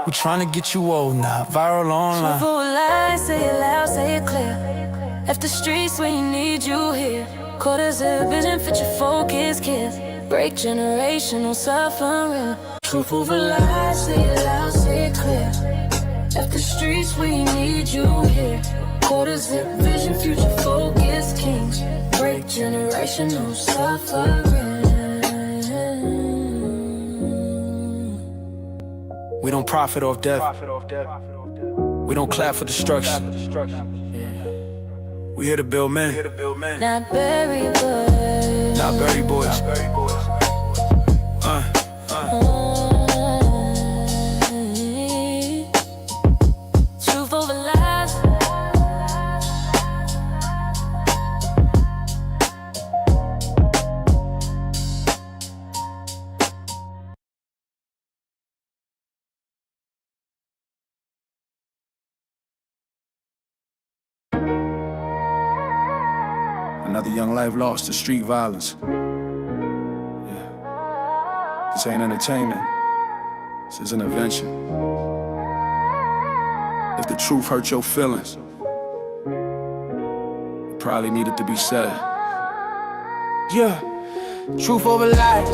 We tryna get you old now, viral online. Truthful lies, say it loud, say it clear. Left the streets when you need you here. Quarters of vision, fit your focus, kids. Break generational suffering. Truthful lies, say it loud, say it clear. Left the streets when you need you here. Quarters of vision, future focus, kings. Break generational suffering. We don't profit off death. We don't clap for destruction. We here to build men, Not bury boys. not bury boys. Truth over lies. Another young life lost to street violence. Yeah. This ain't entertainment. This is an intervention. If the truth hurt your feelings, it probably needed to be said. Yeah, truth over lies.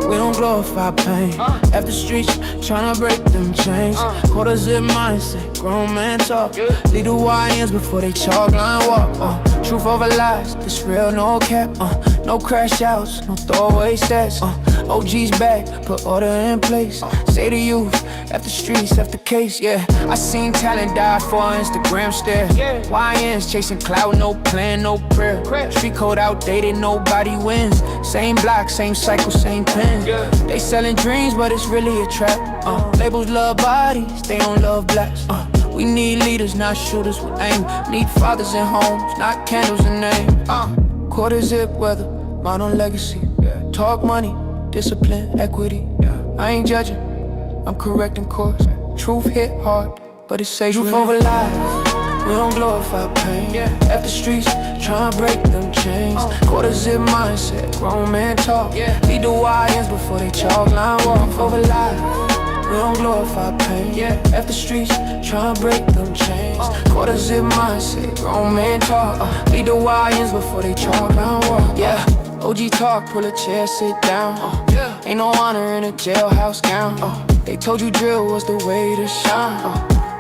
We don't glorify pain. After streets, tryna break them chains. Quarter zip mindset, grown man talk. Lead the YNs before they chalk line walk. Truth over lies, this real, no cap. No crash outs, no throwaway stats. OG's back, put order in place. Say to youth, after streets, after case, yeah. I seen talent die for Instagram stare. YNs chasing clout, no plan, no prayer. Street code outdated, nobody wins. Same block, same cycle, same pen. They selling dreams, but it's really a trap. Labels love bodies, they don't love blacks. We need leaders, not shooters with aim. Need fathers in homes, not candles and names. Quarter zip weather, modern legacy. Talk money, discipline, equity. I ain't judging, I'm correcting course. Truth hit hard, but it's safe. Truth over lies, we don't glorify pain. After streets, tryna break them chains. Quarter zip mindset, grown man talk. Lead the YNs before they chalk line walk. Over lies, we don't glorify pain. After streets, tryna break them chains. Quarter zip mindset, grown man talk. Lead the YNs before they chalk line walk. Yeah, OG talk, pull a chair, sit down. Ain't no honor in a jailhouse gown. They told you drill was the way to shine.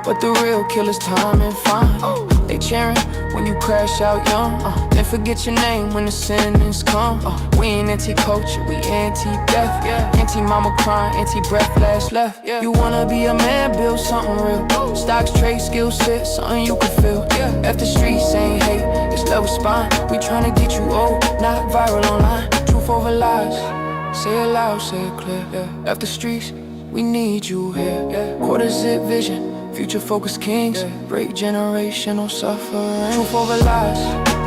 But the real killer's time and fine. They cheering when you crash out young. Then forget your name when the sentence come. We ain't anti-culture, we anti-death. Anti-mama crying, anti-breath, last left. You wanna be a man, build something real. Stocks, trade, skill set, something you can feel. After streets ain't hate, it's level spine. We tryna get you old, not viral online. Truth over lies, say it loud, say it clear. After streets, we need you here. Quarter zip vision, future focused kings. Break generational suffering. Truth over lies,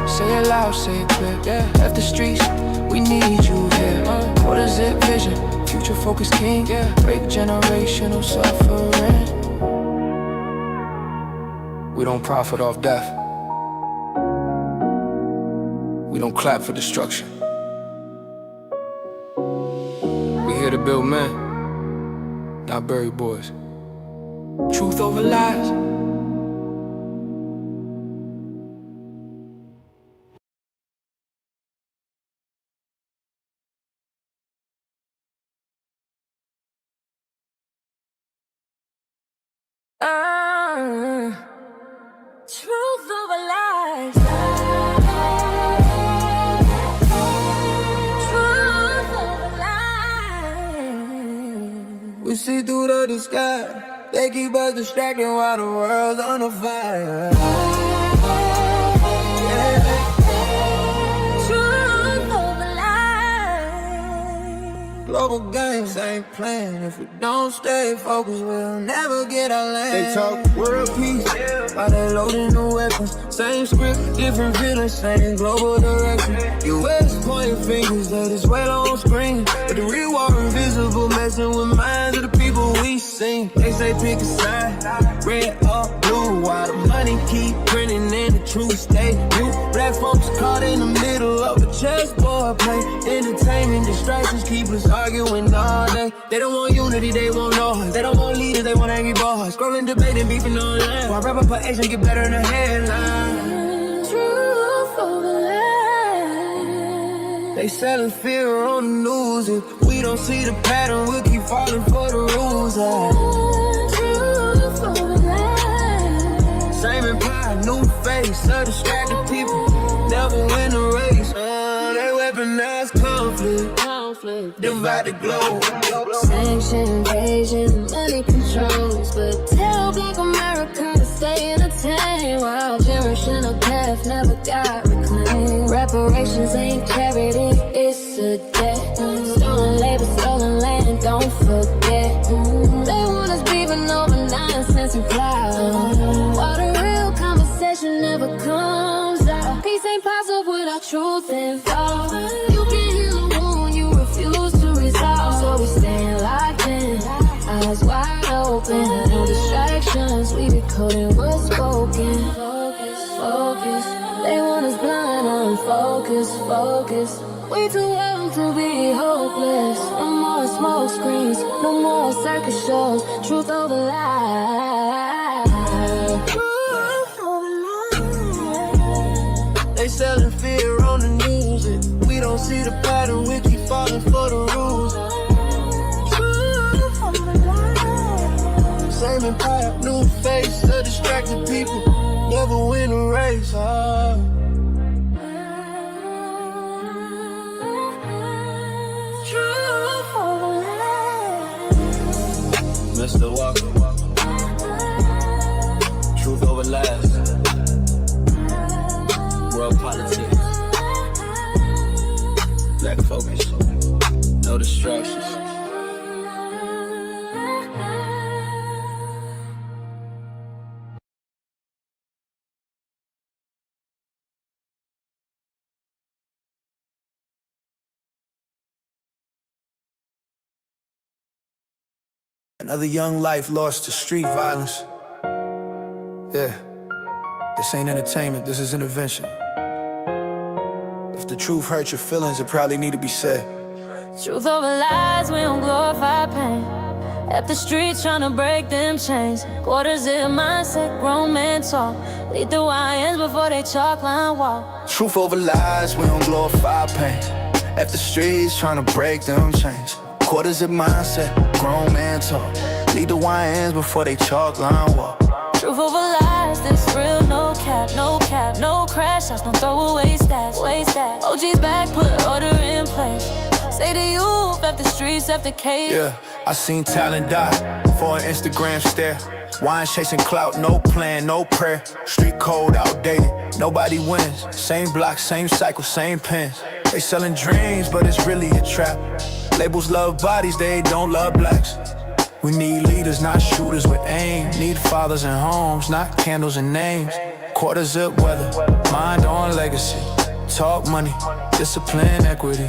say it loud, say it clear. After streets, we need you here. Quarter zip vision, future focused kings. Break generational suffering. We don't profit off death. We don't clap for destruction. We here to build men, not bury boys. Truth over lies. Truth over lies. Truth over lies. We see through the disguise. They keep us distracted while the world's on a fire. Truth over lies. Global games ain't playing. If we don't stay focused, we'll never get our land. They talk world peace while they loading the weapons. Same script, different villains, same global direction. US pointing fingers that is well on screen, but the real war invisible, messing with minds of the people we seen. They say pick a side, red or blue, while the money keep printing and the truth stay new. Black folks caught in the middle of a chessboard play. Entertainment distractions keep us arguing all day. like they don't want unity, they want noise. They don't want leaders, they want angry boys. Scrolling, debating, beefing online. While rapper put action get better in the headline. Truth over lies. They selling fear on the news. If we don't see the pattern, we'll keep falling for the rules. Truth over lies. Same empire, new face, so distracted people never win the race. They weaponize conflict, divide the globe. Sanction, invasion, money controls, but tell Black America to stay entertained while generational path never got reclaimed. Reparations ain't charity, it's a debt. Stolen labor, stolen land, don't forget. They want us beefing over nonsense and cloud. While the real conversation never comes out. Peace ain't possible without truth involved. You can heal a wound you refuse to resolve. So we stand locked in, eyes wide open. No distractions, we decoding what's spoken. Focus, they want us blind, unfocused. We too old to be hopeless. No more smoke screens, no more circus shows. Truth over lies. Truth over lies. They selling fear on the news. If we don't see the pattern, we keep falling for the rules. Truth over lies. Same empire, new face, so distracted people never win a race. Truth over lies. Mr. Walker, truth over lies. World politics, lack of focus, no distractions. Another young life lost to street violence. Yeah, this ain't entertainment, this is intervention. If the truth hurts your feelings, it probably need to be said. Truth over lies, we don't glorify pain. At the streets trying to break them chains. Quarters in mindset, grown men talk. Lead the YNs before they chalk line walk. Truth over lies, we don't glorify pain. At the streets trying to break them chains. Quarters in mindset, grown man talk. Lead the YNs before they chalk line walk. Truth over lies, this real, no cap, no crash outs, no throwaway stats, OG's back, put order in place. Say to you, left the streets, left the cage. Yeah, I seen talent die for an Instagram stare. Wine chasing clout, no plan, no prayer. Street code outdated, nobody wins. Same block, same cycle, same pens. They selling dreams, but it's really a trap. Labels love bodies, they don't love blacks. We need leaders, not shooters with aim. Need fathers and homes, not candles and names. Quarter zip weather, mind on legacy. Talk money, discipline, equity.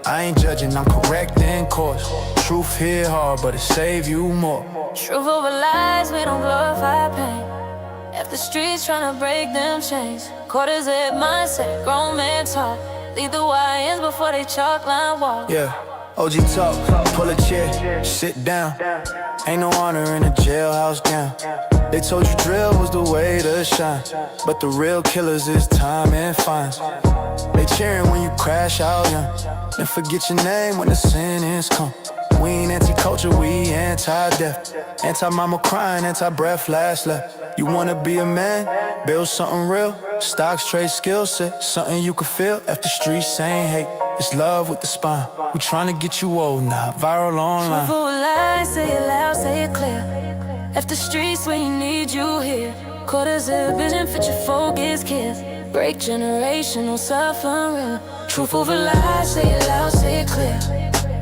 I ain't judging, I'm correcting course. Truth hit hard, but it save you more. Truth over lies, we don't glorify pain. If the streets trying to break them chains. Quarters zip mindset, grown man talk. Lead the YNs before they chalk line walk. Yeah, OG talk, pull a chair, sit down. Ain't no honor in a jailhouse gown. They told you drill was the way to shine, but the real killers is time and fines. They cheering when you crash out young, then forget your name when the sentence come. We ain't anti-culture, we anti-death. Anti-mama crying, anti-breath, last left. You wanna be a man, build something real. Stocks, trade, skill set, something you can feel. After streets saying hate, it's love with the spine. We tryna get you old now, viral online. Truth over lies, say it loud, say it clear. Left the streets when you need you here. Quarters of vision, fit your focus, kids. Break generational suffering. Truth over lies, say it loud, say it clear.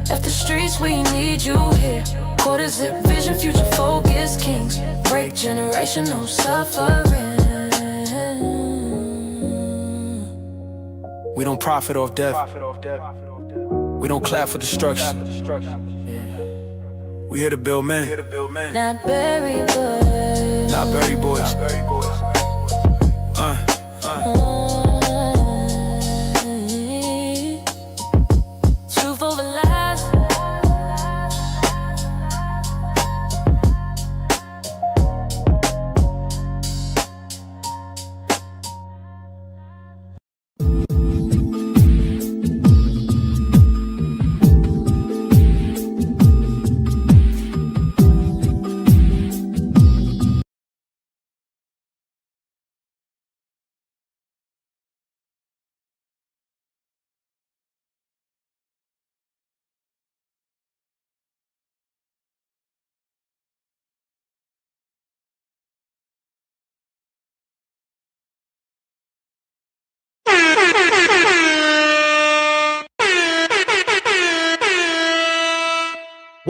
Left the streets when you need you here. Quarters of vision, future focus, kings. Break generational suffering. We don't profit off death. We don't clap for destruction. We here to build men, Not bury boys. not bury boys. Truth over lies.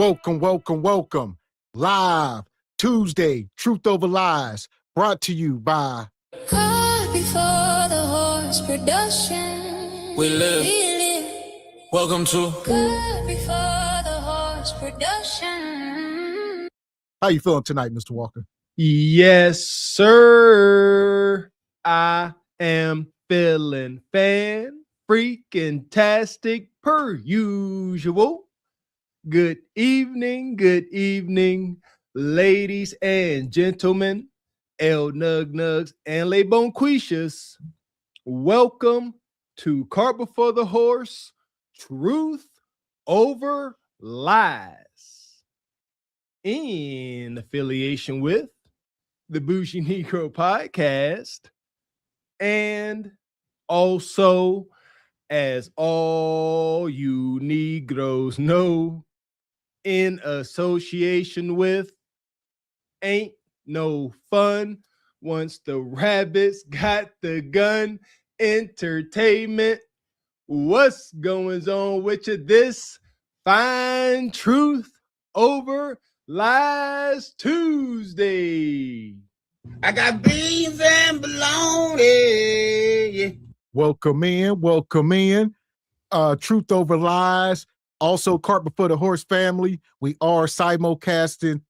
Welcome. Live Tuesday, Truth Over Lies, brought to you by God before the horse production. We live. Welcome to God before the horse production. How you feeling tonight, Mr. Walker? Yes, sir. I am feeling freaking-tastic per usual. Good evening, ladies and gentlemen, L Nug Nugs and Lay Bonquishas. Welcome to Cart Before the Horse, Truth Over Lies. In affiliation with the Bougie Negro Podcast, and also, as all you Negroes know, in association with Ain't No Fun Once the Rabbits Got the Gun Entertainment. What's going on with you this fine Truth Over Lies Tuesday? I got beans and bologna. Welcome in. Truth Over Lies. Also, Cart Before the Horse family. We are simulcasting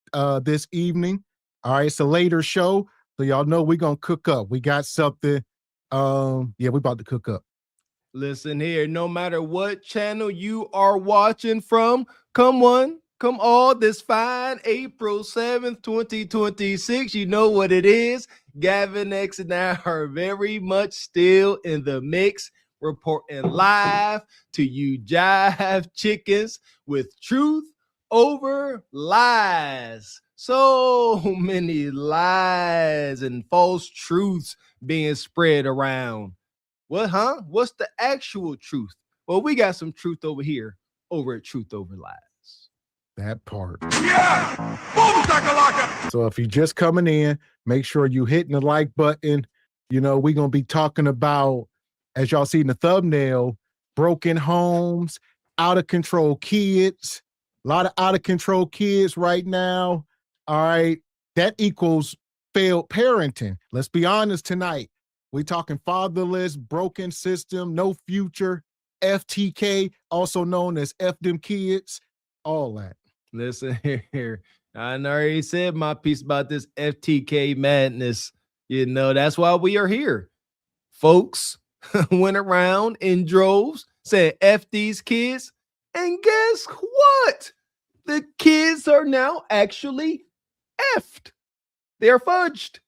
this evening. All right, it's a later show, so y'all know we're gonna cook up. We got something. We're about to cook up. Listen here, no matter what channel you are watching from, come all this fine April 7th, 2026. You know what it is. Gavin X and I are very much still in the mix, reporting live to you jive chickens with Truth Over Lies. So many lies and false truths being spread around. What's the actual truth? Well, we got some truth over here over at Truth Over Lies. That part. Yeah! Boom, shakalaka! So if you're just coming in, make sure you hitting the like button. You know, we're going to be talking about, as y'all see in the thumbnail, broken homes, out of control kids, a lot of out of control kids right now. All right. That equals failed parenting. Let's be honest tonight. We're talking fatherless, broken system, no future, FTK, also known as F them kids, all that. Listen here. I already said my piece about this FTK madness. You know, that's why we are here. Folks went around in droves saying F these kids. And guess what? The kids are now actually effed. They're fudged.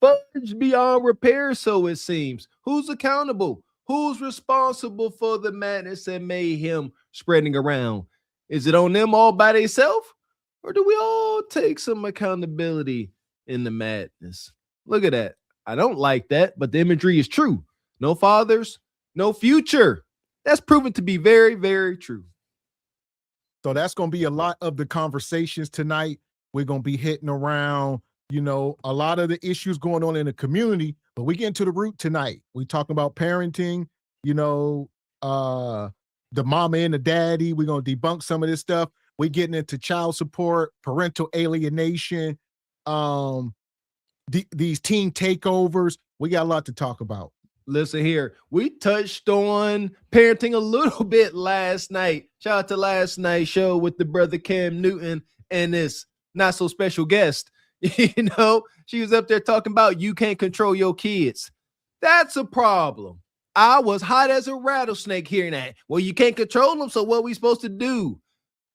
Fudged beyond repair, so it seems. Who's accountable? Who's responsible for the madness and mayhem spreading around? Is it on them all by themselves? Or do we all take some accountability in the madness? Look at that. I don't like that, but the imagery is true. No fathers, no future. That's proven to be very, very true. So that's going to be a lot of the conversations tonight. We're going to be hitting around, you know, a lot of the issues going on in the community, but we get into the root tonight. We talking about parenting, you know, the mama and the daddy. We're going to debunk some of this stuff. We're getting into child support, parental alienation, these teen takeovers. We got a lot to talk about. Listen here, we touched on parenting a little bit last night. Shout out to last night's show with the brother Cam Newton and this not so special guest. You know, she was up there talking about you can't control your kids. That's a problem. I was hot as a rattlesnake hearing that. Well, you can't control them, so what are we supposed to do?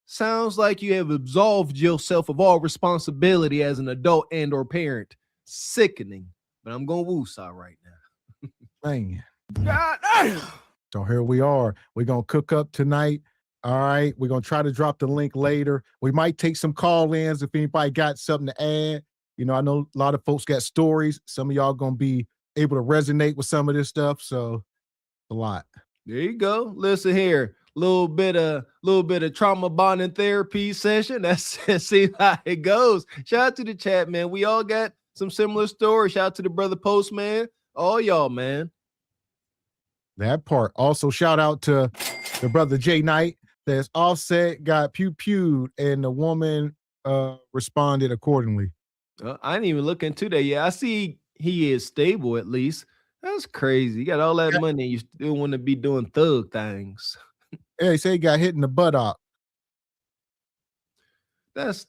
Sounds like you have absolved yourself of all responsibility as an adult and or parent. Sickening. But I'm going to woosah right now. Man. God damn. So here we are. We're going to cook up tonight. All right. We're going to try to drop the link later. We might take some call-ins if anybody got something to add. You know, I know a lot of folks got stories. Some of y'all going to be able to resonate with some of this stuff. So a lot. There you go. Listen here. Little bit of trauma bonding therapy session. That's see how it goes. Shout out to the chat, man. We all got some similar stories. Shout out to the brother Postman. All y'all, man. That part. Also, shout out to the brother Jay Knight. Says Offset got pew-pewed and the woman responded accordingly. I didn't even look into that. Yeah, I see he is stable at least. That's crazy. You got all that money, you still want to be doing thug things. Yeah, he said he got hit in the buttock. That's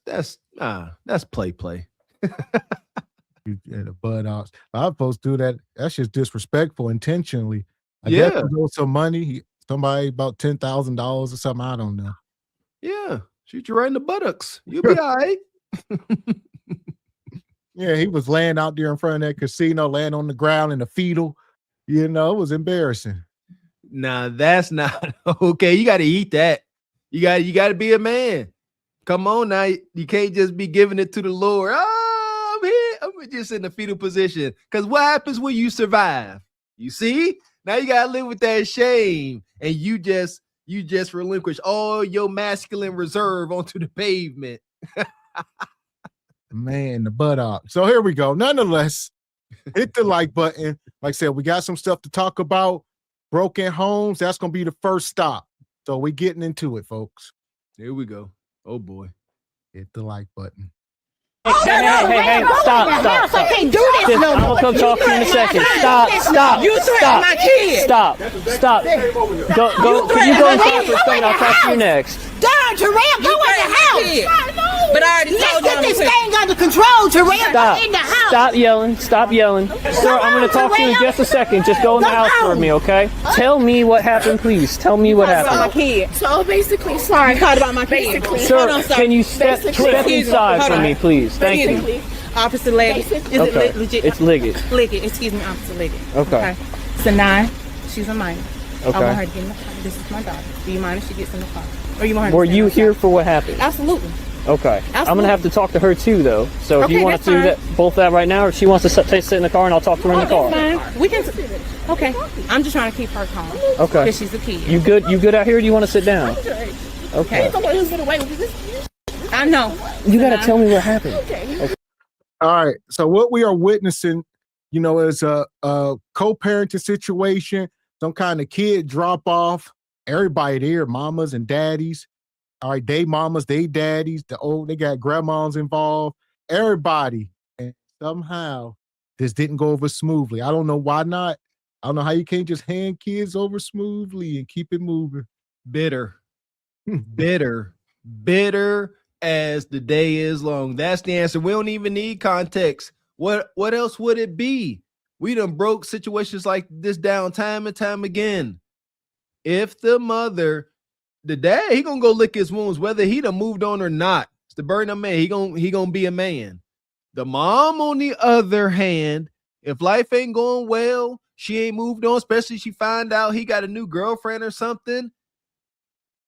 play. Yeah, the buttocks. I'm supposed to do that. That's just disrespectful intentionally. I Yeah. guess he owed some money. Somebody about $10,000 or something. I don't know. Yeah, shoot you right in the buttocks. You'll be all right. Yeah, he was laying out there in front of that casino, laying on the ground in a fetal. You know, it was embarrassing. Nah, that's not okay. You got to eat that. You got to be a man. Come on now. You can't just be giving it to the Lord. Oh, I'm here. I'm just in the fetal position. Because what happens when you survive? You see? Now you gotta live with that shame, and you just relinquish all your masculine reserve onto the pavement. Man, the buttock. So here we go. Nonetheless, hit the like button. Like I said, we got some stuff to talk about. Broken homes. That's gonna be the first stop. So we getting into it, folks. Here we go. Oh boy. Hit the like button. Hey, stop. I can't do this Just, no I'm more. gonna come talk to you in a second. Stop. You threatened my kid. Stop. Go. Can you go and talk for a second? I'll talk to you next. Darn, Terrell, go in the house. But I already told Let's you. get this thing under control, Terrell. Stop. Go in the house. Stop yelling. Sir, I'm gonna talk to you in just a second. Just go in the house for me, okay? Tell me what happened, please. Tell me what About my happened. kid. So basically, sorry. You called about my kid. Basically. Sir, Hold on, sir. can you step Excuse me. inside Hold for on. me, please? Thank you. Basically, Officer Leggett. Is Okay. it legit? It's Liggett. Liggett. Excuse me, Officer Liggett. Okay. It's a 9. She's a minor. Okay. I want her to get in the car. This is my daughter. Do you mind if she gets in the car? Or you want her to Were stay you outside? here for what happened? Absolutely. Okay. I'm gonna Absolutely. have to talk to her too, though. So if Okay, you want to that's do that, both that right now, or she wants to sit in the car and I'll talk to her in the car. That's fine. We can. Okay. I'm just trying to keep her calm. Okay. Because she's a kid. You good out here? Or do you want to sit down? Okay. I know. You gotta tell me what happened. All right. So what we are witnessing, you know, is a co-parenting situation, some kind of kid drop off. Everybody there, mamas and daddies. All right, they mamas, they daddies, they got grandmas involved, everybody. And somehow this didn't go over smoothly. I don't know why not. I don't know how you can't just hand kids over smoothly and keep it moving. Bitter as the day is long. That's the answer. We don't even need context. What else would it be? We done broke situations like this down time and time again. If the dad, he gonna go lick his wounds, whether he done moved on or not. It's the burden of man. He gonna be a man. The mom, on the other hand, if life ain't going well, she ain't moved on, especially she find out he got a new girlfriend or something,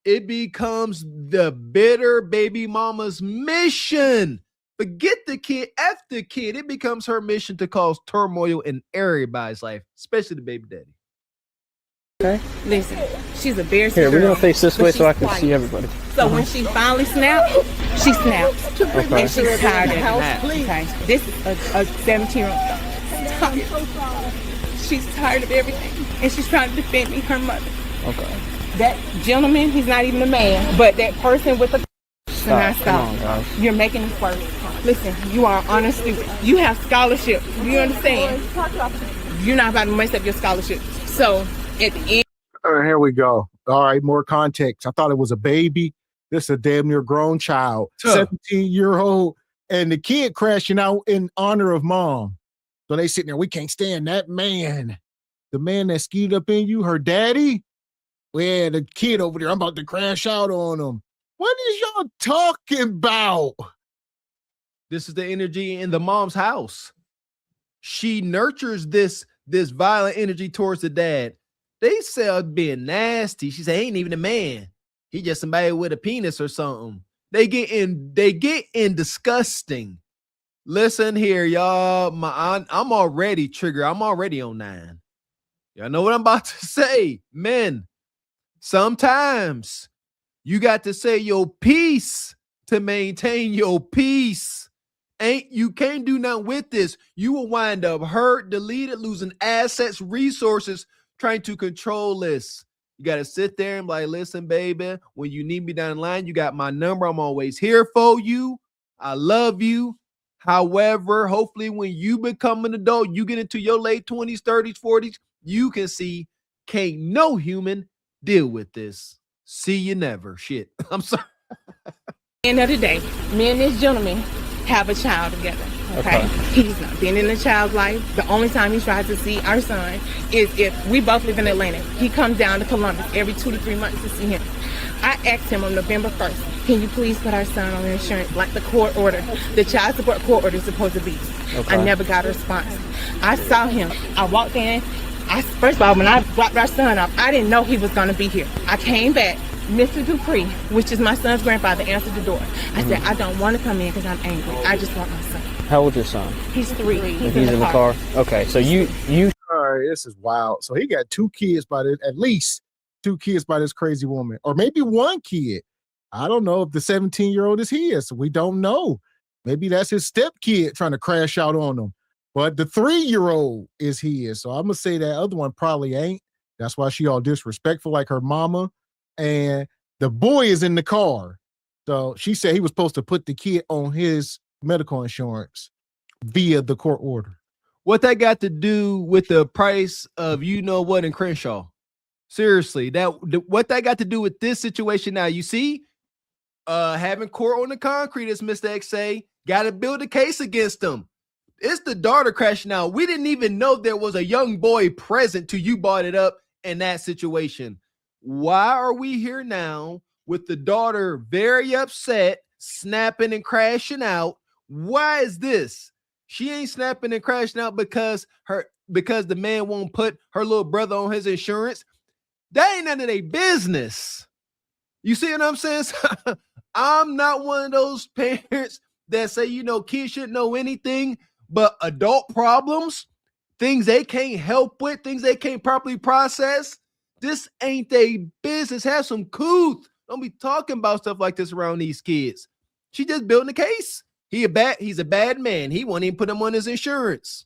it becomes the bitter baby mama's mission. Forget the kid, F the kid. It becomes her mission to cause turmoil in everybody's life, especially the baby daddy. Okay. Listen, she's a very Here, we're girl, gonna face this but way so she's I can quiet. see everybody. So when she finally snapped, she snapped. Okay. And she's tired of it. Okay. This is a 17-year-old. She's tired of everything. And she's trying to defend me, her mother. Okay. That gentleman, he's not even a man, but that person with the Stop. Come on, guys. You're making this worse. Listen, you are on a student. You have scholarships. You understand? You're not about to mess up your scholarship. So at the end. All right, here we go. All right, more context. I thought it was a baby. This is a damn near grown child, 17-year-old, and the kid crashing out in honor of mom. So they sitting there, we can't stand that man. The man that skied up in you, her daddy. Well, the kid over there, I'm about to crash out on him. What is y'all talking about? This is the energy in the mom's house. She nurtures this violent energy towards the dad. They say being nasty. She say, ain't even a man. He just somebody with a penis or something. They get in disgusting. Listen here, y'all. I'm already triggered. I'm already on 9. Y'all know what I'm about to say. Men, sometimes you got to say your piece to maintain your peace. You can't do nothing with this. You will wind up hurt, deleted, losing assets, resources, trying to control this. You got to sit there and be like, listen, baby, when you need me down the line, you got my number. I'm always here for you. I love you. However, hopefully when you become an adult, you get into your late 20s, 30s, 40s, you can see, can't no human deal with this. See you never. Shit. I'm sorry. End of the day, me and this gentleman have a child together. Okay. He's not been in the child's life. The only time he tries to see our son is if we both live in Atlanta. He comes down to Columbus every 2 to 3 months to see him. I asked him on November 1st, can you please put our son on insurance like the court order, the child support court order is supposed to be. I never got a response. I saw him. I walked in. First of all, when I dropped our son off, I didn't know he was going to be here. I came back. Mr. Dupree, which is my son's grandfather, answered the door. I said, I don't want to come in because I'm angry. I just want my son. How old's your son? He's 3. He's in the car. Okay, so you. All right, this is wild. So he got 2 kids by this, at least 2 kids by this crazy woman, or maybe 1 kid. I don't know if the 17-year-old is his. We don't know. Maybe that's his stepkid trying to crash out on him. But the 3-year-old is his. So I'm gonna say that other one probably ain't. That's why she all disrespectful like her mama. And the boy is in the car. So she said he was supposed to put the kid on his medical insurance via the court order. What that got to do with the price of you know what in Crenshaw? Seriously, what that got to do with this situation now? You see, having court on the concrete, as Mr. X say, got to build a case against them. It's the daughter crashing out. We didn't even know there was a young boy present till you brought it up in that situation. Why are we here now with the daughter very upset, snapping and crashing out? Why is this? She ain't snapping and crashing out because the man won't put her little brother on his insurance. That ain't none of their business. You see what I'm saying? I'm not one of those parents that say, you know, kids shouldn't know anything but adult problems, things they can't help with, things they can't properly process. This ain't their business. Have some couth. Don't be talking about stuff like this around these kids. She just building a case. He's a bad man. He won't even put him on his insurance.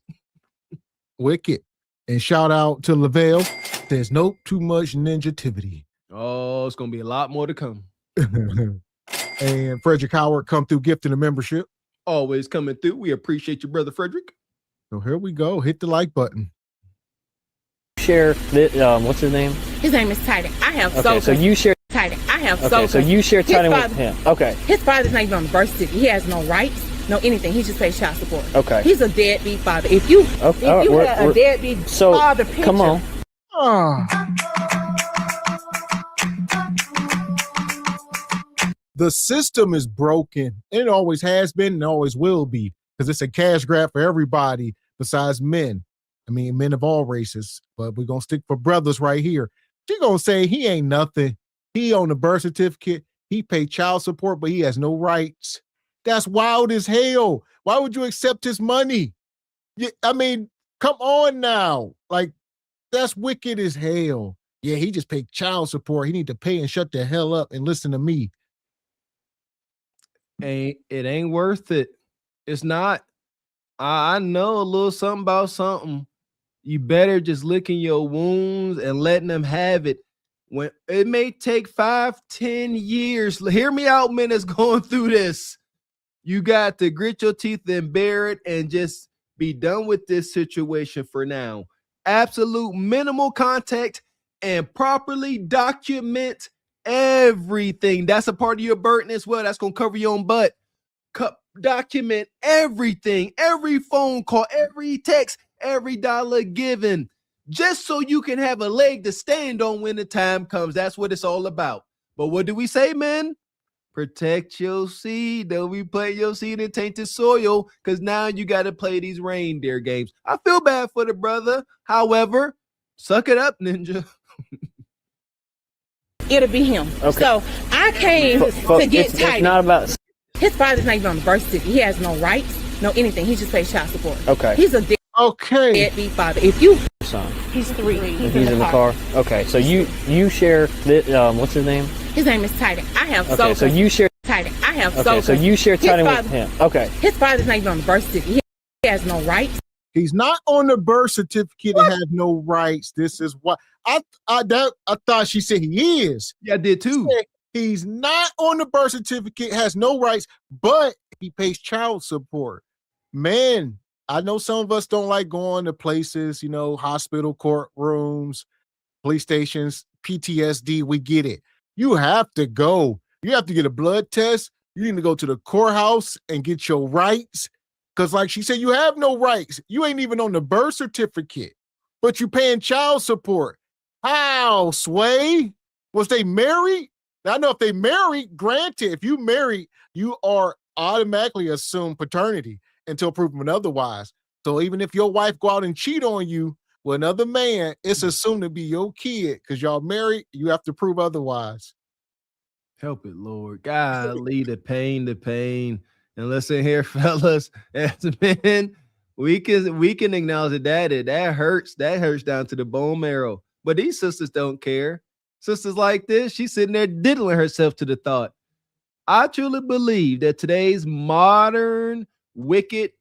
Wicked. And shout out to Lavelle. There's no too much ninjativity. Oh, it's gonna be a lot more to come. And Frederick Howard come through gifting a membership. Always coming through. We appreciate you, brother Frederick. So here we go. Hit the like button. Share what's his name? His name is Titan. I have so you share Titan. I have so you share Titan with him. Okay. His father's not even on the birth certificate. He has no rights, no anything. He just pays child support. Okay. He's a deadbeat father. If you had a deadbeat father picture. Come on. The system is broken. It always has been and always will be, because it's a cash grab for everybody besides men. I mean, men of all races, but we're going to stick for brothers right here. She going to say he ain't nothing. He on the birth certificate. He paid child support, but he has no rights. That's wild as hell. Why would you accept his money? I mean, come on now. Like, that's wicked as hell. Yeah, he just paid child support. He need to pay and shut the hell up and listen to me. It ain't worth it. It's not. I know a little something about something. You better just licking your wounds and letting them have it. When it may take 5-10 years. Hear me out, man, that's going through this. You got to grit your teeth and bear it and just be done with this situation for now. Absolute minimal contact and properly document everything. That's a part of your burden as well. That's going to cover your own butt. Document everything, every phone call, every text, every dollar given, just so you can have a leg to stand on when the time comes. That's what it's all about. But what do we say, man? Protect your seed. Don't be playing your seed in tainted soil, because now you got to play these reindeer games. I feel bad for the brother. However, suck it up, ninja. It'll be him. Okay. So I came to get Titan. It's not about. His father's not even on the birth certificate. He has no rights, no anything. He just pays child support. Okay. He's a deadbeat father. If you son. He's 3. He's in the car. Okay. So you share what's his name? His name is Titan. I have so you share Titan. I have so you share Titan with him. Okay. His father's not even on the birth certificate. He has no rights, He's not on the birth certificate and has no rights. This is what I thought she said he is. Yeah, I did too. He's not on the birth certificate, has no rights, but he pays child support. Man, I know some of us don't like going to places, hospital, courtrooms, police stations, PTSD. We get it. You have to go. You have to get a blood test. You need to go to the courthouse and get your rights. Because like she said, you have no rights. You ain't even on the birth certificate, but you paying child support. How, Sway? Was they married? Now, I know if they married, granted, if you married, you are automatically assumed paternity until proven otherwise. So even if your wife go out and cheat on you with another man, it's assumed to be your kid because y'all married. You have to prove otherwise. Help it, Lord. Golly, the pain. And listen here, fellas, as men, we can acknowledge that hurts. That hurts down to the bone marrow. But these sisters don't care. Sisters like this, she's sitting there diddling herself to the thought. I truly believe that today's modern, wicked,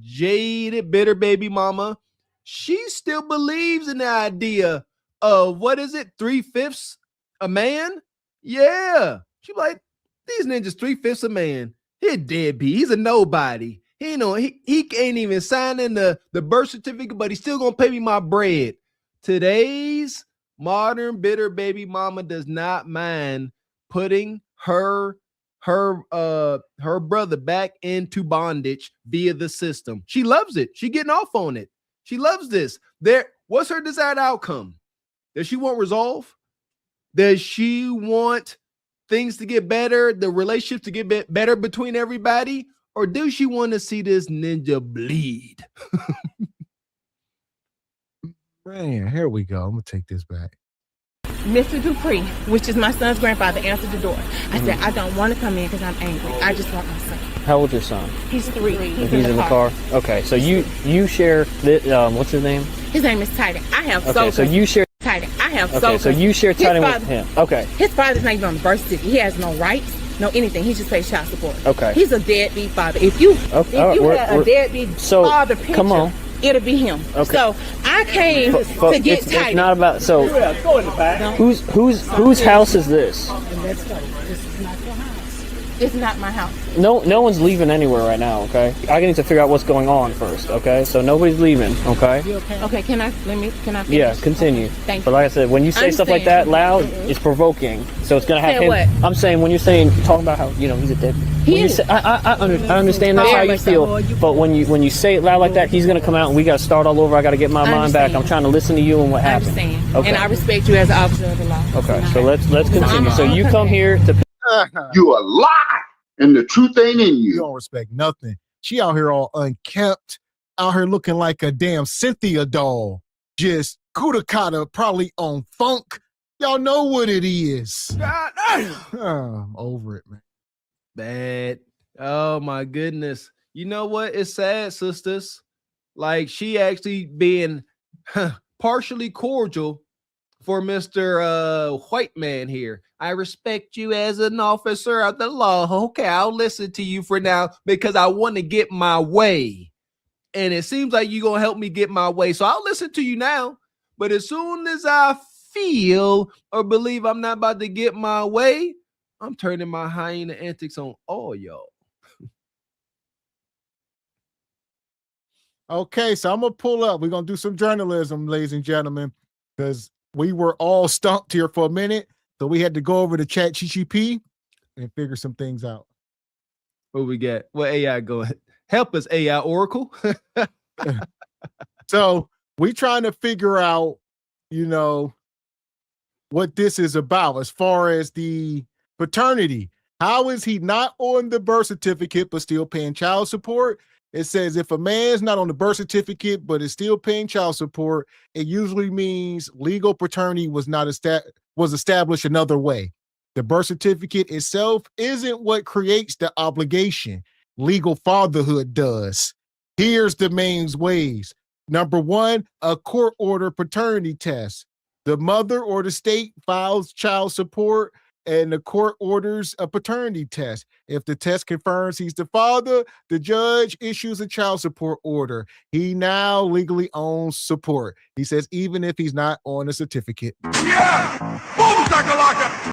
jaded, bitter baby mama, she still believes in the idea of, what is it, 3/5 a man? Yeah. She like, these ninjas 3/5 a man. He a deadbeat. He's a nobody. He can't even sign in the birth certificate, but he's still gonna pay me my bread. Today's modern bitter baby mama does not mind putting her brother back into bondage via the system. She loves it. She getting off on it. She loves this. What's her desired outcome? Does she want resolve? Does she want things to get better, the relationship to get better between everybody? Or does she want to see this ninja bleed? Man, here we go. I'm going to take this back. Mr. Dupree, which is my son's grandfather, answered the door. I said, I don't want to come in because I'm angry. I just want my son. How old's your son? He's 3. He's in the car. Okay, so you share what's his name? His name is Titan. I have okay, so you share Titan. I have okay, so you share Titan with him. Okay. His father's not even on the birth certificate. He has no rights, no anything. He just pays child support. Okay. He's a deadbeat father. If you had a deadbeat father picture, come on. It'll be him. Okay. So I came to get Titan. It's not about Go in the back. Whose house is this? It's not my house. No one's leaving anywhere right now, okay? I need to figure out what's going on first, okay? So nobody's leaving, okay? Okay, can I finish? Yeah, continue. Thank you. But like I said, when you say stuff like that loud, it's provoking. So it's gonna have him. What? I'm saying when you're talking about how he's a deadbeat. He is. I understand that's how you feel, but when you say it loud like that, he's gonna come out and we gotta start all over. I gotta get my mind back. I'm trying to listen to you and what happened. I understand. Okay. And I respect you as an officer of the law. Okay, so let's continue. So you come here to. You a lie, and the truth ain't in You you. don't respect nothing. She out here all unkept, out here looking like a damn Cynthia doll. Just Kudakata, probably on funk. Y'all know what it is. I'm over it, man. Bad. Oh my goodness. You know what? It's sad, sisters. Like, she actually being partially cordial for Mr. White Man here. I respect you as an officer of the law. Okay, I'll listen to you for now because I want to get my way. And it seems like you're going to help me get my way. So I'll listen to you now. But as soon as I feel or believe I'm not about to get my way, I'm turning my hyena antics on all y'all. Okay, so I'm going to pull up. We're going to do some journalism, ladies and gentlemen, because we were all stumped here for a minute. So we had to go over to ChatGPT and figure some things out. What we got? What AI going? Help us, AI Oracle. So we trying to figure out, what this is about as far as the paternity. How is he not on the birth certificate but still paying child support? It says if a man's not on the birth certificate but is still paying child support, it usually means legal paternity was established another way. The birth certificate itself isn't what creates the obligation. Legal fatherhood does. Here's the main ways. Number 1, a court order paternity test. The mother or the state files child support and the court orders a paternity test. If the test confirms he's the father, the judge issues a child support order. He now legally owns support. He says even if he's not on a certificate. Yeah! Boom, shakalaka!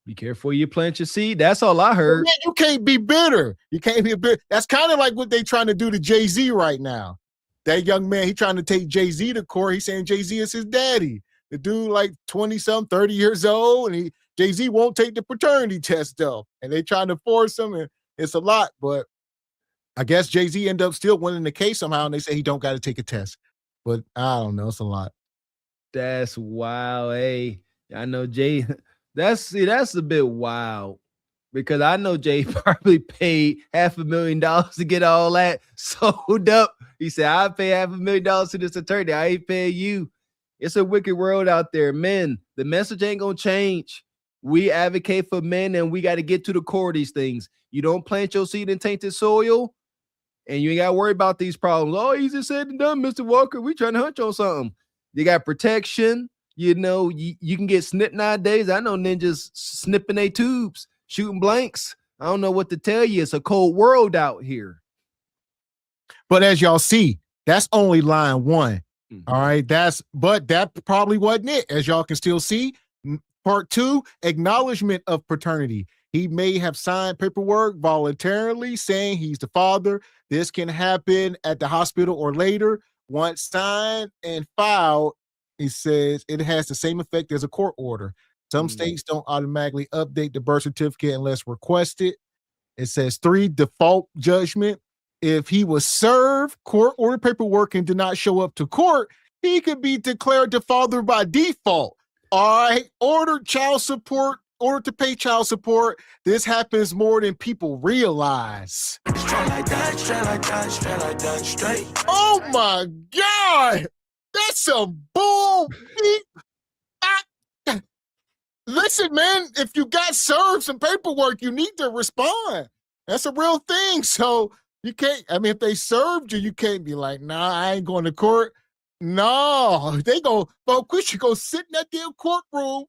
Be careful you plant your seed. That's all I heard. Man, you can't be bitter. You can't be bitter. That's kind of like what they're trying to do to Jay-Z right now. That young man, he's trying to take Jay-Z to court. He's saying Jay-Z is his daddy. The dude like 20-some, 30 years old, and Jay-Z won't take the paternity test though. And they trying to force him, and it's a lot. But I guess Jay-Z ended up still winning the case somehow, and they say he don't got to take a test. But I don't know. It's a lot. That's wild. Hey, I know Jay... That's a bit wild because I know Jay probably paid $500,000 to get all that sold up. He said, I pay $500,000 to this attorney. I ain't paying you. It's a wicked world out there. Men, the message ain't going to change. We advocate for men and we got to get to the core of these things. You don't plant your seed in tainted soil and you ain't got to worry about these problems. Oh, easy said and done, Mr. Walker. We trying to hunt you on something. You got protection. You know, you can get snipped nowadays. I know ninjas snipping their tubes, shooting blanks. I don't know what to tell you. It's a cold world out here. But as y'all see, that's only line one. Mm-hmm. All right. But that probably wasn't it. As y'all can still see, part two, acknowledgement of paternity. He may have signed paperwork voluntarily saying he's the father. This can happen at the hospital or later. Once signed and filed, he says it has the same effect as a court order. Some states don't automatically update the birth certificate unless requested. It says 3, default judgment. If he was served court order paperwork and did not show up to court, he could be declared the father by default. All right, ordered to pay child support. This happens more than people realize. Straight like that, straight like that, straight like that, straight. Oh my God. That's some bull. Listen, man, if you got served some paperwork, you need to respond. That's a real thing. So you can't, if they served you, you can't be like, nah, I ain't going to court. No, we should go sit in that damn courtroom.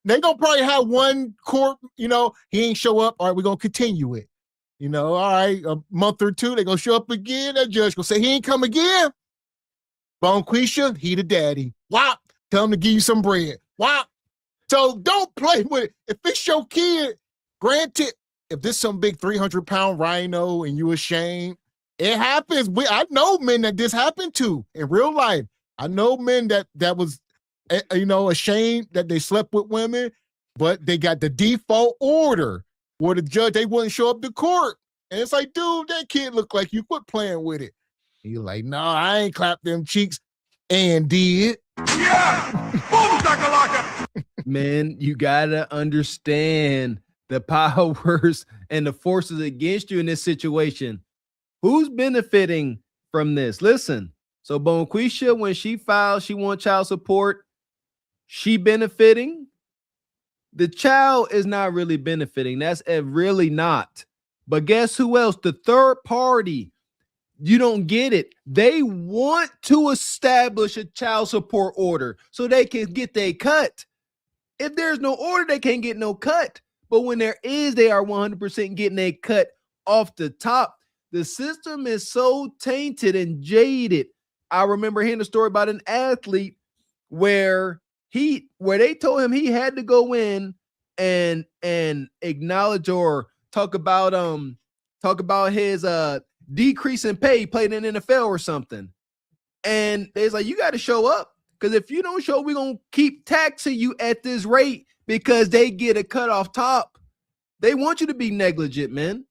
They gonna probably have one court, he ain't show up. All right, we're gonna continue it. All right, a month or two, they gonna show up again. That judge gonna say he ain't come again. Bonquisha, he the daddy. Wop, tell him to give you some bread. Wop. So don't play with it. If it's your kid, granted, if this some big 300-pound rhino and you ashamed, it happens. I know men that this happened to in real life. I know men that was, ashamed that they slept with women, but they got the default order where the judge, they wouldn't show up to court. And it's like, dude, that kid looked like you. Quit playing with it. You're like, no, I ain't clapped them cheeks and did. Yeah! Boom, shakalaka! Man, you gotta understand the powers and the forces against you in this situation. Who's benefiting from this? Listen, so Bonquisha, when she filed, she wants child support. She benefiting. The child is not really benefiting. That's really not. But guess who else? The third party. You don't get it. They want to establish a child support order so they can get their cut. If there's no order, they can't get no cut. But when there is, they are 100% getting a cut off the top. The system is so tainted and jaded. I remember hearing a story about an athlete where they told him he had to go in and acknowledge or talk about his decrease in pay, played in NFL or something. And they's like, you got to show up, because if you don't show, we're going to keep taxing you at this rate because they get a cut off top. They want you to be negligent, man.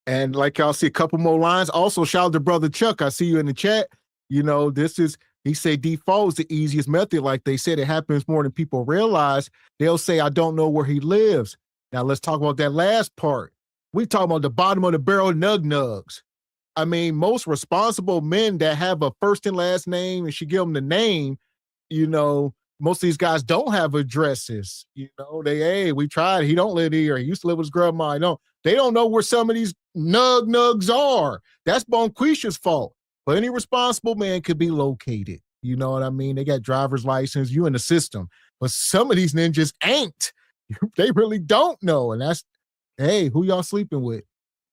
And like y'all see a couple more lines. Also, shout out to Brother Chuck. I see you in the chat. He said default is the easiest method. Like they said, it happens more than people realize. They'll say, I don't know where he lives. Now let's talk about that last part. We talking about the bottom of the barrel nugs. Most responsible men that have a first and last name and she give them the name, most of these guys don't have addresses. We tried. He don't live here. He used to live with his grandma. They don't know where some of these nugs are. That's Bonquisha's fault. But any responsible man could be located. You know what I mean? They got driver's license. You in the system. But some of these ninjas ain't. They really don't know. And that's, hey, who y'all sleeping with?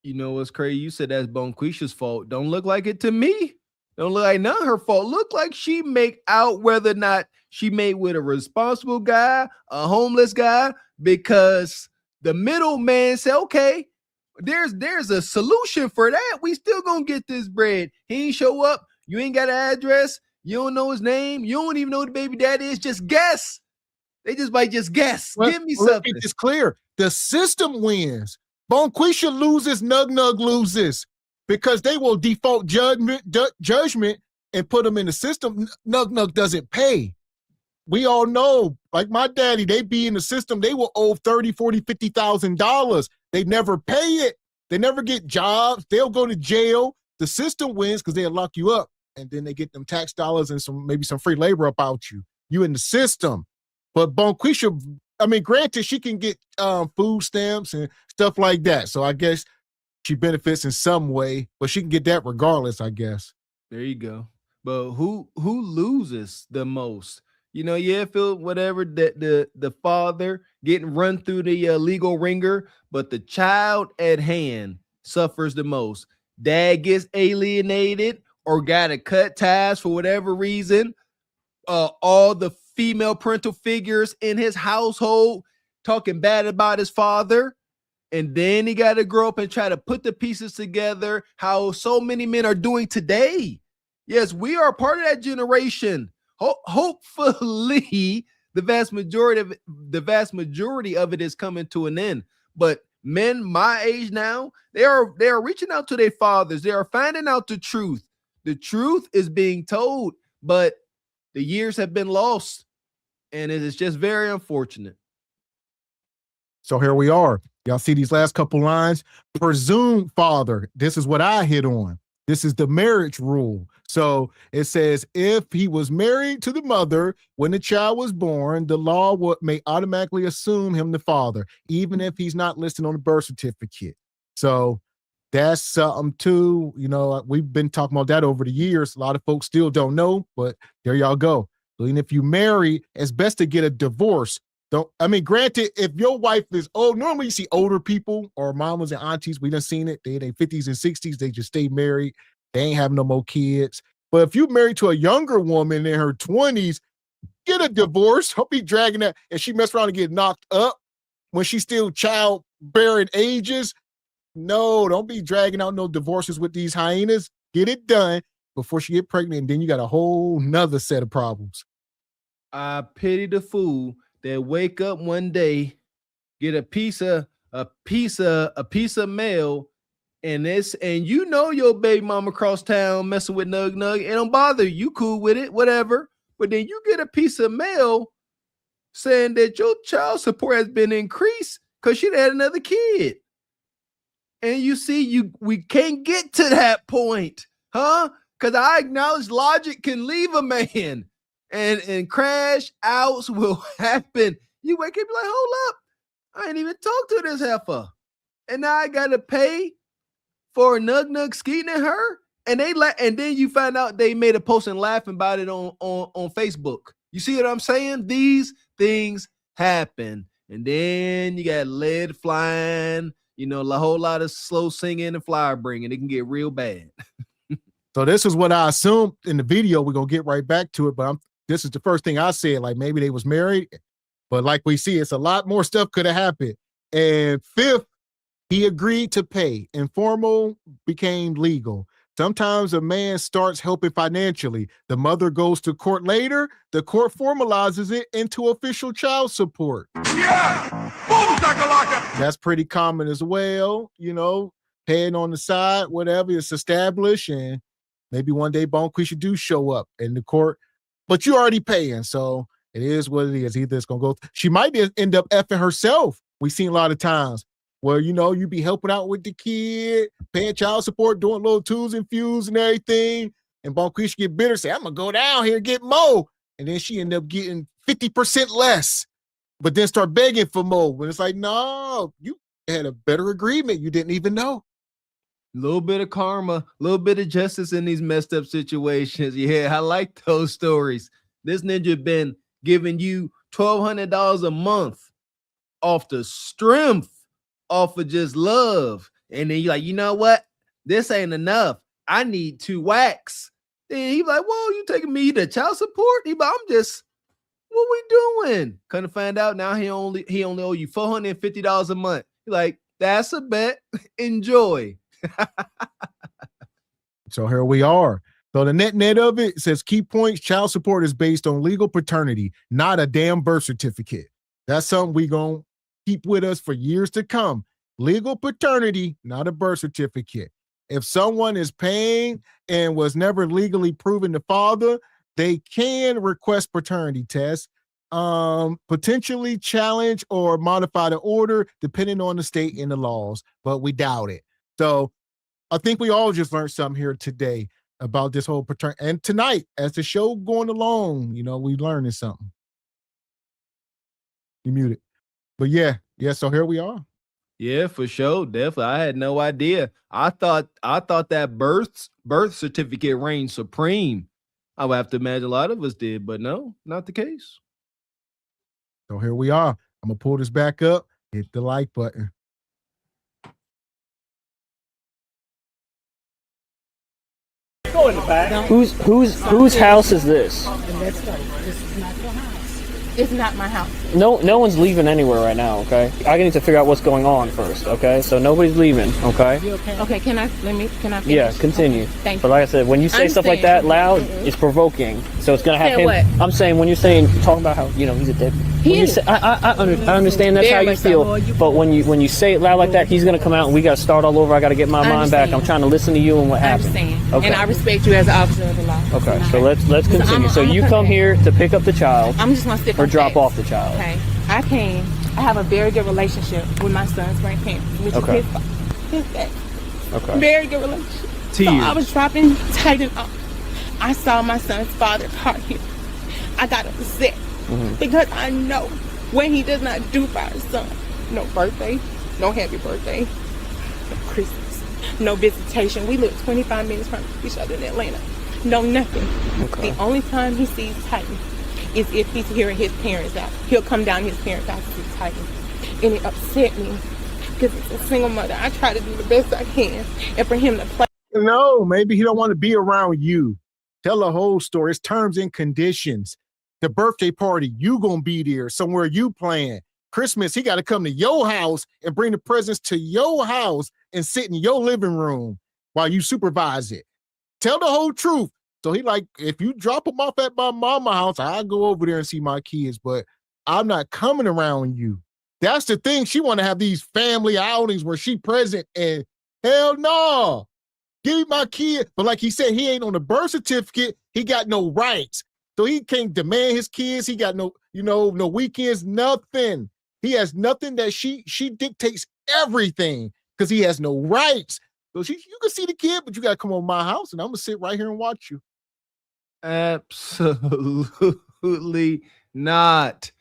You know what's crazy? You said that's Bonquisha's fault. Don't look like it to me. Don't look like none of her fault. Look like she make out whether or not she made with a responsible guy, a homeless guy, because the middleman said, okay, there's a solution for that. We still gonna get this bread. He ain't show up. You ain't got an address. You don't know his name. You don't even know who the baby daddy is. Just guess. They just might just guess. Well, Give me something. It's clear. The system wins. Bonquisha loses, Nug Nug loses, because they will default judgment and put them in the system. Nug Nug doesn't pay. We all know, like my daddy, they be in the system. They will owe $30,000, $40,000, $50,000. They never pay it. They never get jobs. They'll go to jail. The system wins because they'll lock you up, and then they get them tax dollars and maybe some free labor about you. You in the system. But Bonquisha, I mean, granted, she can get food stamps and stuff like that. So I guess she benefits in some way, but she can get that regardless, I guess. There you go. But who loses the most? You know, yeah, feel whatever that the father getting run through the legal ringer, but the child at hand suffers the most. Dad gets alienated or got to cut ties for whatever reason. All the female parental figures in his household talking bad about his father, and then he got to grow up and try to put the pieces together, how so many men are doing today. Yes, we are part of that generation. Hopefully the vast majority of it is coming to an end. But men my age now, they are reaching out to their fathers. They are finding out the truth. The truth is being told, but the years have been lost. And it is just very unfortunate. So here we are. Y'all see these last couple lines? Presumed father. This is what I hit on. This is the marriage rule. So it says if he was married to the mother when the child was born, the law may automatically assume him the father, even if he's not listed on the birth certificate. So that's something too. You know, we've been talking about that over the years. A lot of folks still don't know, but there y'all go. And if you marry, it's best to get a divorce. Granted, if your wife is old, normally you see older people or mamas and aunties, we done seen it. They in their 50s and 60s, they just stay married. They ain't have no more kids. But if you married to a younger woman in her 20s, get a divorce. Don't be dragging that. And she mess around and get knocked up when she's still childbearing ages. No, don't be dragging out no divorces with these hyenas. Get it done before she get pregnant. And then you got a whole nother set of problems. I pity the fool that wake up one day, get a piece of mail, and you know your baby mama across town messing with Nug Nug. It don't bother you. Cool with it, whatever. But then you get a piece of mail saying that your child support has been increased because she had another kid. And you see, we can't get to that point, huh? Because I acknowledge logic can leave a man. And crash outs will happen. You wake up and be like, hold up, I ain't even talked to this heifer, and now I gotta pay for Nug Nug skeeting at her. And then you find out they made a post and laughing about it on Facebook. You see what I'm saying? These things happen, and then you got lead flying. You know, a whole lot of slow singing and flower bringing. It can get real bad. So this is what I assumed in the video. We're gonna get right back to it, but this is the first thing I said, like maybe they was married, but like we see, it's a lot more stuff could have happened. And fifth, he agreed to pay. Informal became legal. Sometimes a man starts helping financially. The mother goes to court later. The court formalizes it into official child support. Yeah! Boom, shakalaka! That's pretty common as well. You know, paying on the side, whatever, it's established. And maybe one day Bonquisha do show up in the court. But you're already paying, so it is what it is. Either it's going to go. She might end up effing herself. We've seen a lot of times where, you know, you be helping out with the kid, paying child support, doing little twos and fews and everything. And Bonquisha get bitter, say, I'm going to go down here and get more. And then she end up getting 50% less, but then start begging for more. When it's like, no, you had a better agreement. You didn't even know. A little bit of karma, a little bit of justice in these messed up situations. Yeah, I like those stories. This ninja been giving you $1,200 a month off the strength, off of just love. And then you're like, you know what? This ain't enough. I need 2 whacks. Then he's like, whoa, you taking me to child support? He like, I'm just, what we doing? Couldn't find out now he only owe you $450 a month. You're like, that's a bet. Enjoy. So here we are. So the net of it says key points, child support is based on legal paternity, not a damn birth certificate. That's something we gonna keep with us for years to come. Legal paternity, not a birth certificate. If someone is paying and was never legally proven the father, they can request paternity tests, potentially challenge or modify the order depending on the state and the laws, but we doubt it. So I think we all just learned something here today about this whole paternity. And tonight, as the show going along, you know, we learning something. You muted. But yeah, so here we are. Yeah, for sure. Definitely. I had no idea. I thought that birth certificate reigned supreme. I would have to imagine a lot of us did, but no, not the case. So here we are. I'm gonna pull this back up, hit the like button. Go in the back. Whose house is this? It's not my house. No one's leaving anywhere right now, okay? I need to figure out what's going on first, okay? So nobody's leaving, okay? Okay, can I finish? Yeah, continue. Thank you. But like I said, when you say stuff like that loud, it's provoking. So it's gonna have him. What? I'm saying when you're talking about how, you know, he's a deadbeat. He is. I understand that's how you feel, but when you say it loud like that, he's gonna come out and we gotta start all over. I gotta get my mind back. I'm trying to listen to you and what happened. I understand. Okay. And I respect you as an officer of the law. Okay, so let's continue. So you come here to pick up the child. I'm just gonna stick or drop off the child. Okay. I have a very good relationship with my son's grandparents, which is his dad. Okay. Very good relationship. So I was dropping Titan off. I saw my son's father car here. I got upset because I know when he does not do for our son, no birthday, no happy birthday, no Christmas, no visitation. We live 25 minutes from each other in Atlanta. No nothing. Okay. The only time he sees Titan is if he's hearing his parents out. He'll come down to his parents' house to see Titan. And it upset me because it's a single mother. I try to do the best I can. And for him to play. No, maybe he don't want to be around you. Tell the whole story. It's terms and conditions. The birthday party, you gonna be there somewhere you playing. Christmas, he got to come to your house and bring the presents to your house and sit in your living room while you supervise it. Tell the whole truth. So he like, if you drop him off at my mama's house, I'll go over there and see my kids, but I'm not coming around you. That's the thing. She want to have these family outings where she present, and hell no. Give me my kid. But like he said, he ain't on the birth certificate. He got no rights. So he can't demand his kids. He got no weekends, nothing. He has nothing that she dictates everything because he has no rights. So you can see the kid, but you got to come over my house and I'm going to sit right here and watch you. Absolutely not.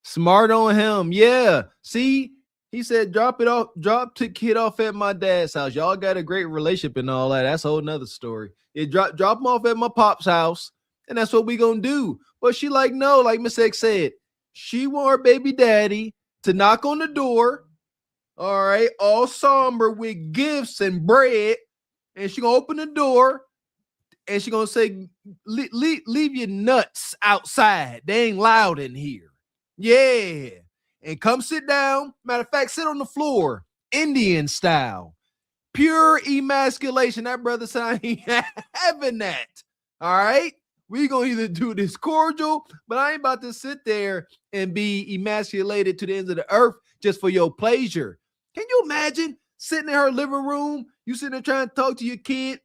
Smart on him. Yeah. See, he said, drop the kid off at my dad's house. Y'all got a great relationship and all that. That's a whole nother story. It drop him off at my pop's house, and that's what we gonna do. But she like, no, like Miss X said, she want her baby daddy to knock on the door, all right, all somber with gifts and bread, and she gonna open the door, and she gonna say, leave your nuts outside. They ain't loud in here. Yeah. And come sit down. Matter of fact, sit on the floor, Indian style. Pure emasculation. That brother said I ain't having that. All right. We gonna either do this cordial, but I ain't about to sit there and be emasculated to the ends of the earth just for your pleasure. Can you imagine sitting in her living room? You sitting there trying to talk to your kid.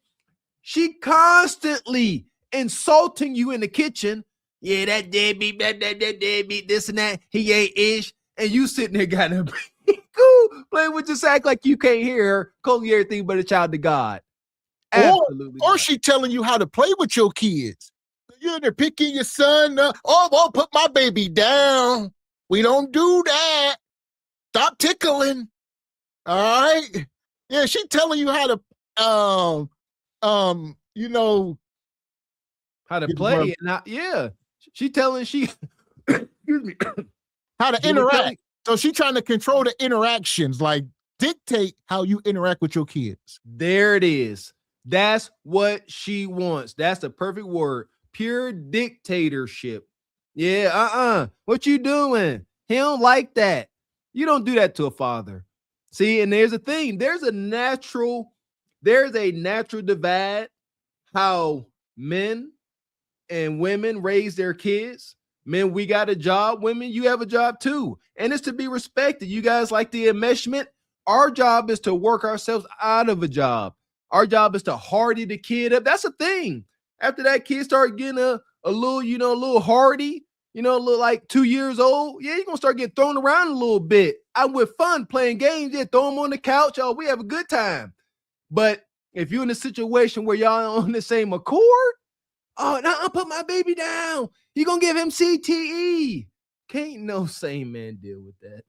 She constantly insulting you in the kitchen. Yeah, that deadbeat, that deadbeat, this and that. He ain't ish. And you sitting there got to be cool, playing with just act like you can't hear her, calling you everything but a child of God. Absolutely. Or she telling you how to play with your kids. You're in there picking your son up. Oh, put my baby down. We don't do that. Stop tickling. All right. Yeah, she telling you how to how to play. And she telling excuse me, how to interact. So she's trying to control the interactions, like dictate how you interact with your kids. There it is. That's what she wants. That's the perfect word. Pure dictatorship. Yeah, what you doing? He don't like that. You don't do that to a father. See, and there's a thing. There's a natural divide how men and women raise their kids. Men, we got a job. Women, you have a job too. And it's to be respected. You guys like the enmeshment. Our job is to work ourselves out of a job. Our job is to hardy the kid up. That's a thing. After that kid start getting a little, a little hardy, a little like 2 years old, yeah, you're going to start getting thrown around a little bit. I'm with fun playing games. Yeah, throw them on the couch. Oh, we have a good time. But if you're in a situation where y'all on the same accord, oh, no, put my baby down. You're going to give him CTE. Can't no sane man deal with that.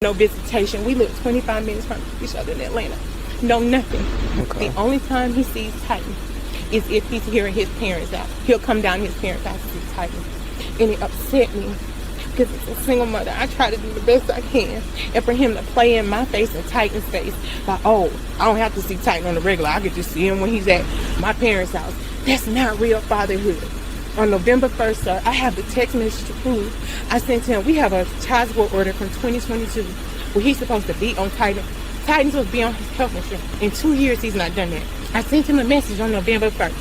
No visitation. We live 25 minutes from each other in Atlanta. No, nothing. Okay. The only time he sees Titan is if he's hearing his parents out. He'll come down to his parents' house to see Titan. And it upset me because as a single mother, I try to do the best I can. And for him to play in my face and Titan's face, like, oh, I don't have to see Titan on the regular. I get to see him when he's at my parents' house. That's not real fatherhood. On November 1st, sir, I have the text message to prove. I sent him, we have a child support order from 2022 where he's supposed to be on Titan. Titan's supposed to be on his health insurance. In 2 years, he's not done that. I sent him a message on November 1st.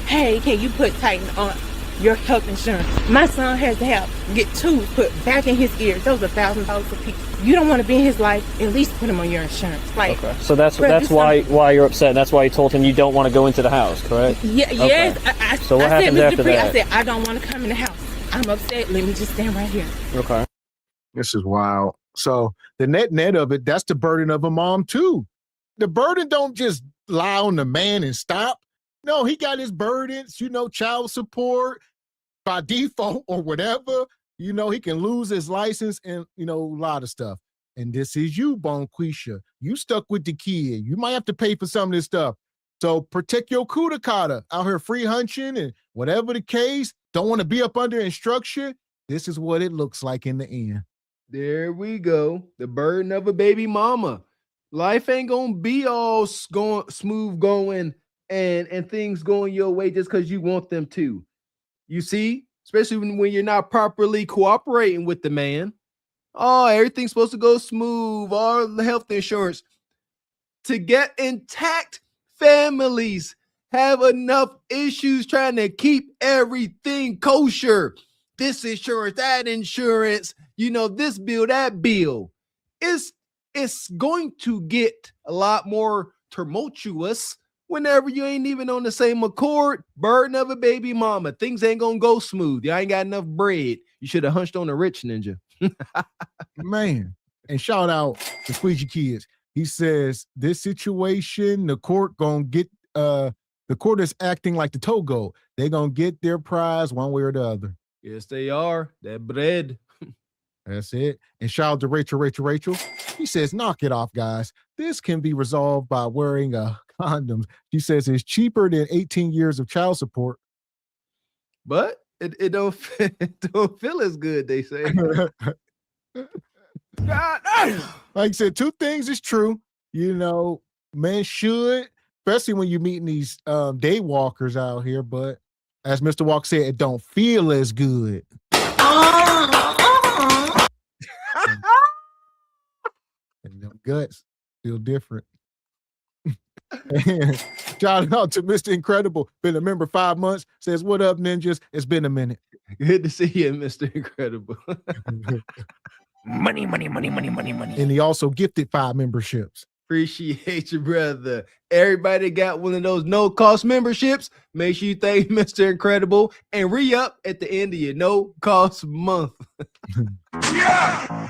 Hey, can you put Titan on your health insurance? My son has to get 2 put back in his ears. Those are $1,000 a piece. You don't want to be in his life, at least put him on your insurance. Like, okay. So that's why you're upset. And that's why you told him you don't want to go into the house, correct? Yeah, okay. Yes. So what happens after that? I said, I don't want to come in the house. I'm upset. Let me just stand right here. Okay. This is wild. So the net of it, that's the burden of a mom too. The burden don't just lie on the man and stop. No, he got his burdens, child support by default or whatever. He can lose his license and, a lot of stuff. And this is you, Bonquisha. You stuck with the kid. You might have to pay for some of this stuff. So protect your kudakata out here free hunching and whatever the case, don't want to be up under instruction. This is what it looks like in the end. There we go. The burden of a baby mama. Life ain't going to be all smooth going and things going your way just because you want them to. You see, especially when you're not properly cooperating with the man. Oh, everything's supposed to go smooth. All the health insurance. To get intact families have enough issues trying to keep everything kosher. This insurance, that insurance, this bill, that bill. It's going to get a lot more tumultuous whenever you ain't even on the same accord. Burden of a baby mama. Things ain't gonna go smooth. You ain't got enough bread. You should have hunched on a rich ninja. Man. And shout out to Squeegee Kids. He says this situation, the court is acting like the Togo. They're gonna get their prize one way or the other. Yes, they are. That bread. That's it. And shout out to Rachel. He says, knock it off, guys. This can be resolved by wearing a condom. She says it's cheaper than 18 years of child support. But it don't feel as good, they say. God, like I said, 2 things is true. Men should, especially when you're meeting these day walkers out here. But as Mr. Walker said, it don't feel as good. And them guts feel different. Shout out to Mr. Incredible. Been a member 5 months. Says, what up, ninjas? It's been a minute. Good to see you, Mr. Incredible. Money. And he also gifted 5 memberships. Appreciate you, brother. Everybody got one of those no-cost memberships. Make sure you thank Mr. Incredible and re-up at the end of your no-cost month. Yeah!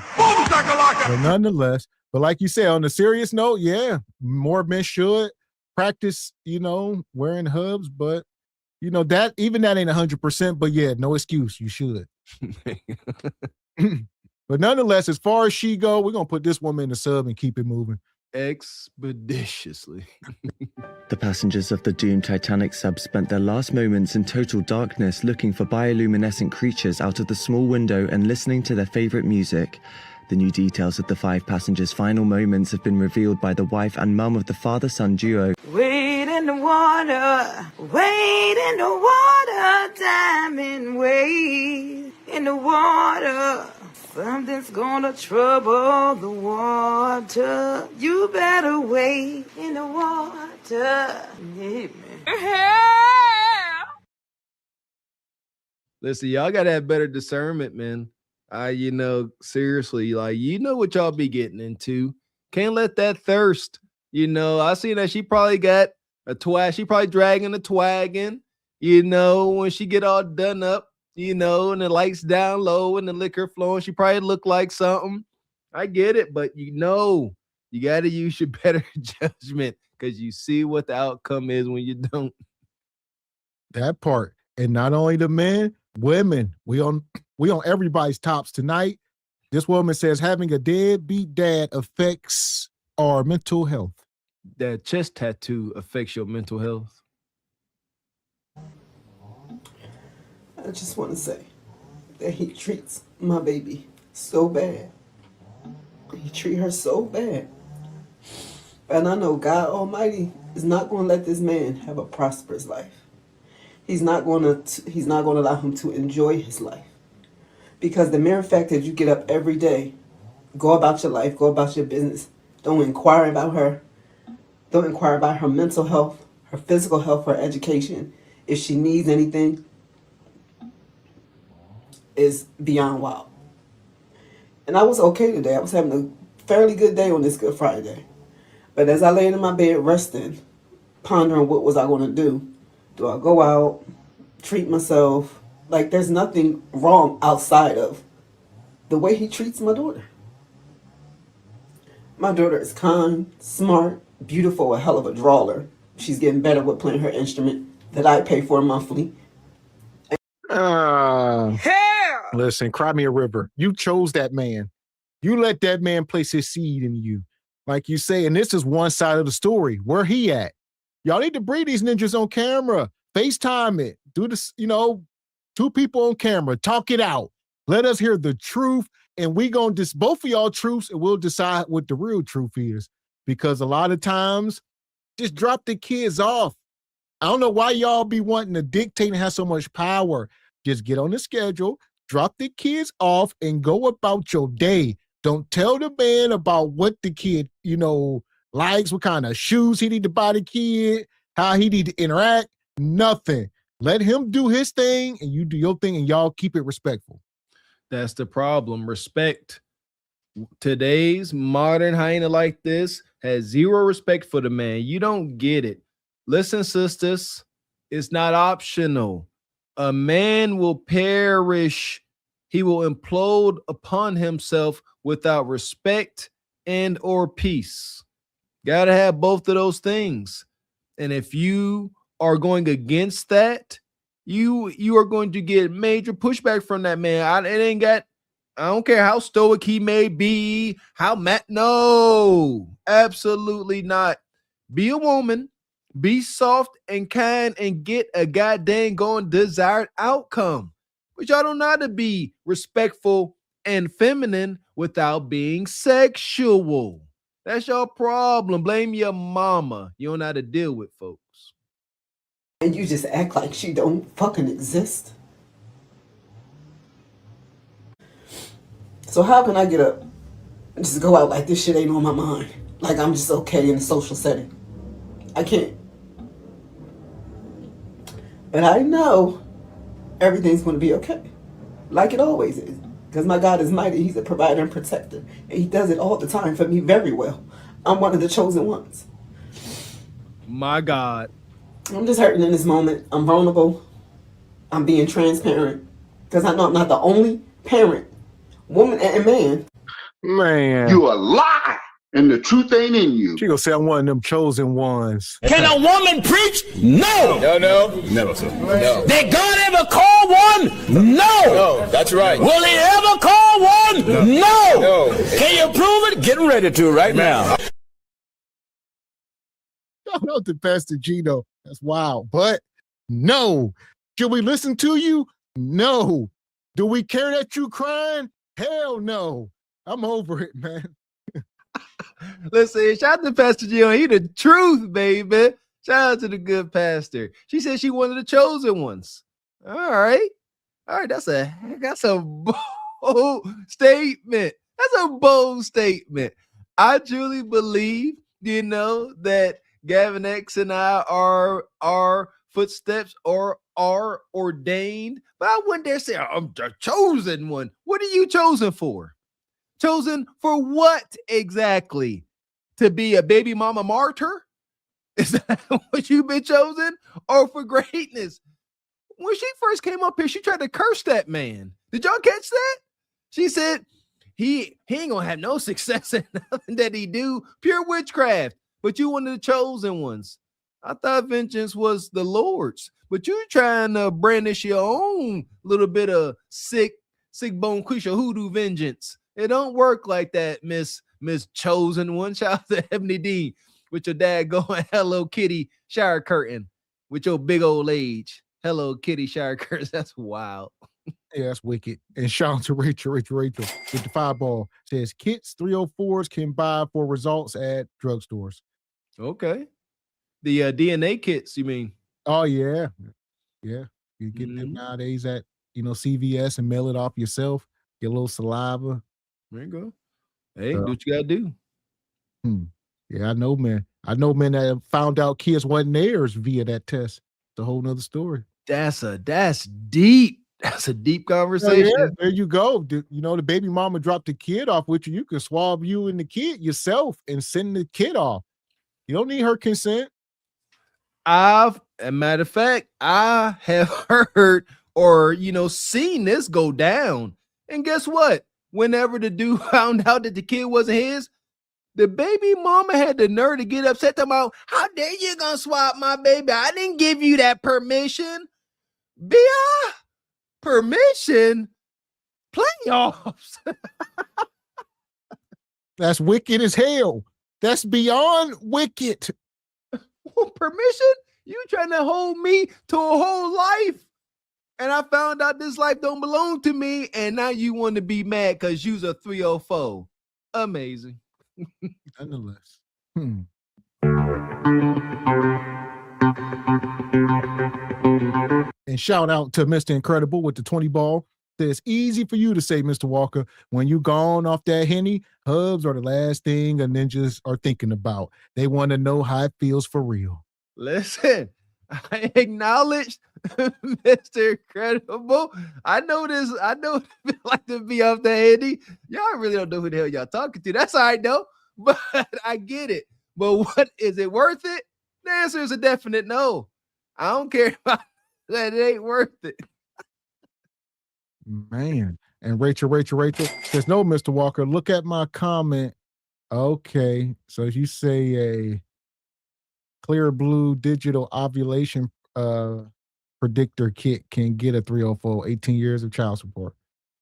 But nonetheless, but like you said, on a serious note, yeah, more men should practice, wearing hubs. But, that ain't 100%. But yeah, no excuse. You should. But nonetheless, as far as she go, we're going to put this woman in the sub and keep it moving. expeditiously. The passengers of the doomed Titanic sub spent their last moments in total darkness looking for bioluminescent creatures out of the small window and listening to their favorite music. The new details of the 5 passengers' final moments have been revealed by the wife and mum of the father-son duo. Wade in the water, wade in the water, diamond, wade in the water. Something's gonna trouble the water. You better wade in the water. Yeah, man. Listen, y'all gotta have better discernment, man. Seriously, like, what y'all be getting into. Can't let that thirst. I seen that she probably got a twag. She probably dragging a twagging, when she get all done up, and the lights down low and the liquor flowing, she probably look like something. I get it, but you got to use your better judgment because you see what the outcome is when you don't. That part. And not only the men, women. We on everybody's tops tonight. This woman says having a deadbeat dad affects our mental health. That chest tattoo affects your mental health. I just want to say that he treats my baby so bad. He treats her so bad. And I know God Almighty is not going to let this man have a prosperous life. He's not going to allow him to enjoy his life. Because the mere fact that you get up every day, go about your life, go about your business, don't inquire about her. Don't inquire about her mental health, her physical health, her education, if she needs anything, is beyond wild. And I was okay today. I was having a fairly good day on this Good Friday. But as I laid in my bed resting, pondering what was I going to do, do I go out, treat myself? Like, there's nothing wrong outside of the way he treats my daughter. My daughter is kind, smart, beautiful, a hell of a drawer. She's getting better with playing her instrument that I pay for monthly. Listen, cry me a river. You chose that man. You let that man place his seed in you. Like you say, and this is one side of the story. Where he at? Y'all need to bring these ninjas on camera. FaceTime it. Do this, 2 people on camera. Talk it out. Let us hear the truth. And we gonna both of y'all truths, and we'll decide what the real truth is. Because a lot of times, just drop the kids off. I don't know why y'all be wanting to dictate and have so much power. Just get on the schedule, drop the kids off, and go about your day. Don't tell the man about what the kid, likes, what kind of shoes he need to buy the kid, how he need to interact, nothing. Let him do his thing, and you do your thing, and y'all keep it respectful. That's the problem. Respect. Today's modern hyena like this has zero respect for the man. You don't get it. Listen, sisters, it's not optional. A man will perish. He will implode upon himself without respect and or peace. Got to have both of those things. And if you are going against that, you are going to get major pushback from that man. I don't care how stoic he may be, no, absolutely not. Be a woman, be soft and kind, and get a goddamn going desired outcome. But y'all don't know how to be respectful and feminine without being sexual. That's your problem. Blame your mama. You don't know how to deal with folks. And you just act like she don't fucking exist. So how can I get up and just go out like this shit ain't on my mind? Like I'm just okay in a social setting. I can't. But I know everything's going to be okay. Like it always is. Because my God is mighty. He's a provider and protector. And he does it all the time for me very well. I'm one of the chosen ones. My God. I'm just hurting in this moment. I'm vulnerable. I'm being transparent. Because I know I'm not the only parent, woman and man. Man. You a lie. And the truth ain't in you. She gonna say I'm one of them chosen ones. Can a woman preach? No. No. Never, sir. No. Did God ever call one? No. That's right. Will he ever call one? No. Can you prove it? Getting ready to right now. Shout out to Pastor Gino. That's wild. But no. Should we listen to you? No. Do we care that you crying? Hell no. I'm over it, man. Listen, shout out to Pastor Gino. He the truth, baby. Shout out to the good pastor. She said she one of the chosen ones. All right. That's a bold statement. That's a bold statement. I truly believe, that Gavin X and I are footsteps or are ordained, but I wouldn't dare say I'm the chosen one. What are you chosen for? Chosen for what exactly? To be a baby mama martyr? Is that what you've been chosen? Or for greatness? When she first came up here, she tried to curse that man. Did y'all catch that? She said he ain't gonna have no success in nothing that he do. Pure witchcraft. But you one of the chosen ones. I thought vengeance was the Lord's, but you trying to brandish your own little bit of sick bone creature hoodoo vengeance. It don't work like that, Miss Chosen One. Shout out to Ebony D with your dad going Hello Kitty shower curtain with your big old age. Hello Kitty shower curtains. That's wild. Yeah, that's wicked. And shout out to Rachel with the fireball. Says kits 304s can buy for results at drugstores. Okay. The DNA kits, you mean? Oh, yeah. Yeah. You get them nowadays at, CVS and mail it off yourself. Get a little saliva. There you go. Hey, do what you got to do. Yeah, I know, man. I know men that have found out kids wasn't theirs via that test. It's a whole nother story. That's deep. That's a deep conversation. Yeah, there you go. The baby mama dropped the kid off with you. You can swab you and the kid yourself and send the kid off. You don't need her consent. As a matter of fact, I have heard or, seen this go down. And guess what? Whenever the dude found out that the kid wasn't his, the baby mama had the nerve to get upset about, how dare you gonna swap my baby? I didn't give you that permission. Permission? Playoffs. That's wicked as hell. That's beyond wicked. Permission? You trying to hold me to a whole life. And I found out this life don't belong to me. And now you want to be mad because you's a 304. Amazing. Nonetheless. And shout out to Mr. Incredible with the 20 ball. It's easy for you to say, Mr. Walker, when you gone off that Henny, hubs are the last thing a ninjas are thinking about. They want to know how it feels for real. Listen, I acknowledge Mr. Incredible. I know this. I know it feel like to be off the Henny. Y'all really don't know who the hell y'all talking to. That's all right, though. But I get it. But what is it worth it? The answer is a definite no. I don't care about that. It ain't worth it. Man. And Rachel says, no, Mr. Walker, look at my comment. Okay. So you say a clear blue digital ovulation predictor kit can get a 304, 18 years of child support.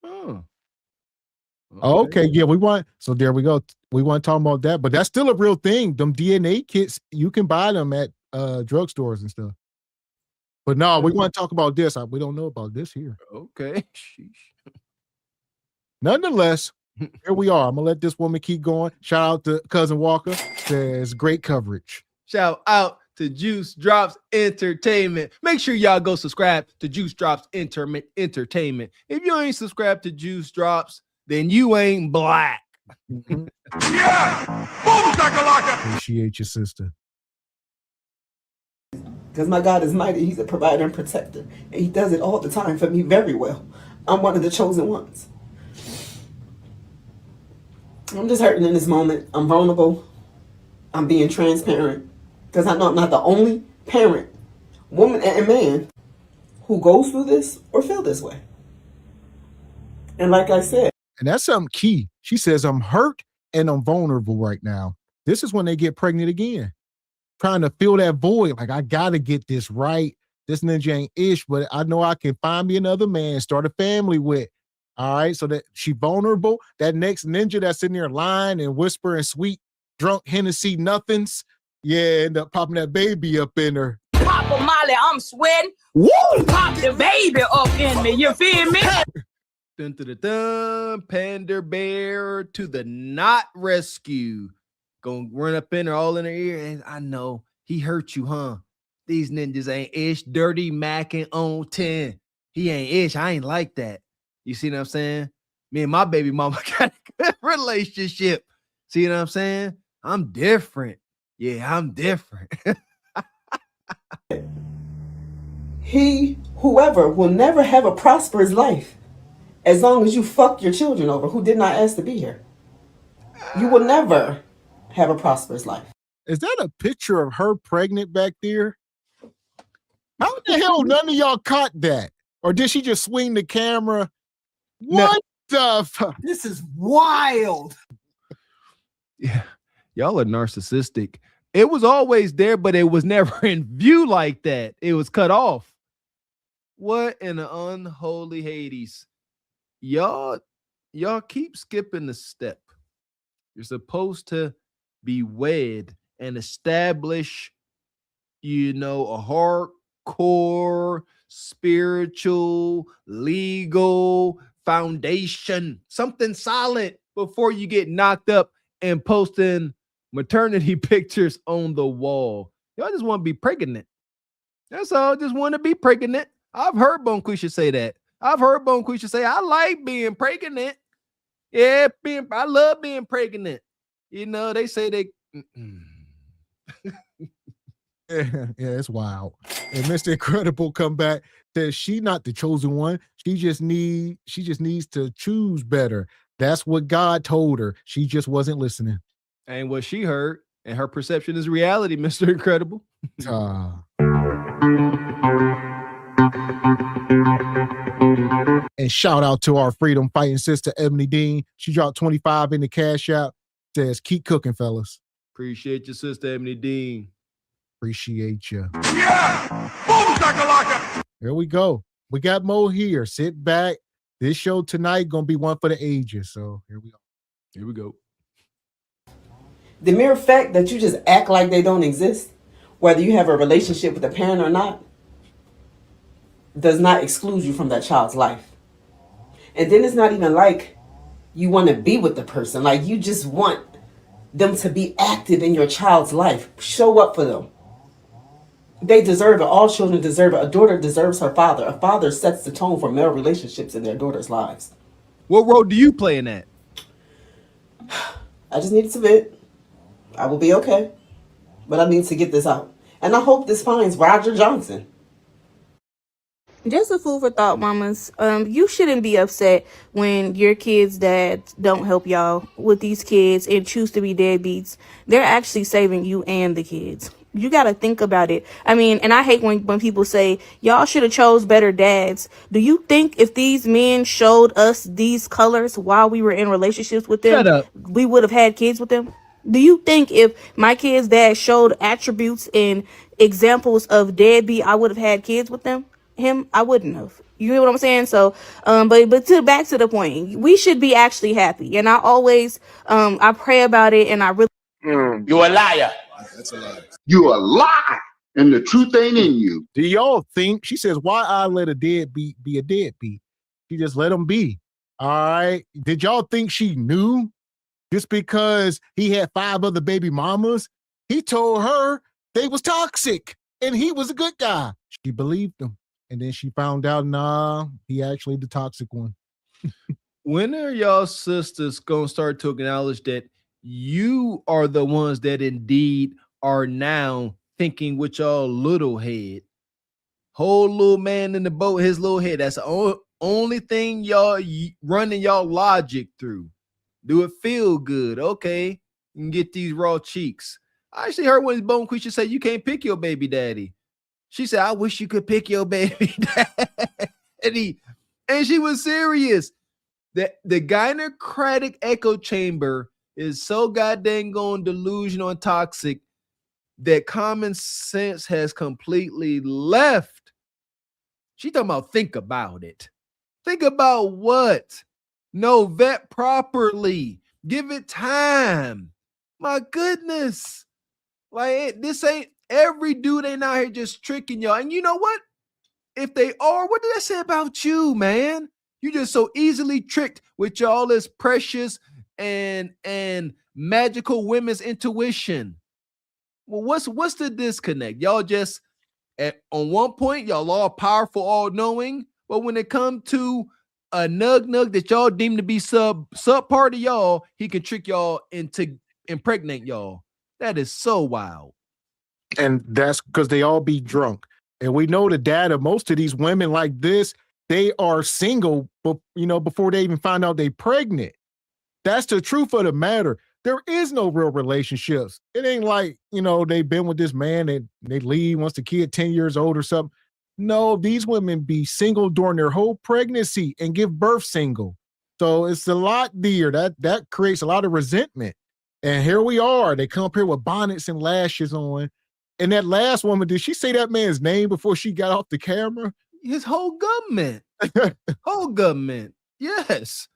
Oh. Okay. Yeah, there we go. We want to talk about that, but that's still a real thing. Them DNA kits, you can buy them at drugstores and stuff. But no, we want to talk about this. We don't know about this here. Okay. Sheesh. Nonetheless, here we are. I'm going to let this woman keep going. Shout out to Cousin Walker. Says great coverage. Shout out to Juice Drops Entertainment. Make sure y'all go subscribe to Juice Drops Entertainment. If you ain't subscribed to Juice Drops, then you ain't black. Mm-hmm. Yeah! Boom, shakalaka! Appreciate your sister. Because my God is mighty. He's a provider and protector. And he does it all the time for me very well. I'm one of the chosen ones. I'm just hurting in this moment. I'm vulnerable. I'm being transparent. Because I know I'm not the only parent, woman and man, who goes through this or feel this way. And like I said. And that's something key. She says, I'm hurt and I'm vulnerable right now. This is when they get pregnant again. Trying to fill that void. Like, I got to get this right. This ninja ain't ish, but I know I can find me another man, start a family with. All right. So that she vulnerable. That next ninja that's in there lying and whispering sweet, drunk Hennessy nothings. Yeah, end up popping that baby up in her. Papa Molly, I'm sweating. Woo! Pop the baby up in me. You feel me? Dun, dun, dun, dun. Panda bear to the not rescue. Gonna run up in her, all in her ear. And I know he hurt you, huh? These ninjas ain't ish. Dirty macking on 10. He ain't ish. I ain't like that. You see what I'm saying? Me and my baby mama got a good relationship. See what I'm saying? I'm different. Yeah, I'm different. Whoever will never have a prosperous life as long as you fuck your children over who did not ask to be here. You will never have a prosperous life. Is that a picture of her pregnant back there? How the hell none of y'all caught that? Or did she just swing the camera? What the fuck? This is wild. Yeah, y'all are narcissistic. It was always there, but it was never in view like that. It was cut off. What in the unholy Hades? Y'all keep skipping the step. You're supposed to be wed and establish, a hardcore spiritual, legal foundation, something solid before you get knocked up and posting maternity pictures on the wall. Y'all just want to be pregnant. That's all. Just want to be pregnant. I've heard Bonquisha say that. I've heard Bonquisha say, I like being pregnant. Yeah, I love being pregnant. They say they. Yeah, it's wild. And Mr. Incredible come back, says she not the chosen one. She just needs to choose better. That's what God told her. She just wasn't listening. And what she heard, and her perception is reality, Mr. Incredible. And shout out to our freedom fighting sister, Ebony Dean. She dropped 25 in the cash app. Says, keep cooking, fellas. Appreciate your sister, Ebony Dean. Appreciate you. Yeah! Boom, shakalaka! Here we go. We got more here. Sit back. This show tonight gonna be one for the ages. So here we go. Here we go. The mere fact that you just act like they don't exist, whether you have a relationship with a parent or not, does not exclude you from that child's life. And then it's not even like you want to be with the person. Like, you just want them to be active in your child's life. Show up for them. They deserve it. All children deserve it. A daughter deserves her father. A father sets the tone for male relationships in their daughter's lives. What role do you play in that? I just need to submit. I will be okay. But I need to get this out. And I hope this finds Roger Johnson. Just a food for thought, mamas. You shouldn't be upset when your kids' dads don't help y'all with these kids and choose to be deadbeats. They're actually saving you and the kids. You got to think about it. I mean, and I hate when people say, y'all should have chose better dads. Do you think if these men showed us these colors while we were in relationships with them, we would have had kids with them? Do you think if my kid's dad showed attributes and examples of deadbeat, I would have had kids with him? I wouldn't have. You hear what I'm saying? So, but back to the point, we should be actually happy. And I always, I pray about it, and I really. You a liar. That's a lie. You a lie, and the truth ain't in you. Do y'all think, she says, why I let a deadbeat be a deadbeat? She just let him be. All right. Did y'all think she knew just because he had 5 other baby mamas? He told her they was toxic and he was a good guy. She believed him. And then she found out, nah, he actually the toxic one. When are y'all sisters going to start to acknowledge that you are the ones that indeed are now thinking with y'all little head? Whole little man in the boat, his little head. That's the only thing y'all running y'all logic through. Do it feel good? Okay, you can get these raw cheeks. I actually heard when Bonquisha say you can't pick your baby daddy. She said, I wish you could pick your baby daddy. And she was serious. The gynocratic echo chamber is so goddamn going delusional and toxic that common sense has completely left. She talking about think about it. Think about what? No, vet properly. Give it time. My goodness. Like, this ain't every dude ain't out here just tricking y'all. And you know what? If they are, what did I say about you, man? You just so easily tricked with all this precious and magical women's intuition. Well, what's the disconnect? Y'all just on one point, y'all all powerful, all knowing, but when it comes to a nug that y'all deem to be sub part of y'all, he can trick y'all into impregnate y'all. That is so wild. And that's because they all be drunk. And we know the data, most of these women like this, they are single, but before they even find out they pregnant. That's the truth of the matter. There is no real relationships. It ain't like, they've been with this man and they leave once the kid 10 years old or something. No, these women be single during their whole pregnancy and give birth single. So it's a lot there. That creates a lot of resentment. And here we are. They come up here with bonnets and lashes on. And that last woman, did she say that man's name before she got off the camera? His whole government. Whole government. Yes.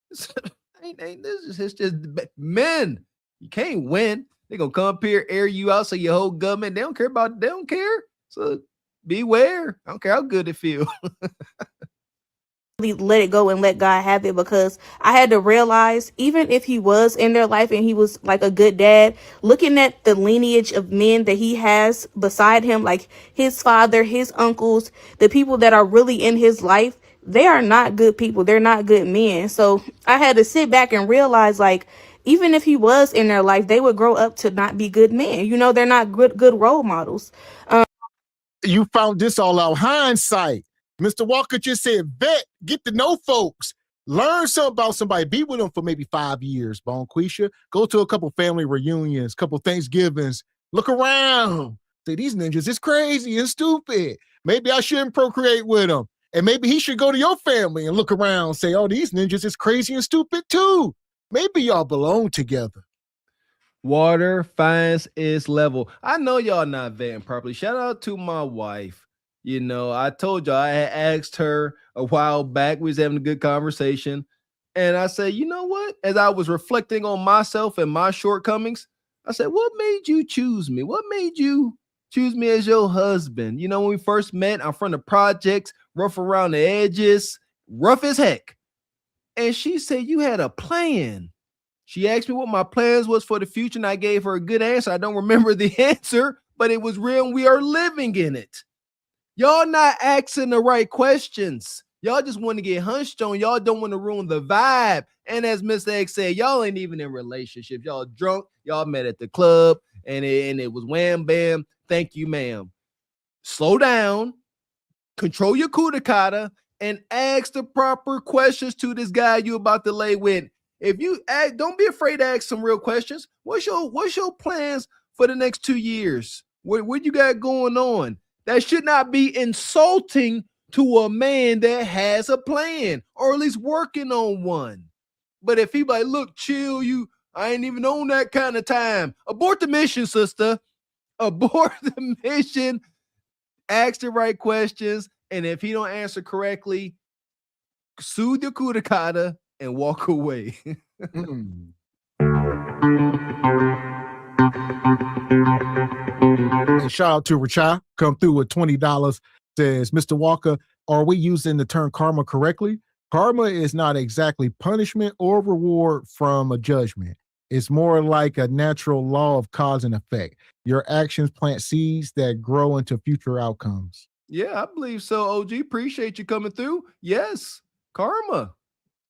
This is just men. You can't win. They're gonna come up here, air you out, so your whole government, they don't care. So beware. I don't care how good it feels. Let it go and let God have it, because I had to realize, even if he was in their life and he was like a good dad, looking at the lineage of men that he has beside him, like his father, his uncles, the people that are really in his life, they are not good people. They're not good men. So I had to sit back and realize, like, even if he was in their life, they would grow up to not be good men. They're not good role models. You found this all out hindsight. Mr. Walker just said, vet, get to know folks. Learn something about somebody. Be with them for maybe 5 years, Bonquisha. Go to a couple family reunions, couple Thanksgivings. Look around. Say, these ninjas is crazy and stupid. Maybe I shouldn't procreate with them. And maybe he should go to your family and look around and say, oh, these ninjas is crazy and stupid too. Maybe y'all belong together. Water finds its level. I know y'all not vetting properly. Shout out to my wife. I told y'all I had asked her a while back. We was having a good conversation. And I said, you know what? As I was reflecting on myself and my shortcomings, I said, what made you choose me? What made you choose me as your husband? When we first met, I'm from the projects, rough around the edges, rough as heck. And she said, you had a plan. She asked me what my plans was for the future, and I gave her a good answer. I don't remember the answer, but it was real, and we are living in it. Y'all not asking the right questions. Y'all just want to get hunched on. Y'all don't want to ruin the vibe. And as Mr. X said, y'all ain't even in relationships. Y'all drunk. Y'all met at the club, and it was wham, bam. Thank you, ma'am. Slow down. Control your kudakata and ask the proper questions to this guy you about to lay with. If you ask, don't be afraid to ask some real questions. What's your plans for the next 2 years? What you got going on? That should not be insulting to a man that has a plan, or at least working on one. But if he like, look, chill, I ain't even on that kind of time. Abort the mission, sister. Abort the mission. Ask the right questions, and if he don't answer correctly, soothe your kudakata and walk away. And shout out to Rachai, come through with $20, says, Mr. Walker, are we using the term karma correctly? Karma is not exactly punishment or reward from a judgment. It's more like a natural law of cause and effect. Your actions plant seeds that grow into future outcomes. Yeah, I believe so, OG. Appreciate you coming through. Yes, karma.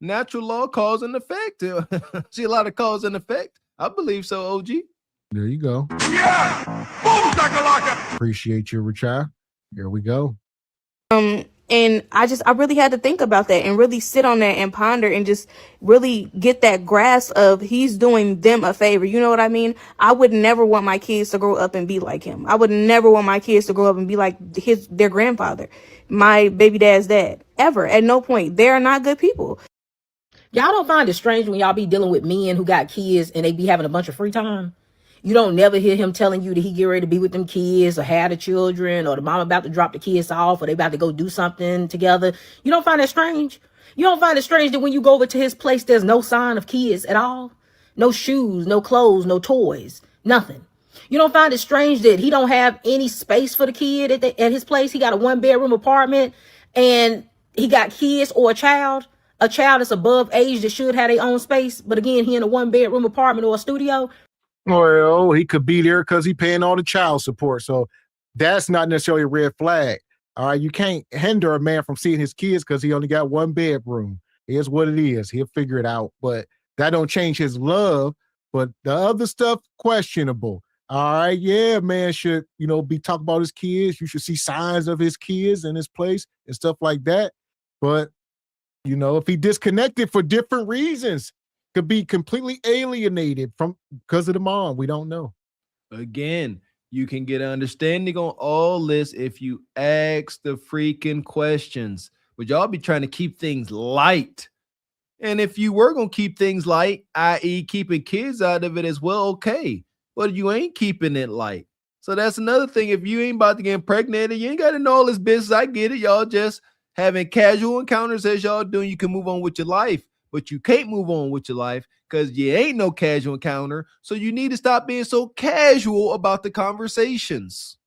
Natural law, cause and effect. See a lot of cause and effect. I believe so, OG. There you go. Yeah! Boom, shakalaka! Appreciate you, Rachai. Here we go. And I really had to think about that and really sit on that and ponder and just really get that grasp of he's doing them a favor. You know what I mean? I would never want my kids to grow up and be like him. I would never want my kids to grow up and be like their grandfather, my baby dad's dad, ever. At no point. They're not good people. Y'all don't find it strange when y'all be dealing with men who got kids and they be having a bunch of free time? You don't never hear him telling you that he get ready to be with them kids or have the children, or the mom about to drop the kids off, or they about to go do something together. You don't find that strange? You don't find it strange that when you go over to his place, there's no sign of kids at all? No shoes, no clothes, no toys, nothing. You don't find it strange that he don't have any space for the kid at his place? He got a 1-bedroom apartment and he got kids or a child that's above age that should have their own space. But again, he in a 1-bedroom apartment or a studio. Well, he could be there because he paying all the child support. So that's not necessarily a red flag. All right. You can't hinder a man from seeing his kids because he only got 1 bedroom. Here's what it is. He'll figure it out. But that don't change his love. But the other stuff, questionable. All right. Yeah, man should, be talking about his kids. You should see signs of his kids in his place and stuff like that. But, if he disconnected for different reasons, could be completely alienated because of the mom. We don't know. Again, you can get an understanding on all this if you ask the freaking questions. But y'all be trying to keep things light. And if you were going to keep things light, i.e. keeping kids out of it as well, okay. But you ain't keeping it light. So that's another thing. If you ain't about to get impregnated, you ain't got to know all this business. I get it. Y'all just having casual encounters as y'all doing. You can move on with your life. But you can't move on with your life because you ain't no casual encounter. So you need to stop being so casual about the conversations.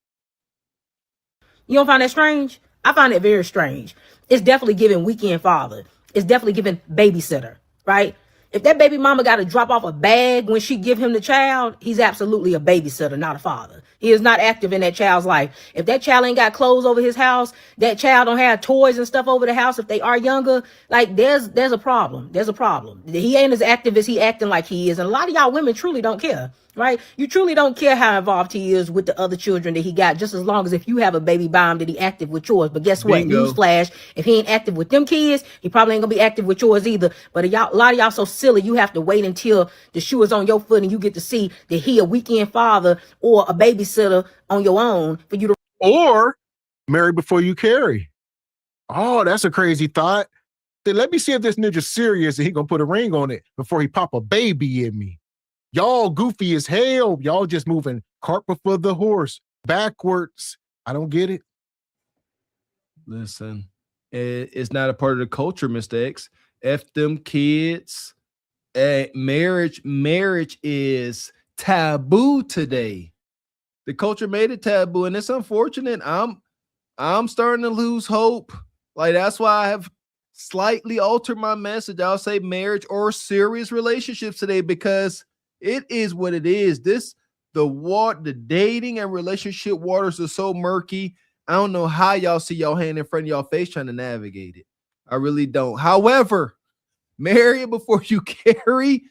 You don't find that strange? I find it very strange. It's definitely giving weekend father. It's definitely giving babysitter, right? If that baby mama got to drop off a bag when she give him the child, he's absolutely a babysitter, not a father. He is not active in that child's life. If that child ain't got clothes over his house, that child don't have toys and stuff over the house, if they are younger, like there's a problem. There's a problem. He ain't as active as he acting like he is. And a lot of y'all women truly don't care, right? You truly don't care how involved he is with the other children that he got, just as long as if you have a baby by him that he active with yours. But guess what? Bingo. Newsflash, if he ain't active with them kids, he probably ain't gonna be active with yours either. But a lot of y'all so silly, you have to wait until the shoe is on your foot and you get to see that he a weekend father or a babysitter on your own for you to. Or marry before you carry. Oh, that's a crazy thought. Then let me see if this ninja's serious and he gonna put a ring on it before he pop a baby in me. Y'all goofy as hell. Y'all just moving cart before the horse backwards. I don't get it. Listen, it's not a part of the culture, Mr. X. F them kids. Marriage is taboo today. The culture made it taboo, and it's unfortunate. I'm starting to lose hope. Like, that's why I have slightly altered my message. I'll say marriage or serious relationships today because it is what it is. The dating and relationship waters are so murky. I don't know how y'all see y'all hand in front of y'all face trying to navigate it. I really don't. However, marry it before you carry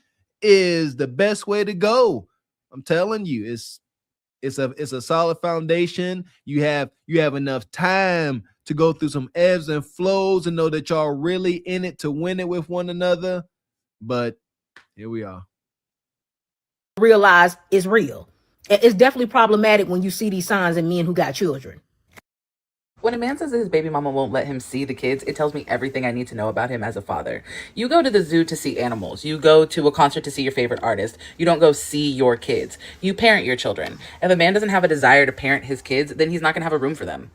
is the best way to go. I'm telling you, it's a solid foundation. You have enough time to go through some ebbs and flows and know that y'all really in it to win it with one another. But here we are. Realize it's real. It's definitely problematic when you see these signs in men who got children. When a man says that his baby mama won't let him see the kids, it tells me everything I need to know about him as a father. You go to the zoo to see animals. You go to a concert to see your favorite artist. You don't go see your kids. You parent your children. If a man doesn't have a desire to parent his kids, then he's not going to have a room for them.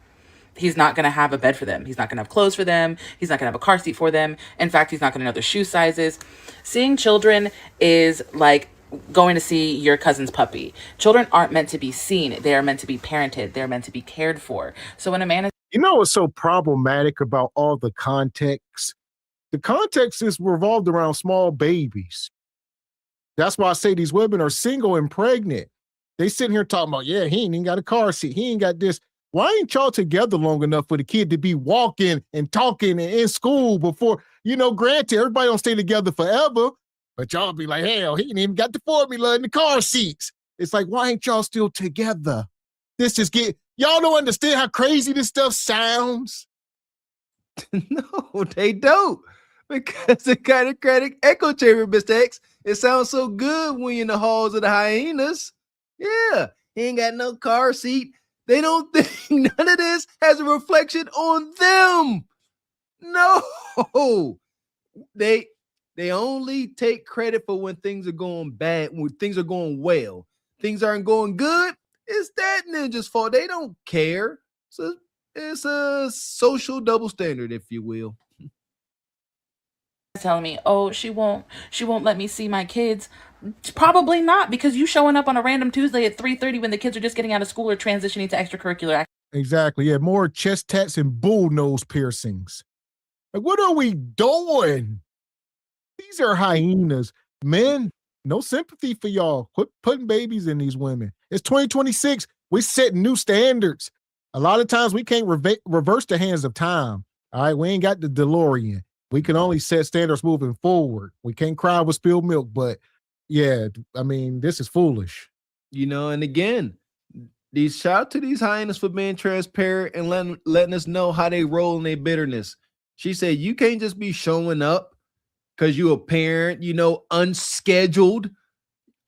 He's not going to have a bed for them. He's not going to have clothes for them. He's not going to have a car seat for them. In fact, he's not going to know their shoe sizes. Seeing children is like going to see your cousin's puppy. Children aren't meant to be seen. They are meant to be parented. They're meant to be cared for. So when a man is... You know what's so problematic about all the context? The context is revolved around small babies. That's why I say these women are single and pregnant. They sitting here talking about, yeah, he ain't even got a car seat. He ain't got this. Why ain't y'all together long enough for the kid to be walking and talking and in school before, granted, everybody don't stay together forever, but y'all be like, hell, he ain't even got the formula in the car seats. It's like, why ain't y'all still together? Y'all don't understand how crazy this stuff sounds. No, they don't. Because the Democratic echo chamber, Mr. X, it sounds so good when you're in the halls of the hyenas. Yeah, he ain't got no car seat. They don't think none of this has a reflection on them. No, they only take credit for when things are going bad, when things are going well. Things aren't going good. It's that ninja's fault. They don't care. So it's a social double standard, if you will. telling me, oh, she won't let me see my kids. Probably not, because you showing up on a random Tuesday at 3:30 when the kids are just getting out of school or transitioning to extracurricular. Exactly. Yeah, more chest tats and bull nose piercings. Like, what are we doing? These are hyenas. Men, no sympathy for y'all. Quit putting babies in these women. It's 2026. We're setting new standards. A lot of times we can't reverse the hands of time. All right, we ain't got the DeLorean. We can only set standards moving forward. We can't cry with spilled milk, but yeah, I mean, this is foolish. You know, and again, these shout out to these hyenas for being transparent and letting us know how they roll in their bitterness. She said, you can't just be showing up because you're a parent, you know, unscheduled,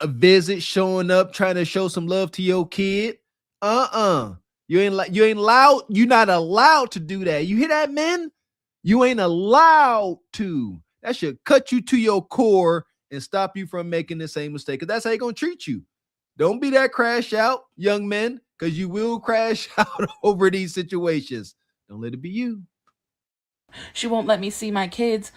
a visit, showing up, trying to show some love to your kid. You ain't allowed, you're not allowed to do that. You hear that, men? You ain't allowed to. That should cut you to your core and stop you from making the same mistake. Because that's how they're gonna treat you. Don't be that crash out, young men, because you will crash out over these situations. Don't let it be you. She won't let me see my kids.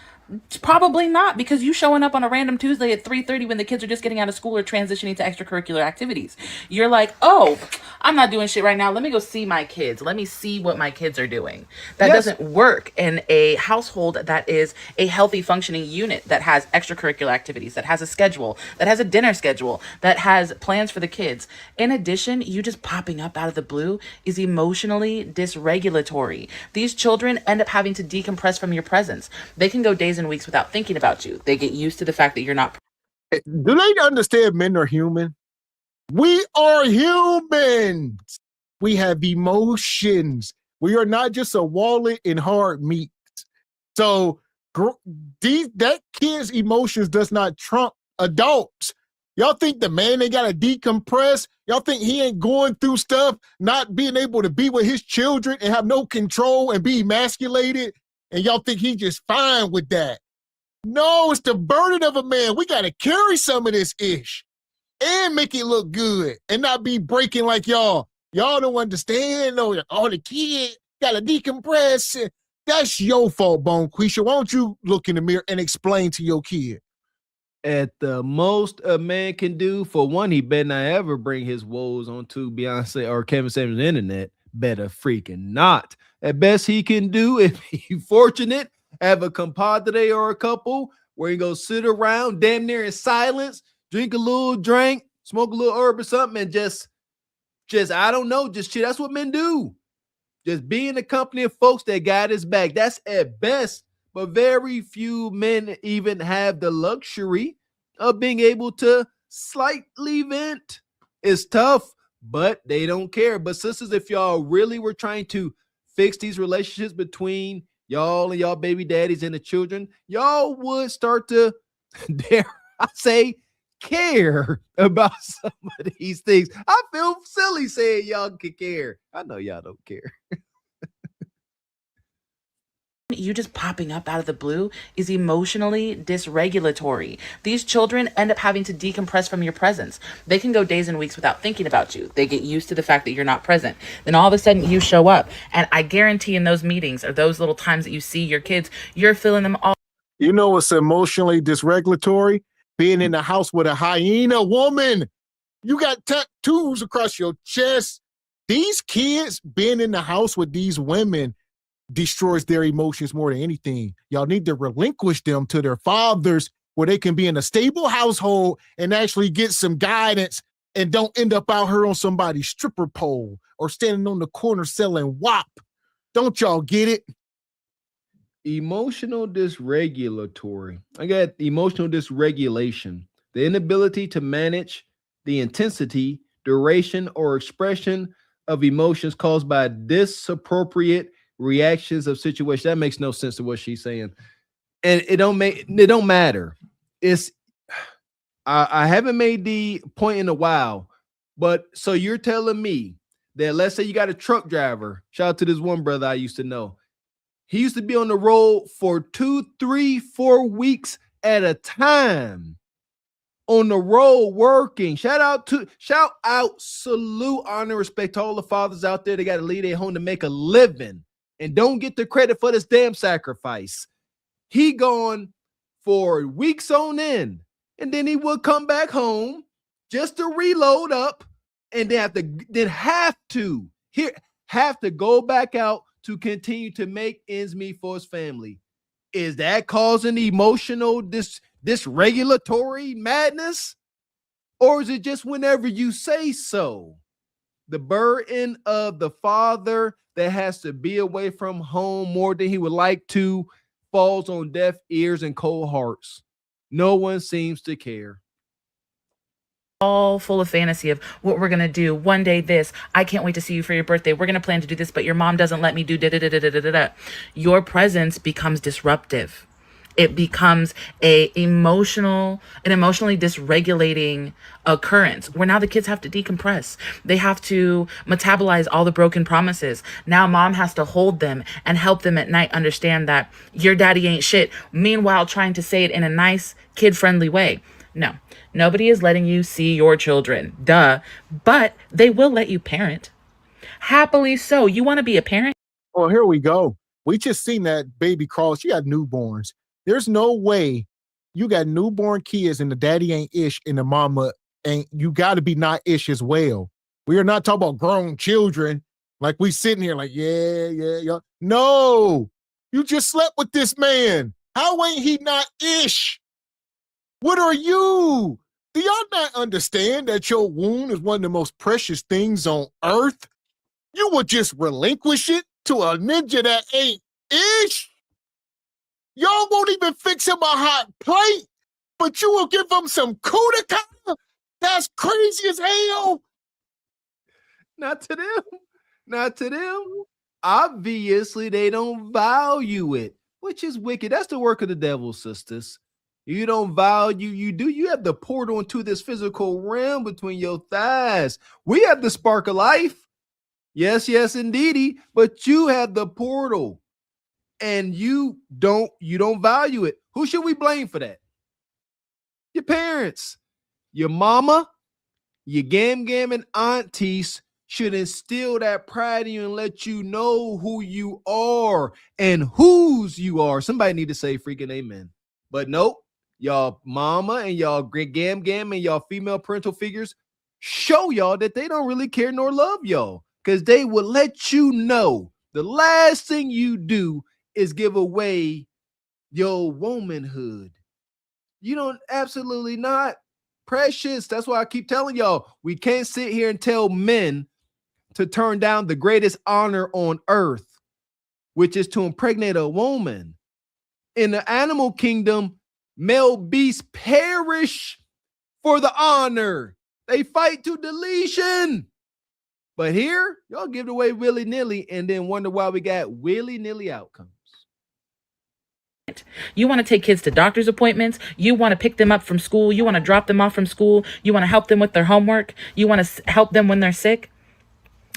Probably not, because you showing up on a random Tuesday at 3:30 when the kids are just getting out of school or transitioning to extracurricular activities. You're like, oh, I'm not doing shit right now. Let me go see my kids. Let me see what my kids are doing. That doesn't work in a household that is a healthy functioning unit, that has extracurricular activities, that has a schedule, that has a dinner schedule, that has plans for the kids. In addition, you just popping up out of the blue is emotionally dysregulatory. These children end up having to decompress from your presence. They can go days and weeks without thinking about you. They get used to the fact that you're not. Do they understand men are human? We are humans. We have emotions. We are not just a wallet and hard meat. So that kid's emotions does not trump adults. Y'all think the man ain't got to decompress? Y'all think he ain't going through stuff, not being able to be with his children and have no control and be emasculated? And y'all think he just fine with that? No, it's the burden of a man. We got to carry some of this ish and make it look good and not be breaking like y'all. Y'all don't understand. No, the kid got to decompress. That's your fault, Bonquisha. Why don't you look in the mirror and explain to your kid? At the most a man can do, for one, he better not ever bring his woes onto Beyonce or Kevin Samuels' internet. Better freaking not. At best he can do, if he's fortunate, have a compadre or a couple where he goes sit around damn near in silence, drink a little drink, smoke a little herb or something, and just I don't know, just shit. That's what men do. Just be in the company of folks that got his back. That's at best. But very few men even have the luxury of being able to slightly vent. It's tough, but they don't care. But sisters, if y'all really were trying to fix these relationships between y'all and y'all baby daddies and the children, y'all would start to, dare I say, care about some of these things. I feel silly saying y'all can care. I know y'all don't care. You just popping up out of the blue is emotionally dysregulatory. These children end up having to decompress from your presence. They can go days and weeks without thinking about you. They get used to the fact that you're not present. Then all of a sudden you show up. And I guarantee in those meetings or those little times that you see your kids, you're feeling them all. You know what's emotionally dysregulatory? Being in the house with a hyena woman. You got tattoos across your chest. These kids being in the house with these women destroys their emotions more than anything. Y'all need to relinquish them to their fathers where they can be in a stable household and actually get some guidance and don't end up out here on somebody's stripper pole or standing on the corner selling WAP. Don't y'all get it? Emotional dysregulatory. I got emotional dysregulation, the inability to manage the intensity, duration, or expression of emotions caused by disappropriate reactions of situations. That makes no sense to what she's saying. And it don't matter. It's I haven't made the point in a while, but so you're telling me that, let's say you got a truck driver. Shout out to this one brother I used to know. He used to be on the road for 2, 3, 4 weeks at a time on the road working. Shout out, salute, honor, respect to all the fathers out there that got to leave their home to make a living and don't get the credit for this damn sacrifice. He gone for weeks on end. And then he would come back home just to reload up and then have to go back out to continue to make ends meet for his family. Is that causing emotional dysregulatory madness? Or is it just whenever you say so? The burden of the father that has to be away from home more than he would like to falls on deaf ears and cold hearts. No one seems to care. All full of fantasy of what we're going to do one day. This, I can't wait to see you for your birthday. We're going to plan to do this, but your mom doesn't let me do da da da da da da da. Your presence becomes disruptive. It becomes an emotionally dysregulating occurrence where now the kids have to decompress. They have to metabolize all the broken promises. Now mom has to hold them and help them at night understand that your daddy ain't shit. Meanwhile, trying to say it in a nice, kid-friendly way. No, nobody is letting you see your children. Duh. But they will let you parent. Happily so. You want to be a parent? Well, here we go. We just seen that baby crawl. She got newborns. There's no way you got newborn kids and the daddy ain't ish and the mama ain't. You got to be not ish as well. We are not talking about grown children. Like we sitting here like, yeah. No, you just slept with this man. How ain't he not ish? What are you? Do y'all not understand that your womb is one of the most precious things on earth? You would just relinquish it to a ninja that ain't ish? Y'all won't even fix him a hot plate, but you will give him some kudaka? That's crazy as hell. Not to them. Obviously, they don't value it, which is wicked. That's the work of the devil, sisters. You don't value, you have the portal into this physical realm between your thighs. We have the spark of life. Yes, indeedy, but you have the portal. And you don't value it. Who should we blame for that? Your parents, your mama, your gam and aunties should instill that pride in you and let you know who you are and whose you are. Somebody need to say freaking amen. But nope, y'all mama and y'all gam and y'all female parental figures show y'all that they don't really care nor love y'all because they will let you know the last thing you do is give away your womanhood. You don't, absolutely not. Precious. That's why I keep telling y'all, we can't sit here and tell men to turn down the greatest honor on earth, which is to impregnate a woman. In the animal kingdom, male beasts perish for the honor. They fight to deletion. But here, y'all give it away willy-nilly and then wonder why we got willy-nilly outcomes. You want to take kids to doctor's appointments. You want to pick them up from school. You want to drop them off from school. You want to help them with their homework. You want to help them when they're sick.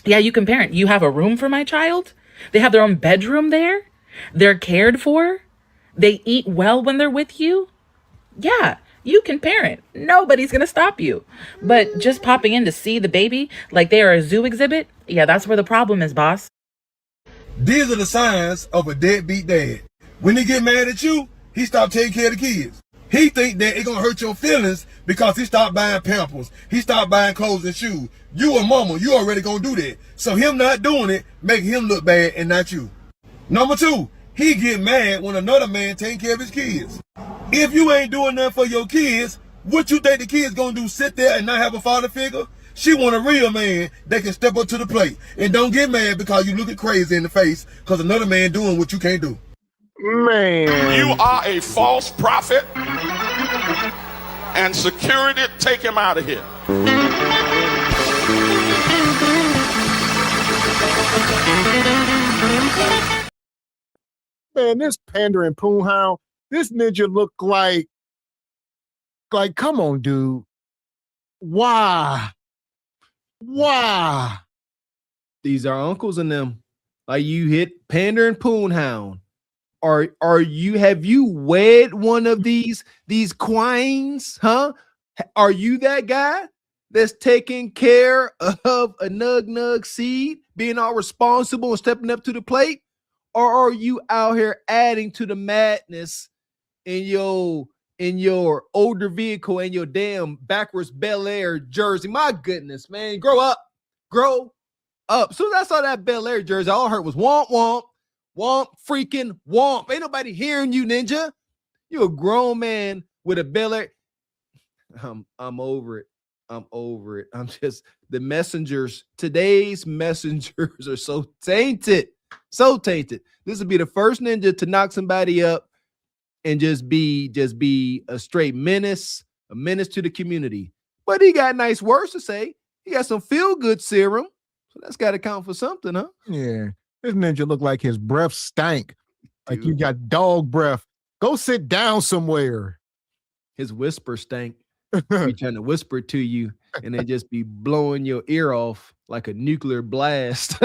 Yeah, you can parent. You have a room for my child. They have their own bedroom there. They're cared for. They eat well when they're with you. Yeah, you can parent. Nobody's going to stop you. But just popping in to see the baby like they are a zoo exhibit, yeah, that's where the problem is, boss. These are the signs of a deadbeat dad. When he get mad at you, he stop taking care of the kids. He think that it gonna hurt your feelings because he stopped buying Pampers. He stopped buying clothes and shoes. You a mama, you already gonna do that. So him not doing it, make him look bad and not you. Number two, he get mad when another man taking care of his kids. If you ain't doing nothing for your kids, what you think the kids gonna do, sit there and not have a father figure? She want a real man that can step up to the plate. And don't get mad because you looking crazy in the face because another man doing what you can't do. Man. You are a false prophet, and security, take him out of here. Man, this pandering poonhound, this ninja look like, come on, dude. Why? These are uncles and them. Like you hit pandering poonhound. Have you wed one of these queens, huh? Are you that guy that's taking care of a nug seed, being all responsible and stepping up to the plate? Or are you out here adding to the madness in your older vehicle and your damn backwards Bel Air jersey. My goodness, man. Grow up. As soon as I saw that Bel Air jersey, all I heard was womp, womp, womp, freaking womp. Ain't nobody hearing you, ninja. You a grown man with a Bel Air. I'm over it. I'm just, the messengers, today's messengers are so tainted. So tainted. This would be the first ninja to knock somebody up and just be a straight menace, a menace to the community. But he got nice words to say. He got some feel-good serum. So that's got to count for something, huh? Yeah. This ninja looked like his breath stank. Like you got dog breath. Go sit down somewhere. His whisper stank. Be trying to whisper to you and then just be blowing your ear off like a nuclear blast.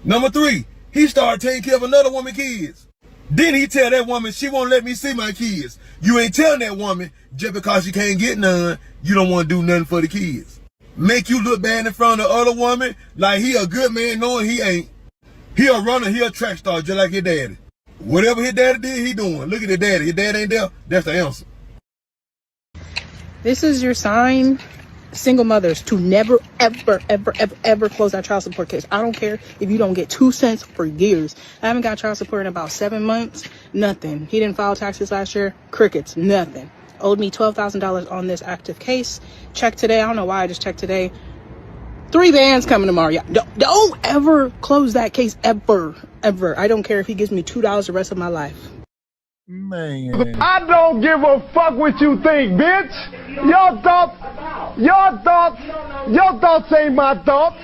Number 3, he started taking care of another woman's kids. Then he tell that woman she won't let me see my kids. You ain't telling that woman just because you can't get none, you don't want to do nothing for the kids. Make you look bad in front of the other woman like he a good man knowing he ain't. He a runner, he a track star just like your daddy. Whatever his daddy did, he doing. Look at his daddy. His dad ain't there. That's the answer. This is your sign, single mothers, to never, ever, ever, ever, ever close that child support case. I don't care if you don't get 2 cents for years. I haven't got child support in about 7 months. Nothing. He didn't file taxes last year. Crickets. Nothing. Owed me $12,000 on this active case. Check today. I don't know why I just checked today. 3 bands coming tomorrow. Yeah, don't ever close that case ever. I don't care if he gives me $2 the rest of my life. Man. I don't give a fuck what you think, bitch. Your thoughts ain't my thoughts.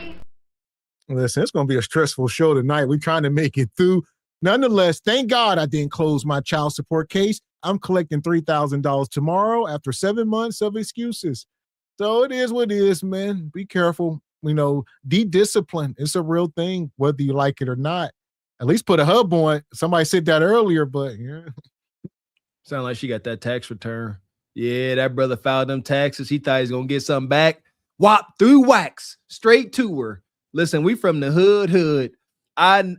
Listen, it's going to be a stressful show tonight. We're trying to make it through. Nonetheless, thank God I didn't close my child support case. I'm collecting $3,000 tomorrow after 7 months of excuses. So it is what it is, man. Be careful. De-discipline. It's a real thing, whether you like it or not. At least put a hub on. Somebody said that earlier, but yeah. Sound like she got that tax return. Yeah, that brother filed them taxes. He thought he was going to get something back. Whop, through wax, straight to her. Listen, we from the hood. I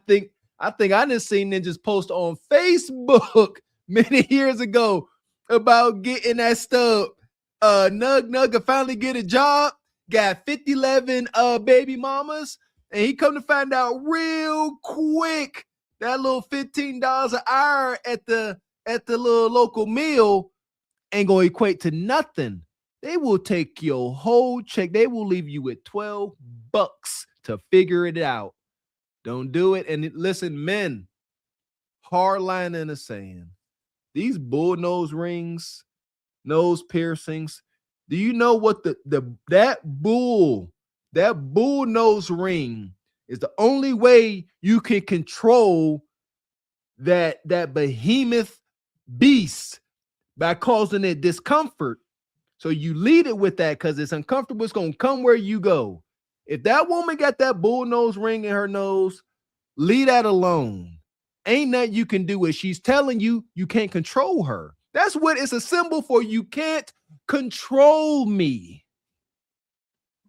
think I didn't see ninjas post on Facebook many years ago about getting that stub. Nug could finally get a job, got 11 baby mamas, and he come to find out real quick that little $15 an hour at the little local meal ain't gonna equate to nothing. They will take your whole check. They will leave you with $12 to figure it out. Don't do it. And listen, men, hard line in the sand. These bull nose rings, nose piercings. Do you know what that bull nose ring is the only way you can control that behemoth beast by causing it discomfort. So you lead it with that because it's uncomfortable. It's going to come where you go. If that woman got that bull nose ring in her nose, leave that alone. Ain't nothing you can do it. She's telling you you can't control her. That's what it's a symbol for. You can't control me.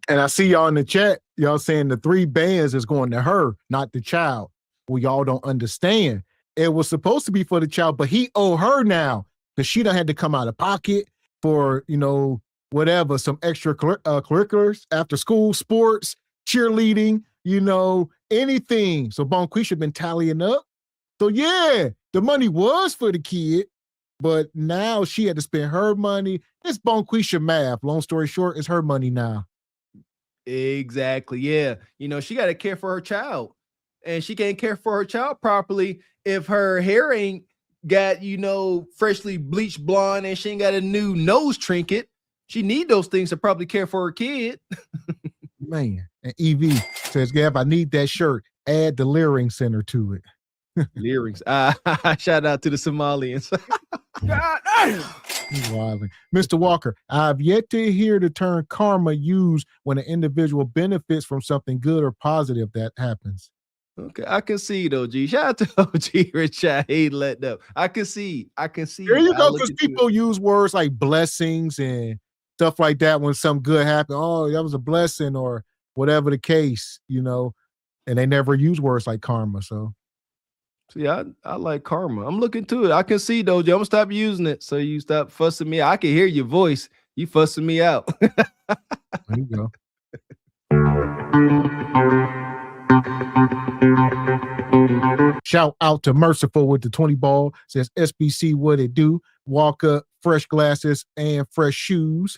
And I see y'all in the chat, y'all saying the 3 bands is going to her, not the child. Well, y'all don't understand. It was supposed to be for the child, but he owe her now because she done had to come out of pocket for, whatever, some extra curriculars, after school, sports, cheerleading, anything. So Bonquisha been tallying up. So yeah, the money was for the kid, but now she had to spend her money. It's Bonquisha math. Long story short, it's her money now. Exactly. Yeah. She got to care for her child, and she can't care for her child properly if her hair ain't got, freshly bleached blonde and she ain't got a new nose trinket. She need those things to probably care for her kid. Man, and EV says, Gav, I need that shirt. Add the Leering Center to it. Lyrics. Shout out to the Somalians. God damn. Mr. Walker, I've yet to hear the term karma used when an individual benefits from something good or positive that happens. Okay, I can see though, G. Shout out to OG Rich. I hate letting up. I can see. There you go, because people use words like blessings and stuff like that when something good happened. Oh, that was a blessing or whatever the case, and they never use words like karma. So See, I like karma. I'm looking to it. I can see, though, I'm gonna stop using it. So you stop fussing me. I can hear your voice. You fussing me out. There you go. Shout out to Merciful with the 20 ball. Says SBC, what it do? Walker, fresh glasses and fresh shoes.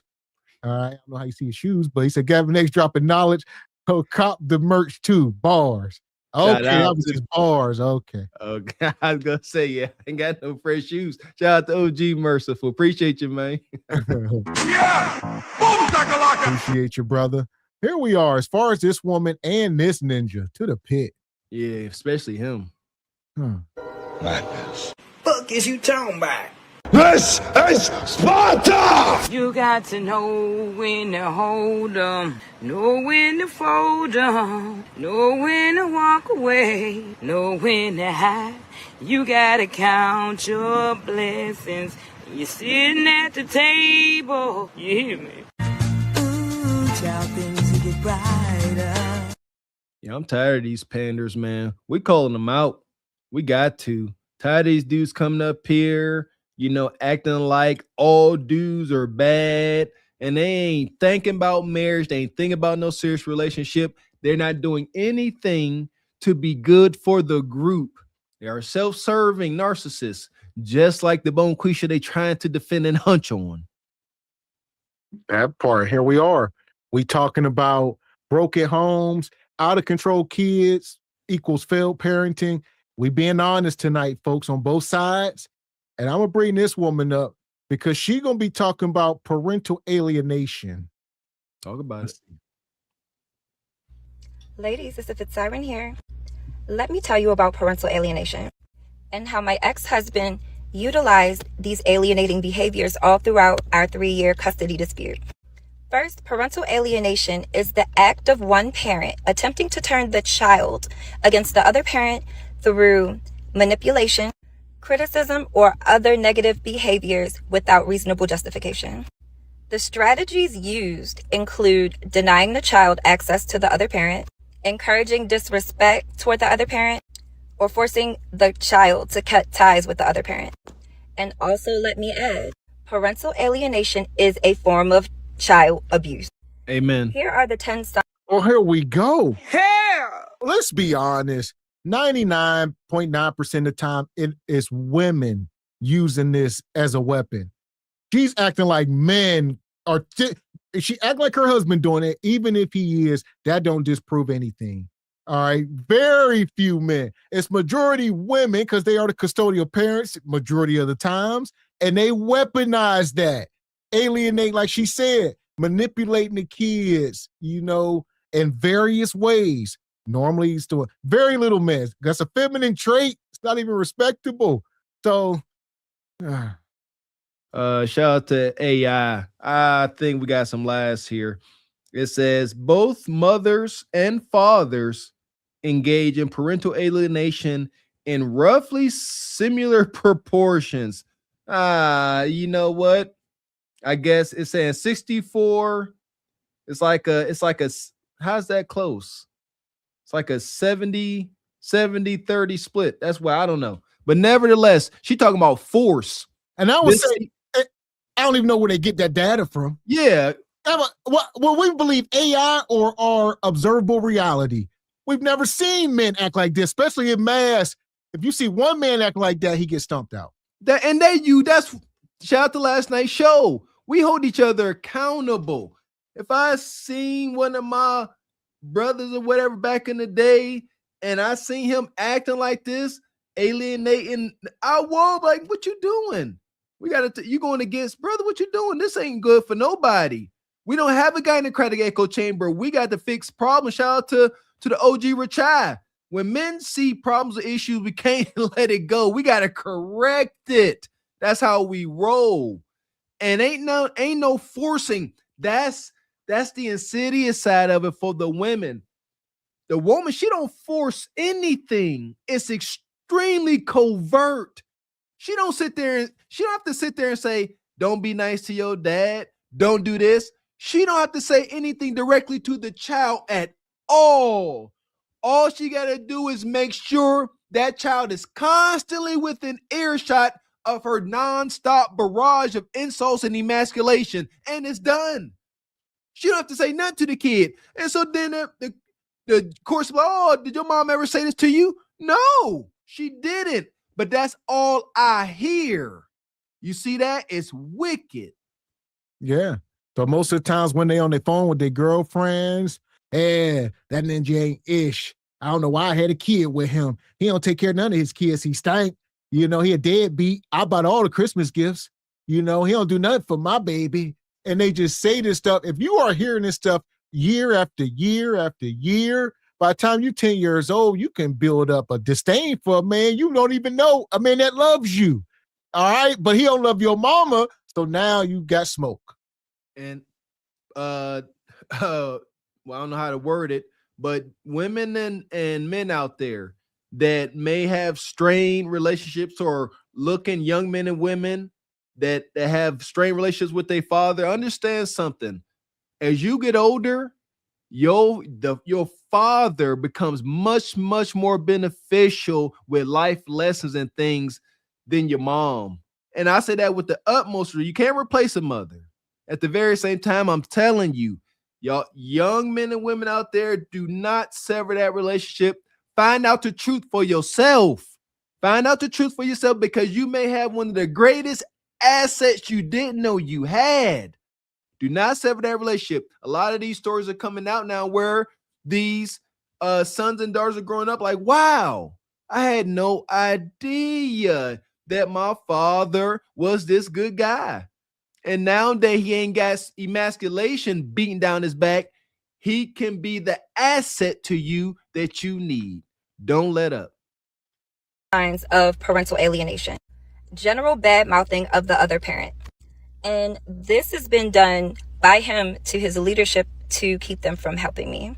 All right, I don't know how you see his shoes, but he said Gavin X dropping knowledge. Oh, cop the merch too. Bars. Okay, that was just bars. Okay. Okay. I was gonna say, yeah, I ain't got no fresh shoes. Shout out to OG Merciful. Appreciate you, man. Appreciate you, brother. Here we are, as far as this woman and this ninja to the pit. Yeah, especially him. Madness. Fuck is you talking about? This is Sparta! You got to know when to hold 'em, know when to fold 'em, know when to walk away, know when to hide. You gotta count your blessings. You're sitting at the table. You hear me? Ooh, child, things get brighter. Yeah, I'm tired of these panders, man. We calling them out. We got to. Tired of these dudes coming up here, acting like all dudes are bad, and they ain't thinking about marriage. They ain't thinking about no serious relationship. They're not doing anything to be good for the group. They are self-serving narcissists, just like the Bone Quisha they trying to defend and hunch on. That part. Here we are. We talking about broken homes, out of control kids equals failed parenting. We being honest tonight, folks, on both sides. And I'm going to bring this woman up because she's going to be talking about parental alienation. Talk about it. Ladies, it's a Fit Siren here. Let me tell you about parental alienation and how my ex-husband utilized these alienating behaviors all throughout our 3-year custody dispute. First, parental alienation is the act of one parent attempting to turn the child against the other parent through manipulation, criticism, or other negative behaviors without reasonable justification. The strategies used include denying the child access to the other parent, encouraging disrespect toward the other parent, or forcing the child to cut ties with the other parent. And also, let me add, parental alienation is a form of child abuse. Amen. Here are the 10 signs. Well, here we go. Hell! Let's be honest. 99.9% of the time, it is women using this as a weapon. She's acting like men are. She act like her husband doing it, even if he is. That don't disprove anything. All right. Very few men. It's majority women because they are the custodial parents majority of the times, and they weaponize that. Alienate, like she said, manipulating the kids, in various ways. Normally he's doing very little men. That's a feminine trait. It's not even respectable. So shout out to AI. I think we got some lies here. It says both mothers and fathers engage in parental alienation in roughly similar proportions. You know what? I guess it's saying 64. It's like a, how's that close? It's like a 70, 30 split. That's why I don't know. But nevertheless, she talking about force. And I would say, I don't even know where they get that data from. Yeah. Well, we believe AI or our observable reality. We've never seen men act like this, especially in mass. If you see one man act like that, he gets stomped out. That's shout out to last night's show. We hold each other accountable. If I seen one of my brothers or whatever back in the day, and I seen him acting like this, alienating, I was like, what you doing? We got to, you going against, brother, what you doing? This ain't good for nobody. We don't have a guy in the credit echo chamber. We got to fix problems. Shout out to the OG Rachai. When men see problems or issues, we can't let it go. We got to correct it. That's how we roll. And ain't no forcing. That's the insidious side of it for the women. The woman, she don't force anything. It's extremely covert. She don't have to sit there and say, don't be nice to your dad. Don't do this. She don't have to say anything directly to the child at all. All she got to do is make sure that child is constantly within earshot of her nonstop barrage of insults and emasculation, and it's done. She don't have to say nothing to the kid. And so then the course, oh, did your mom ever say this to you? No, she didn't. But that's all I hear. You see that? It's wicked. Yeah. So most of the times when they on their phone with their girlfriends, that ninja ain't ish. I don't know why I had a kid with him. He don't take care of none of his kids. He stank. You know, he a deadbeat. I bought all the Christmas gifts. You know, he don't do nothing for my baby. And they just say this stuff. If you are hearing this stuff year after year after year, by the time you're 10 years old, you can build up a disdain for a man you don't even know, a man that loves you. All right? But he don't love your mama, so now you got smoke. And well, I don't know how to word it, but women and men out there that may have strained relationships or looking young men and women that have strained relationships with their father, understand something. As you get older, your father becomes much, much more beneficial with life lessons and things than your mom. And I say that with the utmost. You can't replace a mother. At the very same time, I'm telling you, y'all, young men and women out there, do not sever that relationship. Find out the truth for yourself. Find out the truth for yourself, because you may have one of the greatest assets you didn't know you had. Do not sever that relationship. A lot of these stories are coming out now where these sons and daughters are growing up like, wow, I had no idea that my father was this good guy. And now that he ain't got emasculation beating down his back, he can be the asset to you that you need. Don't let up. Signs of parental alienation. General bad mouthing of the other parent. And this has been done by him to his leadership to keep them from helping me.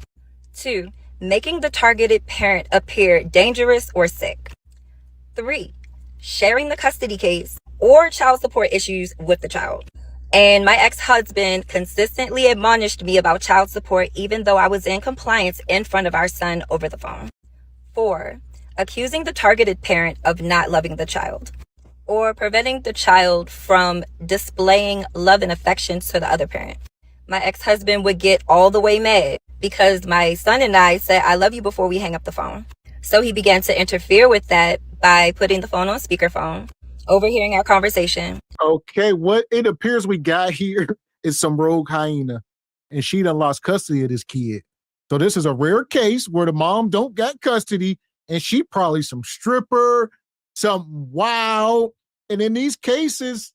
2, making the targeted parent appear dangerous or sick. 3, sharing the custody case or child support issues with the child. And my ex-husband consistently admonished me about child support even though I was in compliance in front of our son over the phone. 4, accusing the targeted parent of not loving the child or preventing the child from displaying love and affection to the other parent. My ex-husband would get all the way mad because my son and I said, I love you before we hang up the phone. So he began to interfere with that by putting the phone on speakerphone, overhearing our conversation. Okay, what it appears we got here is some rogue hyena, and she done lost custody of this kid. So this is a rare case where the mom don't got custody, and she probably some stripper, something wild. And in these cases,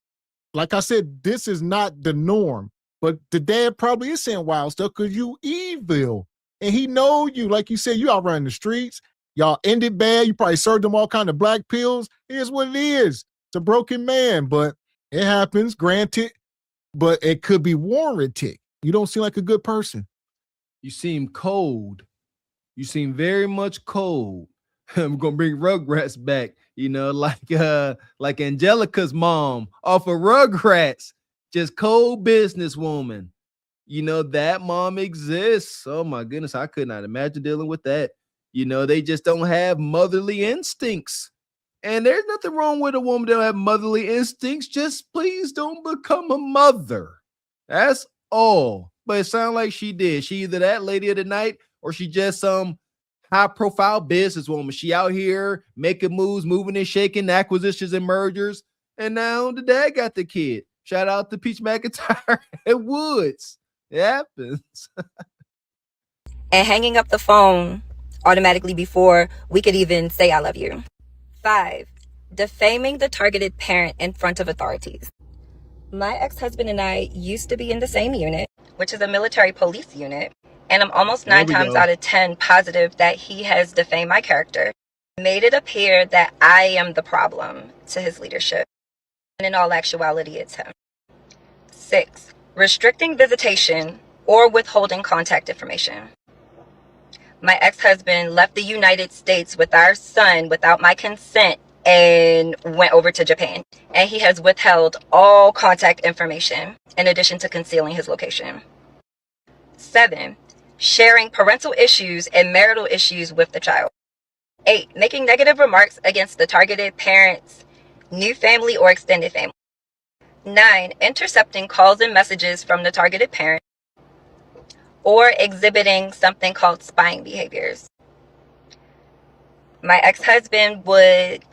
like I said, this is not the norm. But the dad probably is saying wild stuff because you evil. And he know you, like you said, you out running the streets. Y'all ended bad. You probably served him all kind of black pills. Here's what it is. It's a broken man, but it happens, granted, but it could be warranted. You don't seem like a good person. You seem cold. You seem very much cold. I'm gonna bring Rugrats back, like Angelica's mom off of Rugrats, just cold businesswoman. That mom exists. Oh my goodness, I could not imagine dealing with that. They just don't have motherly instincts. And there's nothing wrong with a woman that don't have motherly instincts. Just please don't become a mother. That's all. But it sounds like she did. She either that lady of the night or she just some high-profile businesswoman. She out here making moves, moving and shaking, acquisitions and mergers. And now the dad got the kid. Shout out to Peach McIntyre at Woods. It happens. And hanging up the phone automatically before we could even say I love you. 5, defaming the targeted parent in front of authorities. My ex-husband and I used to be in the same unit, which is a military police unit, and I'm almost 9 times out of 10 positive that he has defamed my character, made it appear that I am the problem to his leadership. And in all actuality, it's him. 6, restricting visitation or withholding contact information. My ex-husband left the United States with our son without my consent and went over to Japan. And he has withheld all contact information in addition to concealing his location. 7, sharing parental issues and marital issues with the child. 8, making negative remarks against the targeted parent's new family or extended family. 9, intercepting calls and messages from the targeted parent or exhibiting something called spying behaviors. My ex-husband would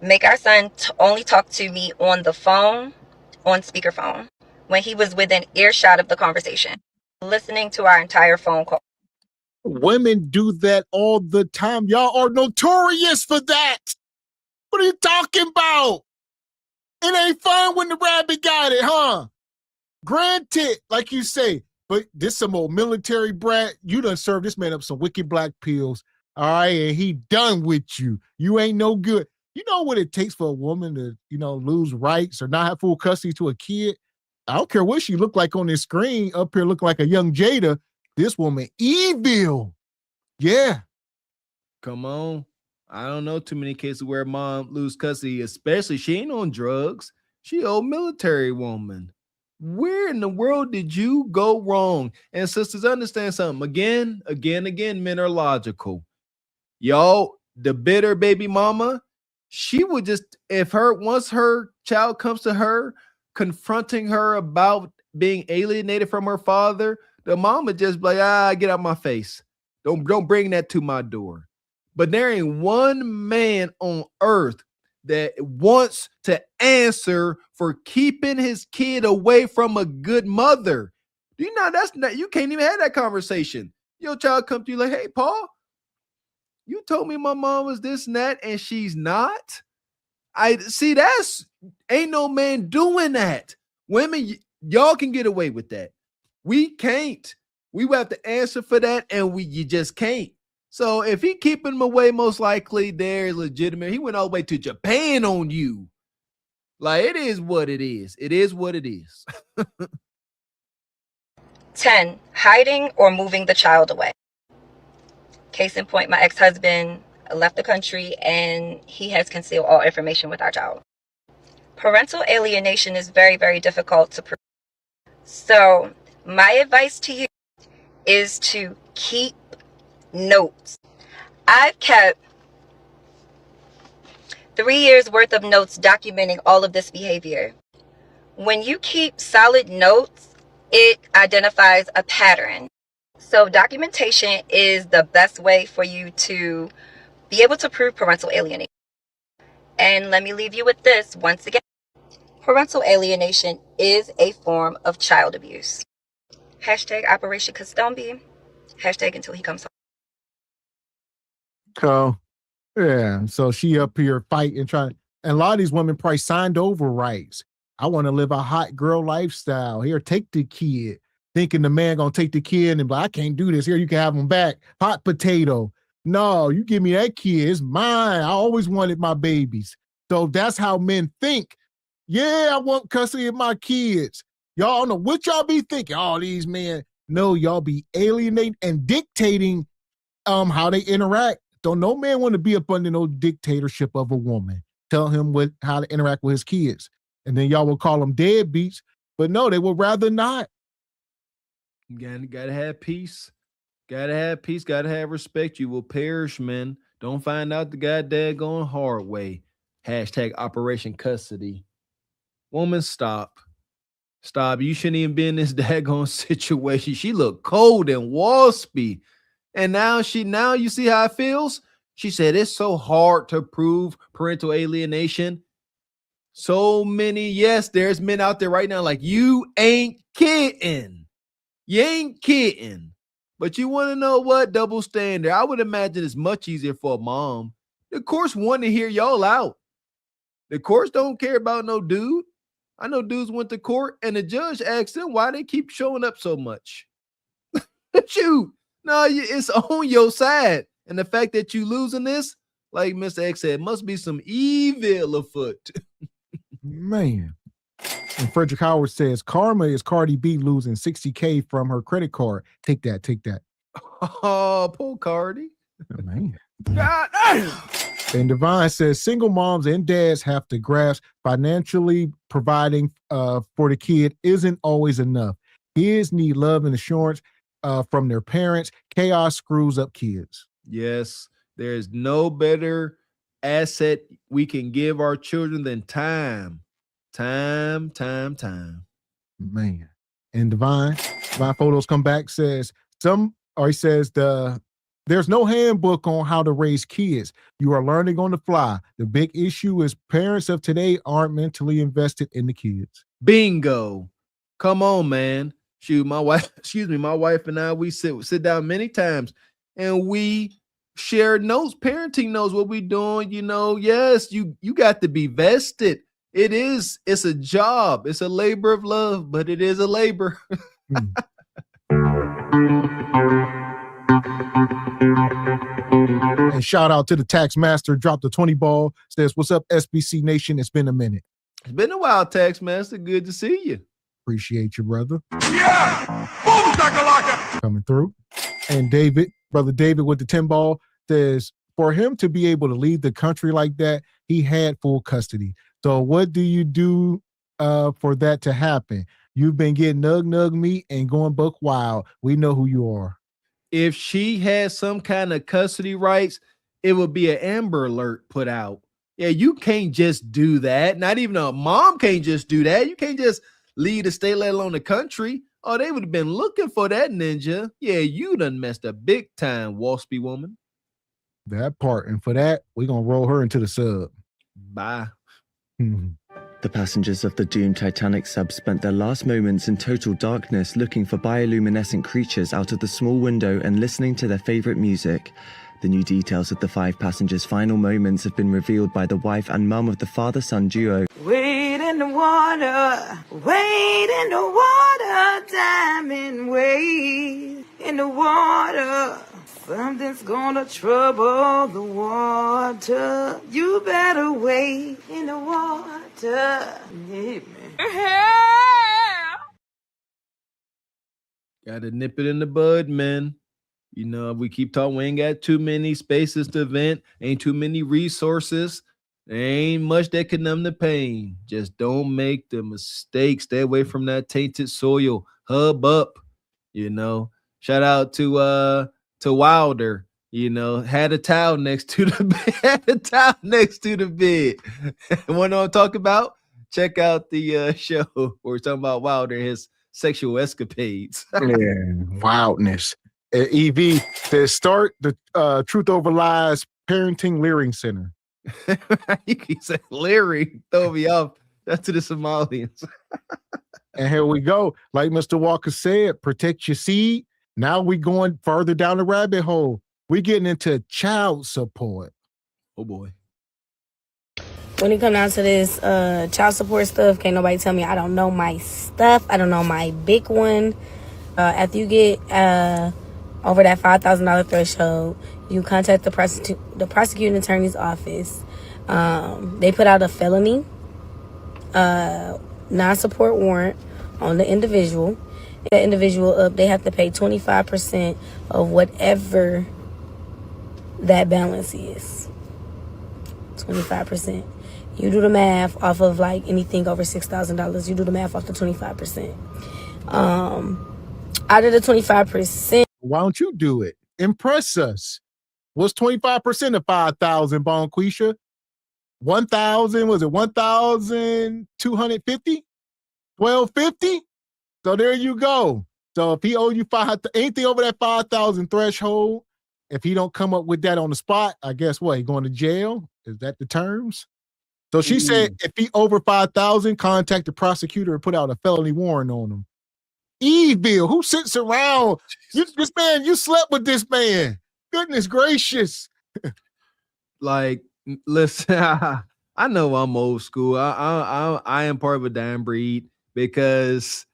make our son only talk to me on the phone, on speakerphone, when he was within earshot of the conversation, listening to our entire phone call. Women do that all the time. Y'all are notorious for that. What are you talking about? It ain't fun when the rabbit got it, huh? Granted, like you say, but this some old military brat. You done served this man up some wicked black pills. All right, and he done with you. You ain't no good. You know what it takes for a woman to, lose rights or not have full custody to a kid? I don't care what she looked like on this screen, up here looking like a young Jada. This woman evil. Yeah. Come on. I don't know too many cases where mom lose custody, especially she ain't on drugs. She old military woman. Where in the world did you go wrong? And sisters, understand something. Again, men are logical. Y'all, the bitter baby mama, she would just, once her child comes to her, confronting her about being alienated from her father, the mama just be like, get out my face. Don't bring that to my door. But there ain't one man on earth that wants to answer for keeping his kid away from a good mother. Do you know you can't even have that conversation. Your child come to you like, hey, Paul, you told me my mom was this and that, and she's not. I see ain't no man doing that. Women, y'all can get away with that. We can't. We will have to answer for that, and you just can't. So if he keeping him away, most likely they're legitimate. He went all the way to Japan on you. Like, it is what it is. It is what it is. 10, hiding or moving the child away. Case in point, my ex-husband left the country and he has concealed all information with our child. Parental alienation is very, very difficult to prove. So my advice to you is to keep notes. I've kept 3 years worth of notes documenting all of this behavior. When you keep solid notes, it identifies a pattern. So documentation is the best way for you to be able to prove parental alienation. And let me leave you with this once again. Parental alienation is a form of child abuse. Hashtag Operation Custombi. Hashtag until he comes home. So, yeah. So she up here fighting, trying. And a lot of these women probably signed over rights. I want to live a hot girl lifestyle. Here, take the kid. Thinking the man gonna take the kid and be like, I can't do this. Here, you can have him back. Hot potato. No, you give me that kid. It's mine. I always wanted my babies. So that's how men think. Yeah, I want custody of my kids. Y'all don't know what y'all be thinking. All these men. No, y'all be alienating and dictating how they interact. Don't no man want to be up under no dictatorship of a woman. Tell him how to interact with his kids. And then y'all will call them deadbeats. But no, they would rather not. Gotta have peace. Gotta have peace. Gotta have respect. You will perish, man. Don't find out the goddamn going hard way. Hashtag Operation Custody. Woman, stop. Stop. You shouldn't even be in this daggone situation. She looked cold and waspy. And now you see how it feels? She said it's so hard to prove parental alienation. So many, yes, there's men out there right now like, you ain't kidding. You ain't kidding. But you want to know what? Double standard. I would imagine it's much easier for a mom. The courts want to hear y'all out. The courts don't care about no dude. I know dudes went to court and the judge asked them why they keep showing up so much. Shoot. No, it's on your side. And the fact that you losing this, like Mr. X said, must be some evil afoot. Man. And Frederick Howard says, karma is Cardi B losing $60K from her credit card. Take that, take that. Oh, poor Cardi. Oh, man. God damn. And Divine says, single moms and dads have to grasp financially providing for the kid isn't always enough. Kids need love and assurance from their parents. Chaos screws up kids. Yes. There's no better asset we can give our children than time. Time. Man. And Divine Photos come back, says he says there's no handbook on how to raise kids. You are learning on the fly. The big issue is parents of today aren't mentally invested in the kids. Bingo. Come on, man. Shoot, my wife and I, we sit down many times and we share notes, parenting knows what we doing. Yes, you got to be vested. It's a job. It's a labor of love, but it is a labor. And shout out to the Tax Master, dropped the 20 ball, says, what's up, SBC Nation? It's been a minute. It's been a while, Tax Master. Good to see you. Appreciate you, brother. Yeah! Boom, shakalaka! Coming through. And Brother David with the 10 ball, says, for him to be able to leave the country like that, he had full custody. So what do you do for that to happen? You've been getting nug meat and going buck wild. We know who you are. If she has some kind of custody rights, it would be an Amber Alert put out. Yeah, you can't just do that. Not even a mom can't just do that. You can't just leave the state, let alone the country. Oh, they would have been looking for that ninja. Yeah, you done messed up big time, waspy woman. That part. And for that, we're going to roll her into the sub. Bye. The passengers of the doomed Titanic sub spent their last moments in total darkness looking for bioluminescent creatures out of the small window and listening to their favorite music. The new details of the 5 passengers' final moments have been revealed by the wife and mum of the father-son duo. Wade in the water, diamond, wade in the water. Something's gonna trouble the water. You better wade in the water. Yeah, man. Gotta nip it in the bud, man. We keep talking, we ain't got too many spaces to vent, ain't too many resources. There ain't much that can numb the pain. Just don't make the mistake. Stay away from that tainted soil. Hub up. Shout out to Wilder. Had a towel next to the bed. Want to talk about? Check out the show where we're talking about Wilder and his sexual escapades. Yeah, wildness. EV says, start the Truth Over Lies Parenting Leering Center. You can say Larry, throw me off. That's to the Somalians. And here we go. Like Mr. Walker said, protect your seed. Now we going further down the rabbit hole. We getting into child support. Oh boy. When it comes down to this child support stuff, can't nobody tell me I don't know my stuff. I don't know my big one. After you get over that $5,000 threshold, you contact the prosecuting attorney's office. They put out a felony non-support warrant on the individual. That individual up, they have to pay 25% of whatever that balance is. 25%. You do the math off of like anything over $6,000. You do the math off the 25%. Out of the 25%. Why don't you do it? Impress us. What's 25% of 5,000, Bonquisha? 1,000, was it 1,250? 1,250? So there you go. So if he owe you anything over that 5,000 threshold, if he don't come up with that on the spot, I guess what? He going to jail? Is that the terms? So she said if he over 5,000, contact the prosecutor and put out a felony warrant on him. Evil, who sits around? You slept with this man. Goodness gracious. Like, listen, I know I'm old school. I am part of a dying breed because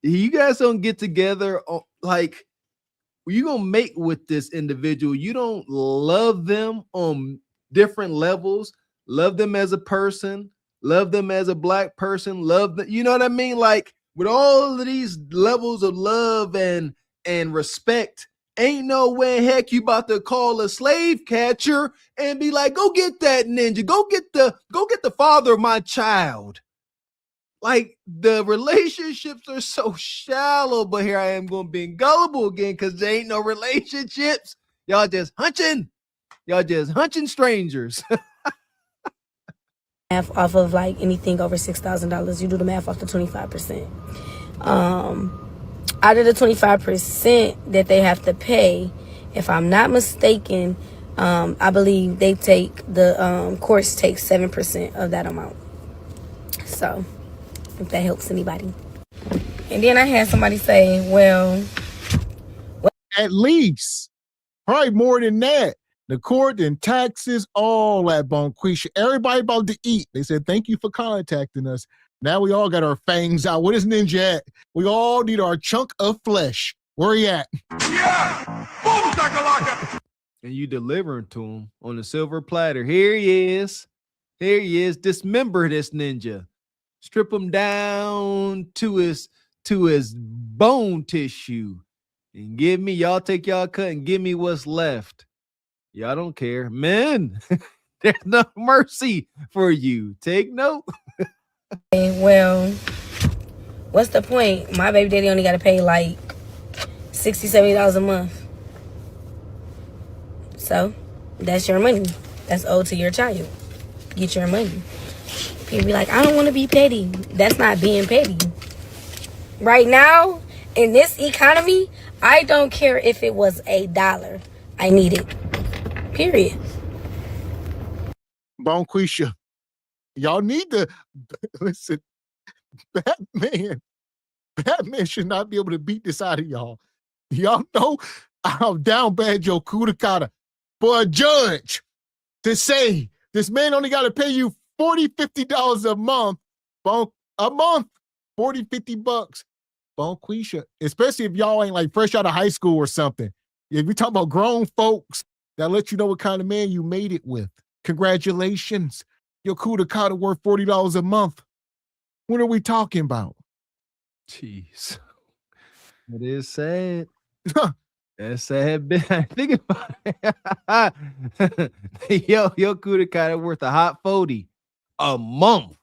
you guys don't get together like you're gonna mate with this individual. You don't love them on different levels. Love them as a person. Love them as a black person. Love them. You know what I mean? Like with all of these levels of love and respect, ain't no way in heck you about to call a slave catcher and be like, go get that ninja. Go get the father of my child. Like the relationships are so shallow, but here I am going to be gullible again because there ain't no relationships. Y'all just hunching. Y'all just hunching strangers. Math off of like anything over $6,000. You do the math off the 25%. Out of the 25% that they have to pay, if I'm not mistaken, I believe they take the course takes 7% of that amount. So, if that helps anybody. And then I had somebody say, well, at least, probably more than that. The court and taxes, all that, Bonquisha. Everybody about to eat. They said, thank you for contacting us. Now we all got our fangs out. What is Ninja at? We all need our chunk of flesh. Where he at? Yeah! Boom, shakalaka! And you delivering to him on a silver platter. Here he is. Here he is. Dismember this ninja. Strip him down to his bone tissue. And give me, y'all take y'all cut and give me what's left. Y'all don't care. Men, there's no mercy for you. Take note. well, what's the point? My baby daddy only got to pay like $60, $70 a month. So, that's your money. That's owed to your child. Get your money. People be like, I don't want to be petty. That's not being petty. Right now, in this economy, I don't care if it was $1. I need it. Period. Bonquisha, y'all need to listen. Batman should not be able to beat this out of y'all. Y'all know how down bad your kudakata for a judge to say this man only got to pay you $40, $50 a month. A month, $40, $50. Bonquisha, especially if y'all ain't like fresh out of high school or something. If we talk about grown folks, that let you know what kind of man you made it with. Congratulations. Your kudakata worth $40 a month. What are we talking about? Jeez. It is sad. That's sad. Think about it. Your kudakata worth a hot 40 a month.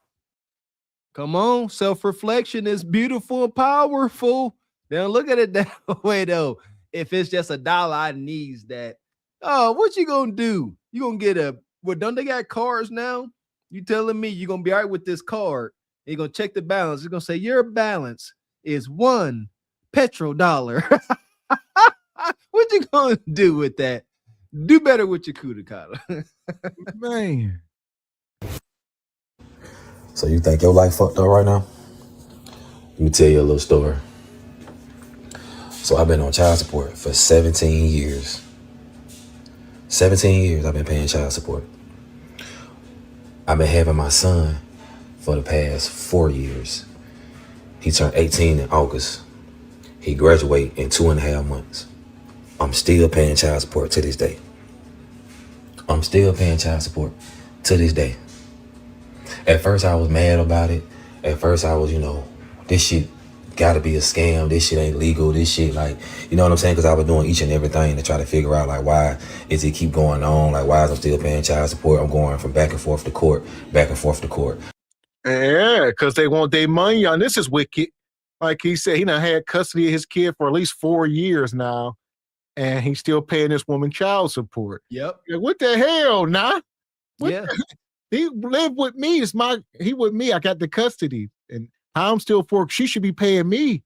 Come on. Self-reflection is beautiful and powerful. Don't look at it that way, though. If it's just $1, I needs that. Oh, what you gonna do? You gonna get don't they got cards now? You telling me you're gonna be all right with this card? And you're gonna check the balance. It's gonna say your balance is $1 petrodollar. What you gonna do with that? Do better with your kudakata. Man. So you think your life fucked up right now? Let me tell you a little story. So I've been on child support for 17 years. 17 years I've been paying child support. I've been having my son for the past 4 years. He turned 18 in August. He graduated in 2.5 months. I'm still paying child support to this day. I'm still paying child support to this day. At first I was mad about it. At first I was, this shit gotta be a scam. This shit ain't legal. This shit, like, you know what I'm saying? Because I was doing each and everything to try to figure out, like, why is it keep going on? Like, why is I'm still paying child support? I'm going from back and forth to court, back and forth to court. Yeah, because they want their money on this is wicked. Like he said, he done had custody of his kid for at least 4 years now, and he's still paying this woman child support. Yep. Like, what the hell, nah? Yeah. He lived with me. He with me. I got the custody. And I'm still she should be paying me.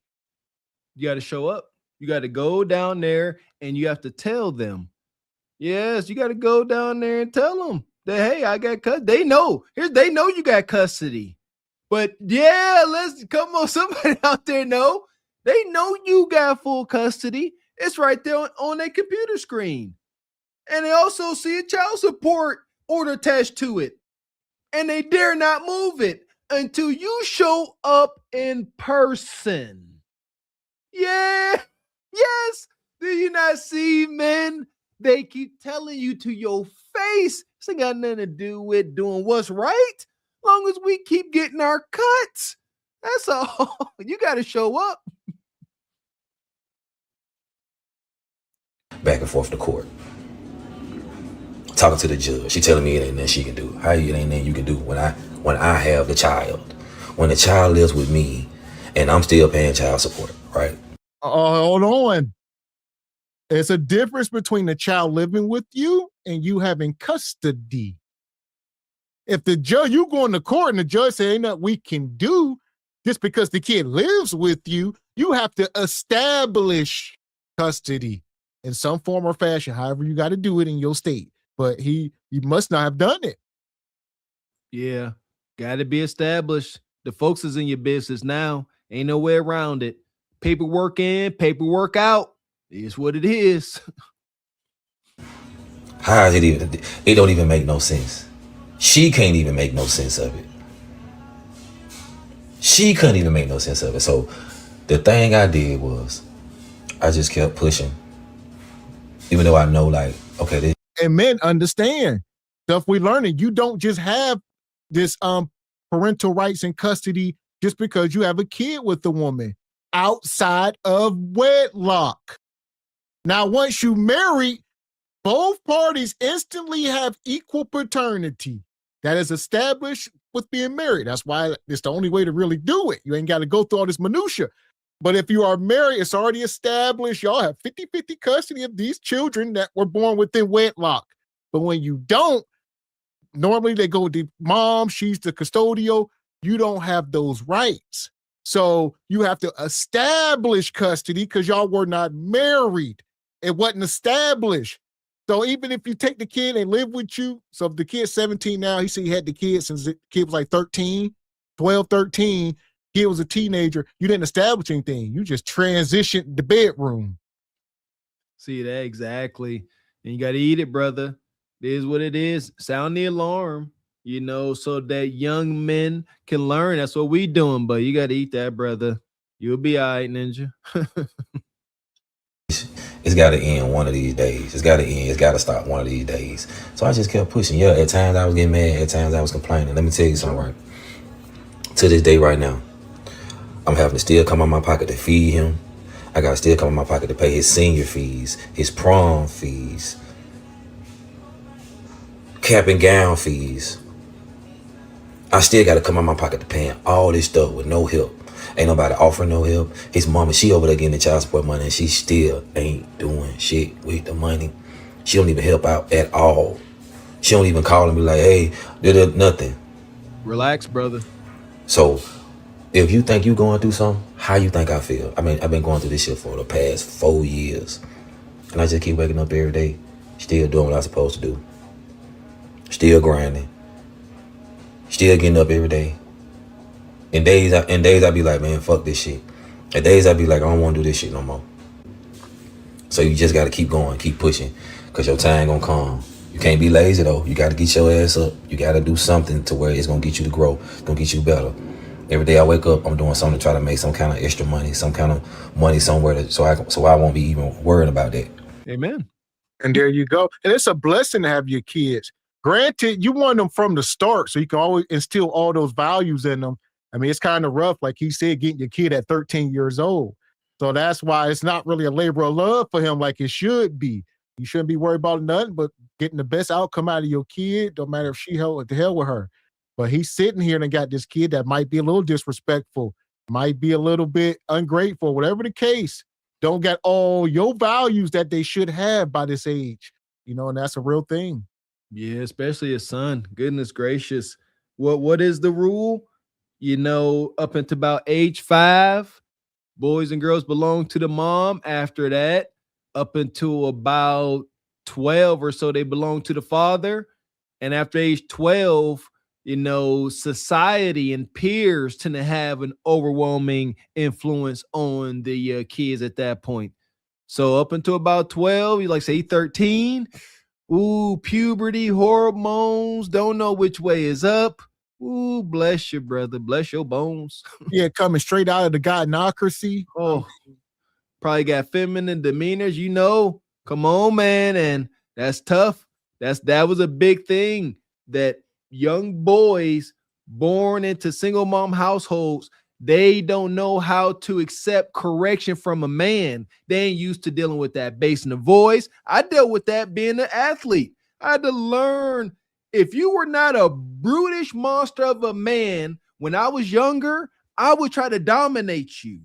You got to show up. You got to go down there and you have to tell them. Yes, you got to go down there and tell them that, hey, I got custody. They know. They know you got custody. But yeah, come on, somebody out there know. They know you got full custody. It's right there on their computer screen. And they also see a child support order attached to it. And they dare not move it until you show up in person. Yeah. Yes. Do you not see, men? They keep telling you to your face. This ain't got nothing to do with doing what's right. Long as we keep getting our cuts. That's all. You got to show up. Back and forth to court. Talking to the judge. She telling me it ain't nothing she can do. How it ain't nothing you can do when I have the child. When the child lives with me and I'm still paying child support, right? Hold on. There's a difference between the child living with you and you having custody. If the judge, you going to court and the judge say ain't nothing we can do just because the kid lives with you, you have to establish custody in some form or fashion, however you got to do it in your state. But you must not have done it. Yeah, got to be established. The folks is in your business now. Ain't no way around it. Paperwork in, paperwork out. It's what it is. How is it even? It don't even make no sense. She can't even make no sense of it. She couldn't even make no sense of it. So the thing I did was I just kept pushing. Even though I know, like, okay, this. And men understand stuff we learning. You don't just have this parental rights and custody just because you have a kid with the woman outside of wedlock. Now, once you marry, both parties instantly have equal paternity. That is established with being married. That's why it's the only way to really do it. You ain't got to go through all this minutia. But if you are married, it's already established. Y'all have 50-50 custody of these children that were born within wedlock. But when you don't, normally they go to mom, she's the custodial. You don't have those rights. So you have to establish custody because y'all were not married. It wasn't established. So even if you take the kid and live with you, so if the kid's 17 now, he said he had the kid since the kid was like 13, 12, 13, kid was a teenager, you didn't establish anything. You just transitioned the bedroom. See that exactly. And you got to eat it, brother. It is what it is. Sound the alarm, so that young men can learn. That's what we doing, but you got to eat that, brother. You'll be all right, Ninja. It's got to end one of these days. It's got to end. It's got to stop one of these days. So I just kept pushing. Yeah, at times I was getting mad. At times I was complaining. Let me tell you something, right? To this day right now, I'm having to still come out my pocket to feed him. I got to still come out my pocket to pay his senior fees, his prom fees, cap and gown fees. I still got to come out my pocket to paying all this stuff with no help. Ain't nobody offering no help. His mama, she over there getting the child support money and she still ain't doing shit with the money. She don't even help out at all. She don't even call and be like, hey, nothing. Relax, brother. So if you think you going through something, how you think I feel? I mean, I've been going through this shit for the past 4 years. And I just keep waking up every day, still doing what I'm supposed to do. Still grinding. Still getting up every day. In days I be like, man, fuck this shit. In days I be like, I don't want to do this shit no more. So you just got to keep going, keep pushing, because your time gonna come. You can't be lazy though. You got to get your ass up. You got to do something to where it's gonna get you to grow. It's gonna get you better. Every day I wake up, I'm doing something to try to make some kind of extra money, some kind of money somewhere, so I won't be even worried about that. Amen. And there you go. And it's a blessing to have your kids. Granted, you want them from the start so you can always instill all those values in them. I mean, it's kind of rough, like he said, getting your kid at 13 years old. So that's why it's not really a labor of love for him like it should be. You shouldn't be worried about nothing but getting the best outcome out of your kid, no matter if she held the hell with her. But he's sitting here and got this kid that might be a little disrespectful, might be a little bit ungrateful, whatever the case. Don't get all your values that they should have by this age, and that's a real thing. Yeah, especially a son. Goodness gracious. What is the rule? Up until about age 5, boys and girls belong to the mom. After that, up until about 12 or so, they belong to the father. And after age 12, society and peers tend to have an overwhelming influence on the kids at that point. So up until about 12, you like say 13, ooh, puberty, hormones, don't know which way is up. Ooh, bless you, brother. Bless your bones. Yeah, coming straight out of the gynocracy. Oh, probably got feminine demeanors, Come on, man. And that's tough. That was a big thing, that young boys born into single mom households, they don't know how to accept correction from a man. They ain't used to dealing with that bass in the voice. I dealt with that being an athlete. I had to learn, if you were not a brutish monster of a man when I was younger, I would try to dominate you.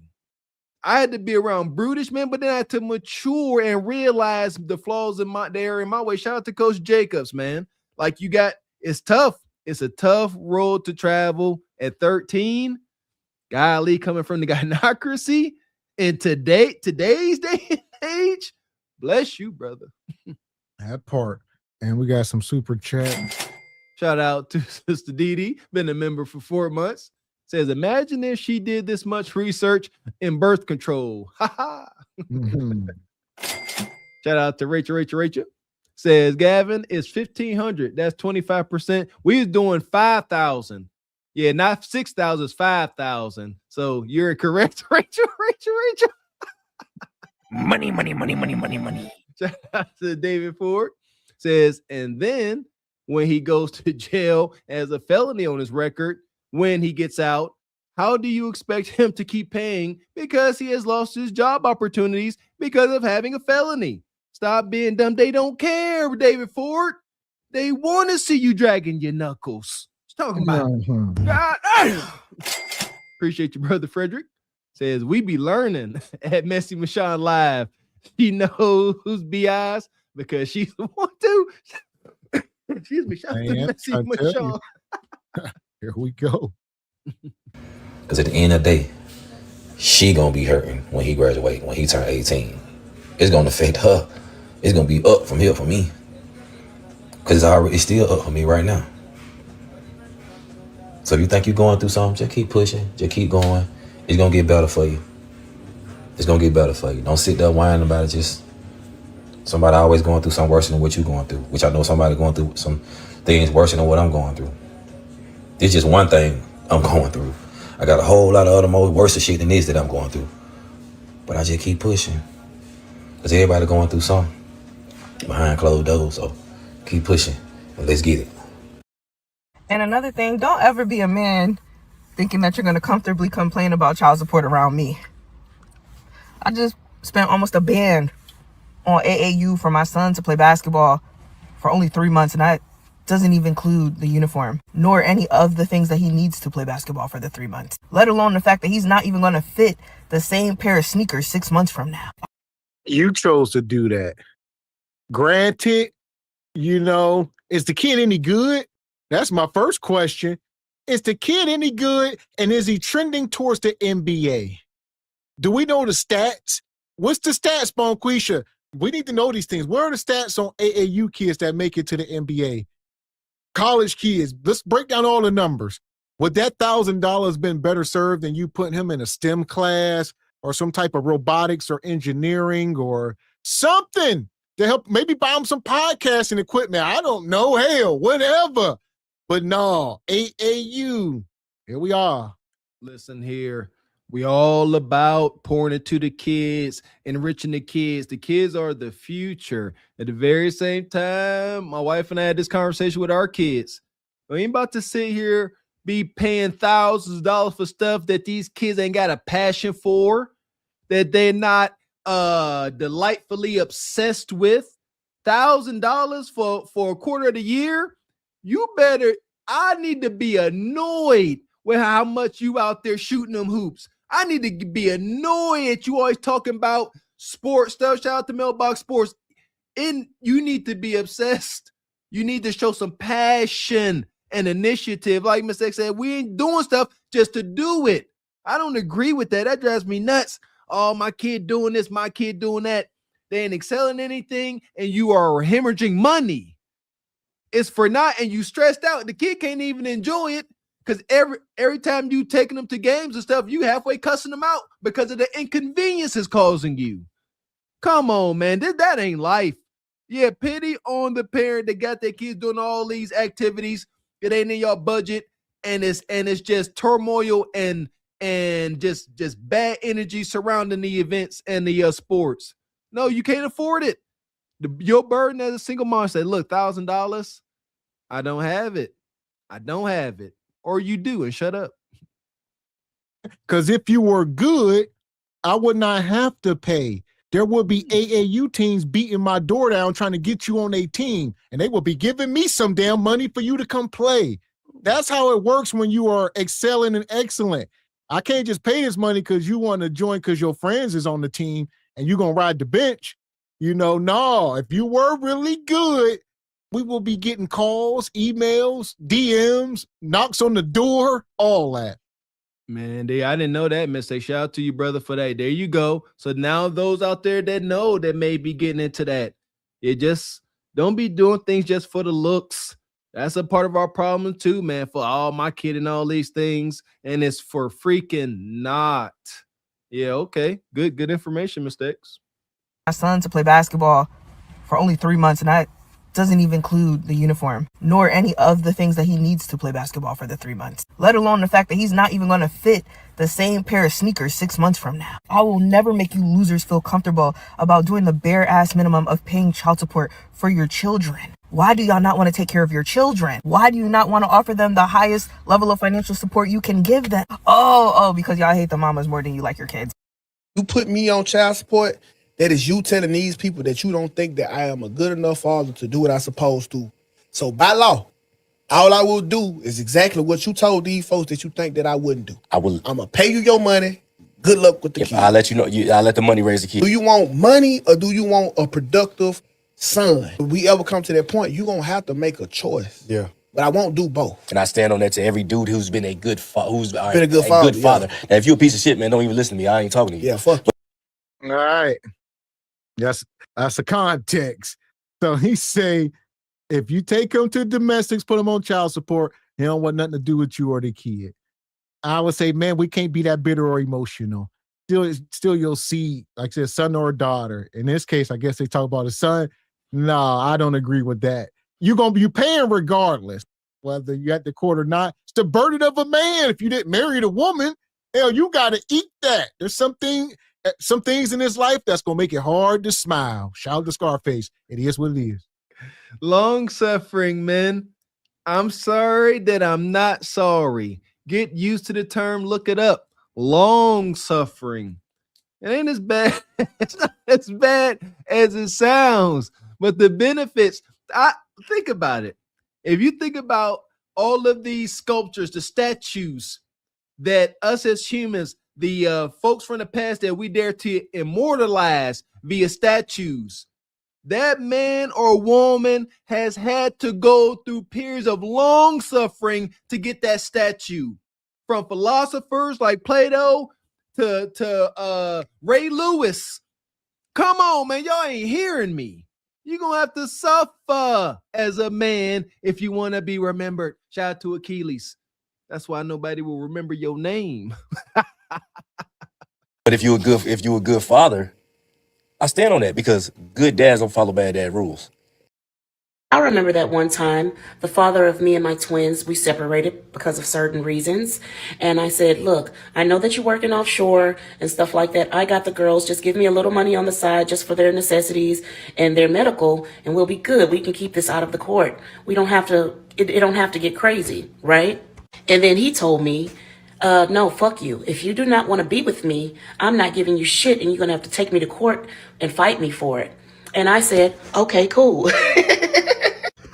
I had to be around brutish men, but then I had to mature and realize the flaws in my way. Shout out to Coach Jacobs, man. Like it's tough. It's a tough road to travel at 13. Golly, coming from the gynocracy in today's day and age. Bless you, brother. That part. And we got some super chat. Shout out to Sister Dee, been a member for 4 months. Says, imagine if she did this much research in birth control. Ha ha. Shout out to Rachel. Says, Gavin, it's 1,500. That's 25%. We was doing 5,000. Yeah, not 6,000, it's 5,000. So you're correct, Rachel. Money. Shout out to David Ford. Says, and then when he goes to jail as a felony on his record, when he gets out, how do you expect him to keep paying because he has lost his job opportunities because of having a felony? Stop being dumb. They don't care, David Ford. They want to see you dragging your knuckles. Talking about God. Appreciate you, brother Frederick. Says, we be learning at Messy Michonne Live. She knows who's BIs because she's the one too. Excuse me. Shout out to Messy Michonne. Here we go. Because at the end of the day, she gonna be hurting when he graduate, when he turn 18. It's gonna affect her. It's gonna be up from here for me. Because it's still up for me right now. So if you think you're going through something, just keep pushing. Just keep going. It's gonna get better for you. It's gonna get better for you. Don't sit there whining about it. Just somebody always going through something worse than what you're going through. Which I know somebody going through some things worse than what I'm going through. It's just one thing I'm going through. I got a whole lot of other more worse shit than this that I'm going through. But I just keep pushing. Because everybody going through something behind closed doors. So keep pushing and let's get it. And another thing, don't ever be a man thinking that you're going to comfortably complain about child support around me. I just spent almost a band on AAU for my son to play basketball for only 3 months, and that doesn't even include the uniform, nor any of the things that he needs to play basketball for the 3 months, let alone the fact that he's not even going to fit the same pair of sneakers 6 months from now. You chose to do that. Granted, is the kid any good? That's my first question. Is the kid any good, and is he trending towards the NBA? Do we know the stats? What's the stats, Bonquisha? We need to know these things. Where are the stats on AAU kids that make it to the NBA? College kids, let's break down all the numbers. Would that $1,000 been better served than you putting him in a STEM class or some type of robotics or engineering or something to help maybe buy him some podcasting equipment? I don't know, hell, whatever. But no, AAU, here we are. Listen here. We all about pouring into the kids, enriching the kids. The kids are the future. At the very same time, my wife and I had this conversation with our kids. We ain't about to sit here, be paying thousands of dollars for stuff that these kids ain't got a passion for, that they're not delightfully obsessed with. $1,000 for a quarter of the year? I need to be annoyed with how much you out there shooting them hoops. I need to be annoyed at you always talking about sports stuff. Shout out to Mailbox Sports. You need to be obsessed. You need to show some passion and initiative. Like Ms. X said, we ain't doing stuff just to do it. I don't agree with that. That drives me nuts. Oh, my kid doing this, my kid doing that. They ain't excelling anything, and you are hemorrhaging money. It's for naught, and you stressed out. The kid can't even enjoy it. Because every time you taking them to games and stuff, you halfway cussing them out because of the inconvenience it's causing you. Come on, man. That ain't life. Yeah, pity on the parent that got their kids doing all these activities. It ain't in your budget, and it's just turmoil and just bad energy surrounding the events and the sports. No, you can't afford it. Your burden as a single mom say, look, $1,000, I don't have it. I don't have it. Or you do and shut up. Because if you were good, I would not have to pay. There would be AAU teams beating my door down trying to get you on a team, and they will be giving me some damn money for you to come play. That's how it works when you are excelling and excellent. I can't just pay this money because you want to join because your friends is on the team and you're going to ride the bench. No, if you were really good, we will be getting calls, emails, DMs, knocks on the door, all that. Man, I didn't know that, Mr. Shout out to you, brother, for that. There you go. So now those out there that know that may be getting into that, it just don't be doing things just for the looks. That's a part of our problem too, man, for all my kid and all these things. And it's for freaking not. Yeah, okay. Good information, Mr. X. My son to play basketball for only 3 months, and that doesn't even include the uniform, nor any of the things that he needs to play basketball for the 3 months, let alone the fact that he's not even going to fit the same pair of sneakers 6 months from now. I will never make you losers feel comfortable about doing the bare ass minimum of paying child support for your children. Why do y'all not want to take care of your children? Why do you not want to offer them the highest level of financial support you can give them? Oh, because y'all hate the mamas more than you like your kids. You put me on child support, that is you telling these people that you don't think that I am a good enough father to do what I'm supposed to. So by law, all I will do is exactly what you told these folks that you think that I wouldn't do. I'm going to pay you your money. Good luck with the kids. I'll let you know. I'll let the money raise the kids. Do you want money or do you want a productive son? If we ever come to that point, you're going to have to make a choice. Yeah. But I won't do both. And I stand on that to every dude who's been a good father. Been a good father. Yeah. Now, if you're a piece of shit, man, don't even listen to me. I ain't talking to you. Yeah, fuck. All right. That's the context. So he say, if you take him to domestics, put him on child support, he don't want nothing to do with you or the kid. I would say, man, we can't be that bitter or emotional. Still you'll see, like I said, son or a daughter. In this case, I guess they talk about a son. No, I don't agree with that. You paying regardless, whether you at the court or not. It's the burden of a man. If you didn't marry the woman, hell, you got to eat that. There's some things in this life that's going to make it hard to smile. Shout out to Scarface. It is what it is. Long suffering, men. I'm sorry that I'm not sorry. Get used to the term. Look it up. Long suffering. It ain't as bad. It's not as bad as it sounds. But the benefits, think about it. If you think about all of these sculptures, the statues that us as humans, the folks from the past that we dare to immortalize via statues, that man or woman has had to go through periods of long suffering to get that statue. From philosophers like Plato to Ray Lewis. Come on, man. Y'all ain't hearing me. You're going to have to suffer as a man if you want to be remembered. Shout out to Achilles. That's why nobody will remember your name. But if you're a good father, I stand on that because good dads don't follow bad dad rules. I remember that one time, the father of me and my twins, we separated because of certain reasons. And I said, look, I know that you're working offshore and stuff like that. I got the girls. Just give me a little money on the side just for their necessities and their medical, and we'll be good. We can keep this out of the court. We don't have to, it don't have to get crazy, right? And then he told me, no, fuck you. If you do not want to be with me, I'm not giving you shit, and you're going to have to take me to court and fight me for it. And I said, okay, cool.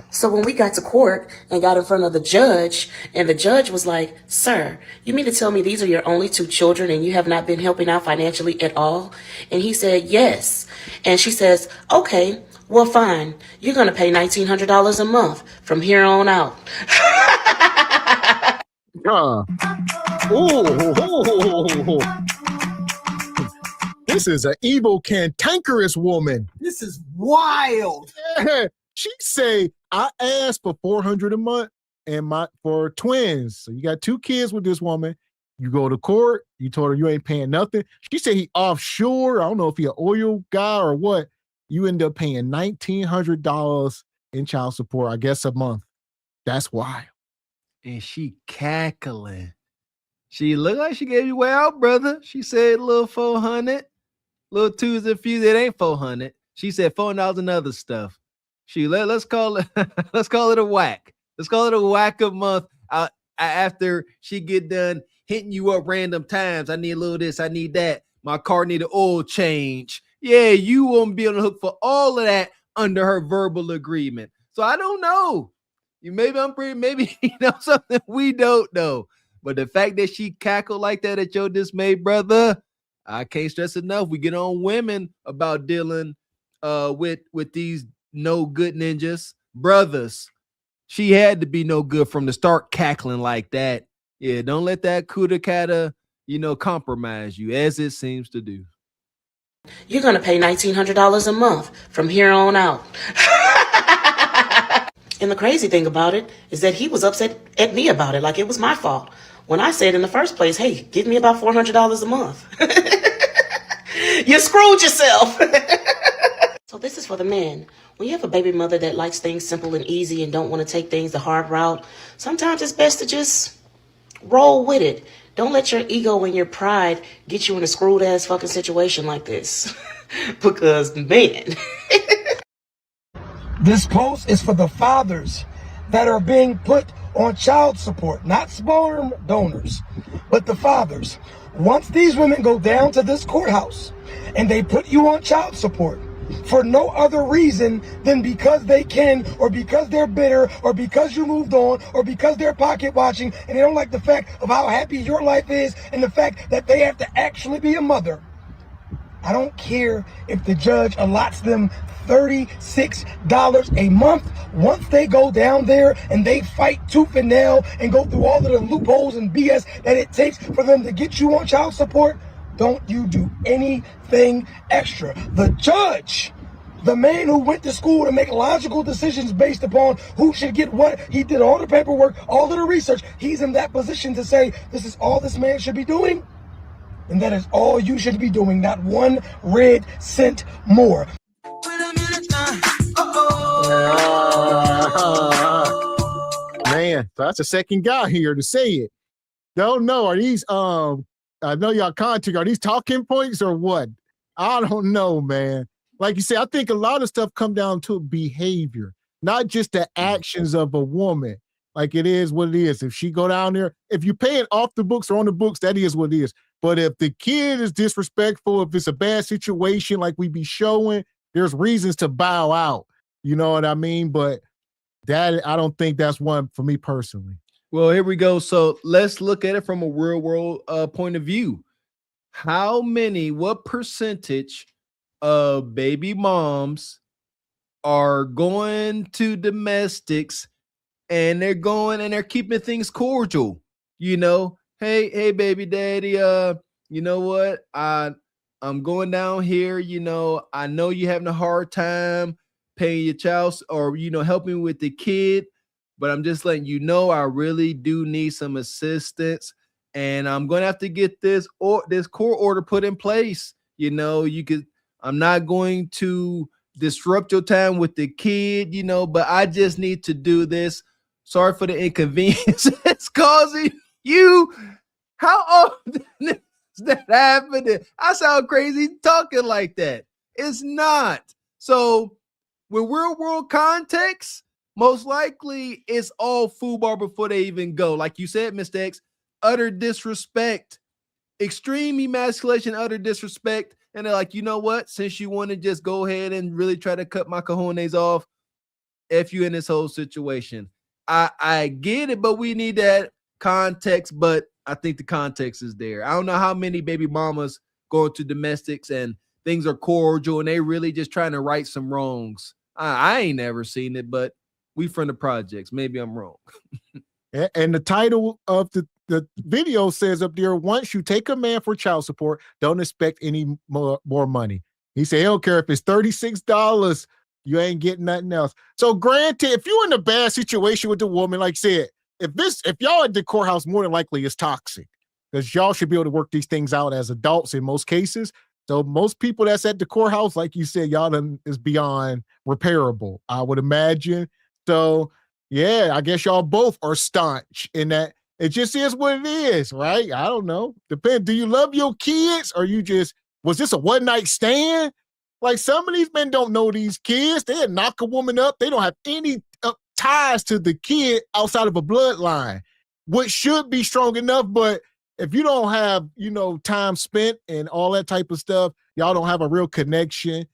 So when we got to court and got in front of the judge, and the judge was like, sir, you mean to tell me these are your only two children and you have not been helping out financially at all? And he said, yes. And she says, okay, well, fine. You're going to pay $1,900 a month from here on out. This is an evil, cantankerous woman. This is wild. She say, I asked for $400 a month and for twins. So you got two kids with this woman. You go to court. You told her you ain't paying nothing. She said he offshore. I don't know if he an oil guy or what. You end up paying $1,900 in child support, I guess, a month. That's wild. And she cackling. She looked like she gave you way out, brother. She said little 400, little twos and fews. It ain't 400. She said $4 and other stuff. Let's call it a whack. Let's call it a whack a month. After she get done hitting you up random times. I need a little this. I need that. My car need an oil change. Yeah, you won't be on the hook for all of that under her verbal agreement. So I don't know. Maybe you know something we don't know. But the fact that she cackled like that at your dismay, brother, I can't stress enough. We get on women about dealing with these no good ninjas. Brothers, she had to be no good from the start cackling like that. Yeah, don't let that kuda kata, compromise you, as it seems to do. You're going to pay $1,900 a month from here on out. And the crazy thing about it is that he was upset at me about it, like it was my fault. When I said in the first place, hey, give me about $400 a month. You screwed yourself. So this is for the men. When you have a baby mother that likes things simple and easy and don't want to take things the hard route, sometimes it's best to just roll with it. Don't let your ego and your pride get you in a screwed ass fucking situation like this. Because, man. This post is for the fathers that are being put on child support, not sperm donors, but the fathers. Once these women go down to this courthouse and they put you on child support for no other reason than because they can, or because they're bitter, or because you moved on, or because they're pocket watching and they don't like the fact of how happy your life is and the fact that they have to actually be a mother, I don't care if the judge allots them $36 a month. Once they go down there and they fight tooth and nail and go through all of the loopholes and BS that it takes for them to get you on child support, don't you do anything extra. The judge, the man who went to school to make logical decisions based upon who should get what, he did all the paperwork, all of the research. He's in that position to say, this is all this man should be doing. And that is all you should be doing, not 1 red cent more. Man, that's the second guy here to say it. Don't know. Are these I know y'all content, are these talking points or what? I don't know, man. Like you said, I think a lot of stuff come down to behavior, not just the actions of a woman. Like it is what it is. If she go down there, if you pay it off the books or on the books, that is what it is. But if the kid is disrespectful, if it's a bad situation like we be showing, there's reasons to bow out. You know what I mean? But that, I don't think that's one for me personally. Well, here we go. So let's look at it from a real world point of view. What percentage of baby moms are going to domestics and they're going and they're keeping things cordial? Hey, baby daddy, you know what? I'm going down here, I know you're having a hard time paying your child or, helping with the kid, but I'm just letting you know, I really do need some assistance and I'm going to have to get this court order put in place. I'm not going to disrupt your time with the kid, but I just need to do this. Sorry for the inconvenience it's causing you. How often is that happening? I sound crazy talking like that. It's not. So with real world context, most likely it's all foobar before they even go. Like you said, Mr. X, utter disrespect, extreme emasculation, utter disrespect. And they're like, you know what? Since you want to just go ahead and really try to cut my cojones off, F you in this whole situation. I get it, but we need that context. But I think the context is there. I don't know how many baby mamas going to domestics and things are cordial and they really just trying to right some wrongs. I ain't never seen it, but we from the projects. Maybe I'm wrong. And the title of the video says up there, once you take a man for child support, don't expect any more money. He said, he don't care if it's $36, you ain't getting nothing else. So granted, if you're in a bad situation with the woman, like I said, if y'all at the courthouse, more than likely it's toxic because y'all should be able to work these things out as adults in most cases. So most people that's at the courthouse, like you said, y'all done is beyond repairable, I would imagine. So yeah, I guess y'all both are staunch in that. It just is what it is, right? I don't know. Depends. Do you love your kids or was this a one night stand? Like some of these men don't know these kids. They'll knock a woman up. They don't have any ties to the kid outside of a bloodline, which should be strong enough. But if you don't have, time spent and all that type of stuff, y'all don't have a real connection.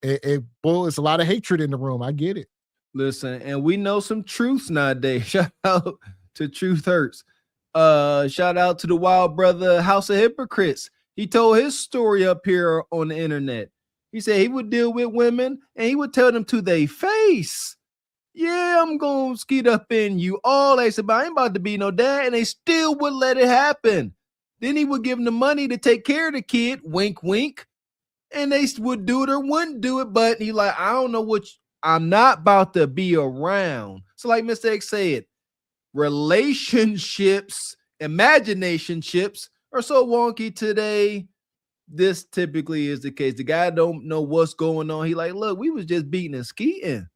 It's a lot of hatred in the room. I get it. Listen, and we know some truths nowadays. Shout out to Truth Hurts. Shout out to the wild brother House of Hypocrites. He told his story up here on the internet. He said he would deal with women and he would tell them to their face, yeah, I'm gonna skeet up in you. All they said, but I ain't about to be no dad, and they still would let it happen. Then he would give them the money to take care of the kid, wink, wink, and they would do it or wouldn't do it. But he like, I don't know what I'm not about to be around. So like Mr. X said, relationships, imaginationships are so wonky today. This typically is the case. The guy don't know what's going on. He like, look, we was just beating and skeeting.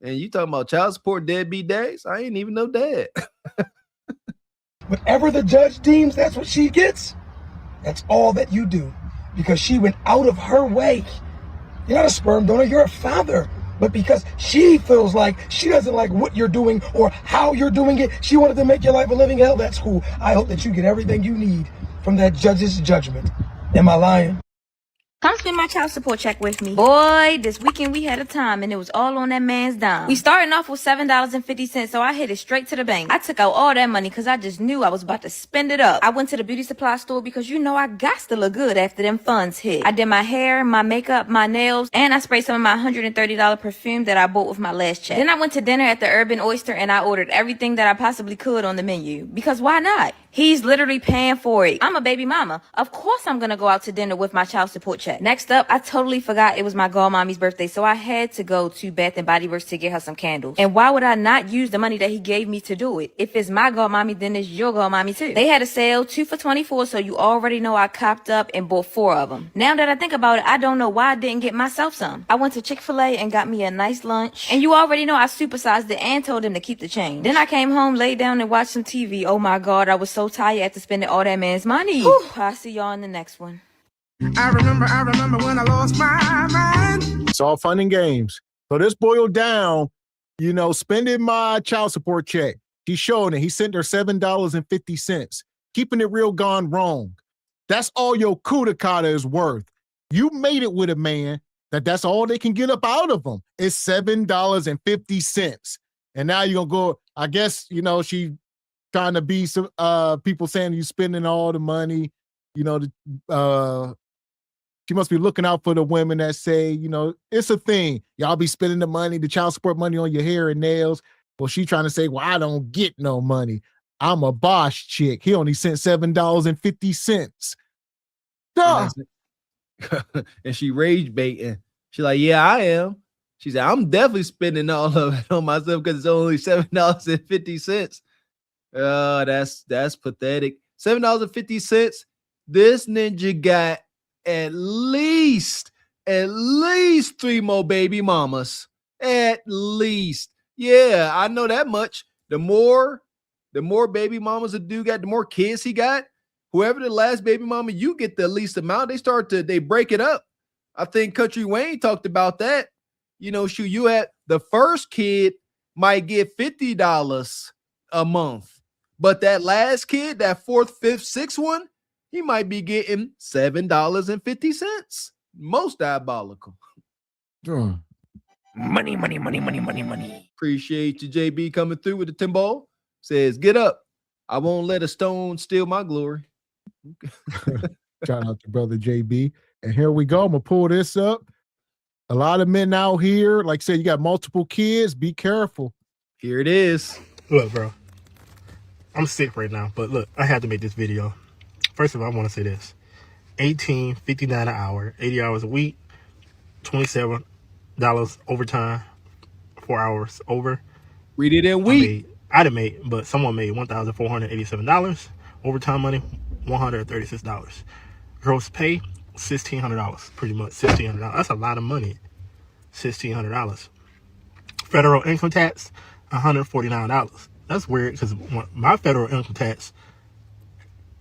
And you talking about child support, deadbeat days? I ain't even know dad. Whatever the judge deems that's what she gets, that's all that you do. Because she went out of her way. You're not a sperm donor, you're a father. But because she feels like she doesn't like what you're doing or how you're doing it, she wanted to make your life a living hell. That's cool. I hope that you get everything you need from that judge's judgment. Am I lying? Come spend my child support check with me. Boy, this weekend we had a time and it was all on that man's dime. We starting off with $7.50, so I hit it straight to the bank. I took out all that money because I just knew I was about to spend it up. I went to the beauty supply store because you know I got to look good after them funds hit. I did my hair, my makeup, my nails, and I sprayed some of my $130 perfume that I bought with my last check. Then I went to dinner at the Urban Oyster and I ordered everything that I possibly could on the menu. Because why not? He's literally paying for it. I'm a baby mama. Of course I'm gonna go out to dinner with my child support check. Next up, I totally forgot it was my godmommy's birthday, so I had to go to Bath and Body Works to get her some candles. And why would I not use the money that he gave me to do it? If it's my godmommy, then it's your godmommy too. They had a sale, 2 for $24, so you already know I copped up and bought 4 of them. Now that I think about it, I don't know why I didn't get myself some. I went to Chick-fil-A and got me a nice lunch. And you already know I supersized it and told him to keep the change. Then I came home, laid down and watched some TV. Oh my God, I was so tired after spending all that man's money. Whew. I'll see y'all in the next one. I remember when I lost my mind. It's all fun and games. So this boiled down, spending my child support check. He showed it. He sent her $7.50. Keeping it real gone wrong. That's all your kudakata is worth. You made it with a man that's all they can get up out of him. It's $7.50. And now you're going to go, I guess, she trying to be some people saying you spending all the money, she must be looking out for the women that say, it's a thing. Y'all be spending the money, the child support money on your hair and nails. Well, she trying to say, well, I don't get no money. I'm a boss chick. He only sent $7.50. Duh. And she rage baiting. She's like, yeah, I am. She said, I'm definitely spending all of it on myself because it's only $7.50. Oh, that's pathetic. $7.50. This ninja got at least 3 more baby mamas. At least. Yeah, I know that much. The more baby mamas a dude got, the more kids he got. Whoever the last baby mama, you get the least amount. They break it up. I think Country Wayne talked about that. You had the first kid might get $50 a month. But that last kid, that 4th, 5th, 6th one, he might be getting $7.50. Most diabolical. Money. Appreciate you, JB, coming through with the timbal. Says, get up. I won't let a stone steal my glory. Shout out to brother JB. And here we go. I'm going to pull this up. A lot of men out here, like I said, you got multiple kids. Be careful. Here it is. Look, bro. I'm sick right now, but look, I had to make this video. First of all, I want to say this. $18.59 an hour, 80 hours a week, $27 overtime, 4 hours over. Read it in week. I didn't make, but someone made $1,487. Overtime money, $136. Gross pay, $1,600. Pretty much $1,600. That's a lot of money. $1,600. Federal income tax, $149. That's weird because my federal income tax,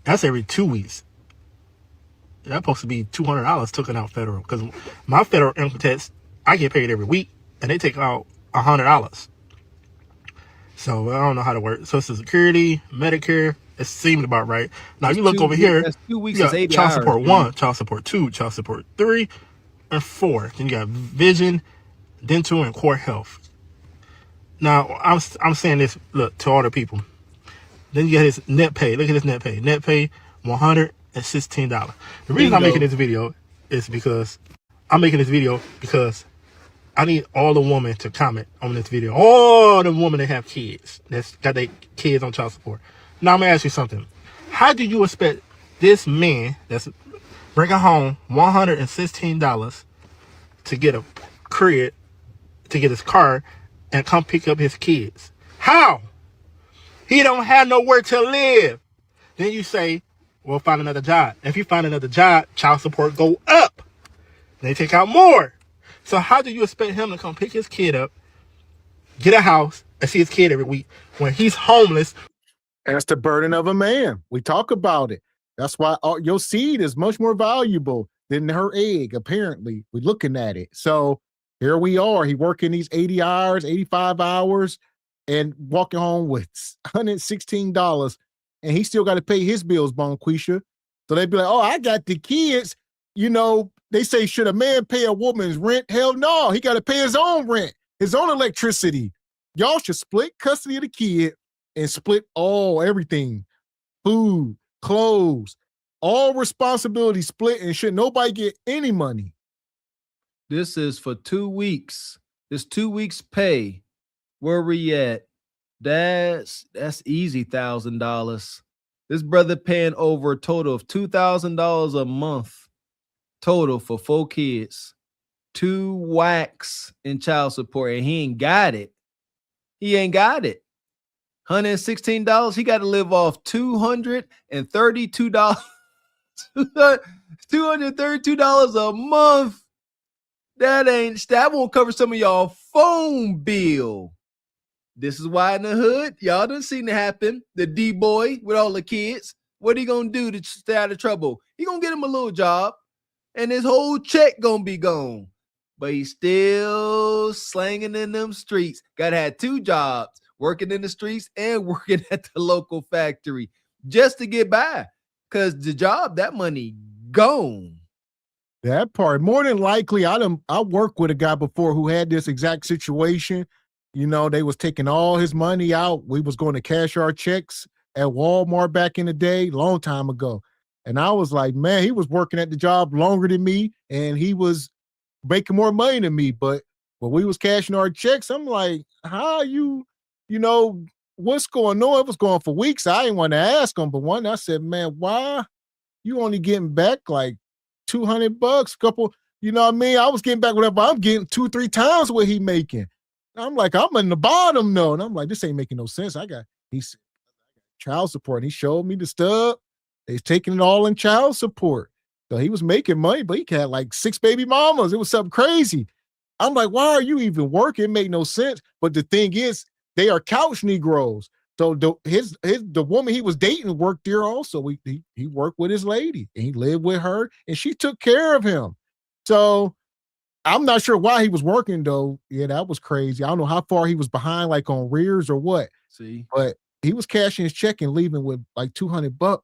that's every 2 weeks. That's supposed to be $200 taken out federal because my federal income tax, I get paid every week and they take out $100. So I don't know how to work. Social Security, Medicare, it seemed about right. Now That's you look over here, that's 2 weeks. you Is got 80 child hours, support man. 1, child support 2, child support 3, and 4. Then you got vision, dental, and core health. Now I'm saying this, look, to all the people. Then you get his net pay. Look at his net pay. Net pay $116. The reason I'm making this video is because I need all the women to comment on this video. All the women that have kids, that's got their kids on child support. Now I'm gonna ask you something. How do you expect this man that's bringing home $116 to get a crib, to get his car, and come pick up his kids? How? He don't have nowhere to live. Then you say, well, find another job. If you find another job, child support go up. They take out more. So how do you expect him to come pick his kid up, get a house, and see his kid every week when he's homeless? That's the burden of a man. We talk about it. That's why your seed is much more valuable than her egg, apparently. We're looking at it. So here we are. He working these 80 hours, 85 hours, and walking home with $116. And he still got to pay his bills, Bonquisha. So they'd be like, oh, I got the kids. You know, they say, should a man pay a woman's rent? Hell no. He got to pay his own rent, his own electricity. Y'all should split custody of the kid and split everything, food, clothes, all responsibility split, and should nobody get any money. This is for 2 weeks. This 2 weeks pay. Where we at? That's easy $1,000. This brother paying over a total of $2,000 a month total for 4 kids. 2 whacks in child support, and he ain't got it. He ain't got it. $116. He got to live off $232. $232 a month. That won't cover some of y'all phone bill. This is why in the hood, y'all done seen it happen. The D-boy with all the kids, what he gonna do to stay out of trouble? He gonna get him a little job, and his whole check gonna be gone. But he's still slanging in them streets. Gotta have 2 jobs, working in the streets and working at the local factory just to get by. Because the job, that money gone. That part. More than likely, I worked with a guy before who had this exact situation. You know, they was taking all his money out. We was going to cash our checks at Walmart back in the day, long time ago. And I was like, man, he was working at the job longer than me, and he was making more money than me. But when we was cashing our checks, I'm like, how you know, what's going on? It was going for weeks. I didn't want to ask him, but I said, man, why you only getting back like $200, couple, you know what I mean? I was getting back whatever. I'm getting 2-3 times what he making. I'm like, I'm in the bottom though. And I'm like, this ain't making no sense. He's child support. And he showed me the stub. He's taking it all in child support. So he was making money, but he had like 6 baby mamas. It was something crazy. I'm like, why are you even working? It made no sense. But the thing is, they are couch Negroes. So the woman he was dating worked there also. He worked with his lady, and he lived with her, and she took care of him. So I'm not sure why he was working though. Yeah, that was crazy. I don't know how far he was behind, like on rears or what. See, but he was cashing his check and leaving with like $200.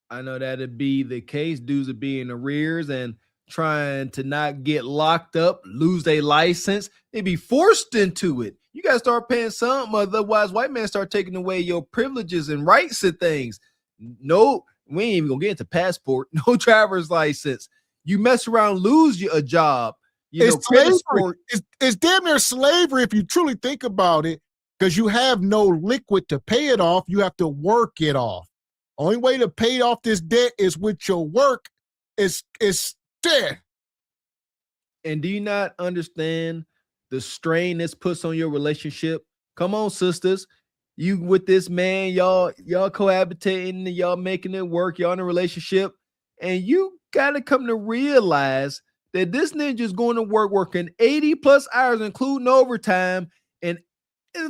I know that'd be the case. Dudes would be in arrears and trying to not get locked up, lose their license. They'd be forced into it. You gotta start paying something, otherwise white men start taking away your privileges and rights and things. No, we ain't even gonna get into passport, no driver's license. You mess around, lose a job. It's slavery. It's damn near slavery if you truly think about it, because you have no liquid to pay it off. You have to work it off. Only way to pay off this debt is with your work. It's dead. And do you not understand the strain this puts on your relationship? Come on, sisters. You with this man, y'all cohabitating, and y'all making it work, y'all in a relationship, and you gotta come to realize that this ninja's going to work, working 80 plus hours, including overtime, and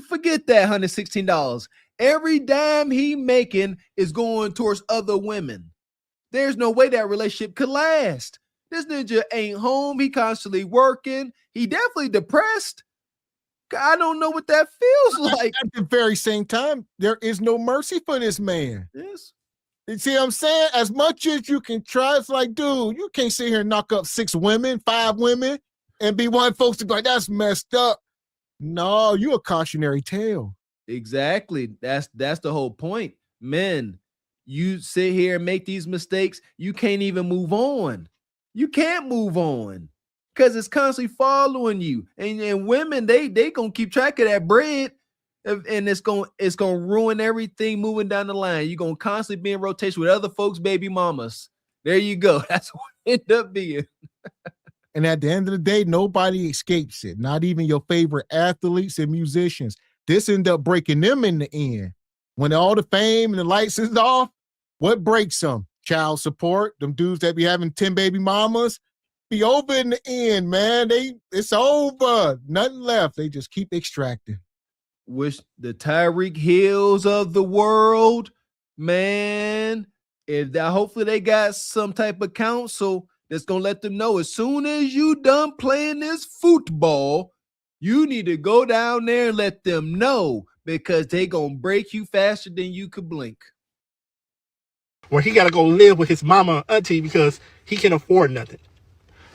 forget that $116. Every dime he making is going towards other women. There's no way that relationship could last. This ninja ain't home. He constantly working. He definitely depressed. I don't know what that feels like. At the very same time, there is no mercy for this man. Yes. You see what I'm saying? As much as you can try, it's like, dude, you can't sit here and knock up 6 women, 5 women, and be one folks to be like, that's messed up. No, you a cautionary tale. Exactly. That's the whole point. Men, you sit here and make these mistakes, you can't even move on. You can't move on because it's constantly following you. And women, they gonna keep track of that bread, and it's gonna ruin everything moving down the line. You're gonna constantly be in rotation with other folks' baby mamas. There you go. That's what it end up being. And at the end of the day, nobody escapes it. Not even your favorite athletes and musicians. This end up breaking them in the end. When all the fame and the lights is off, what breaks them? Child support. Them dudes that be having 10 baby mamas, be over in the end, man. It's over. Nothing left. They just keep extracting. Wish the Tyreek Hills of the world, man. If that, hopefully they got some type of counsel that's gonna let them know as soon as you done playing this football, you need to go down there and let them know, because they gonna break you faster than you could blink. Where he got to go live with his mama and auntie because he can't afford nothing.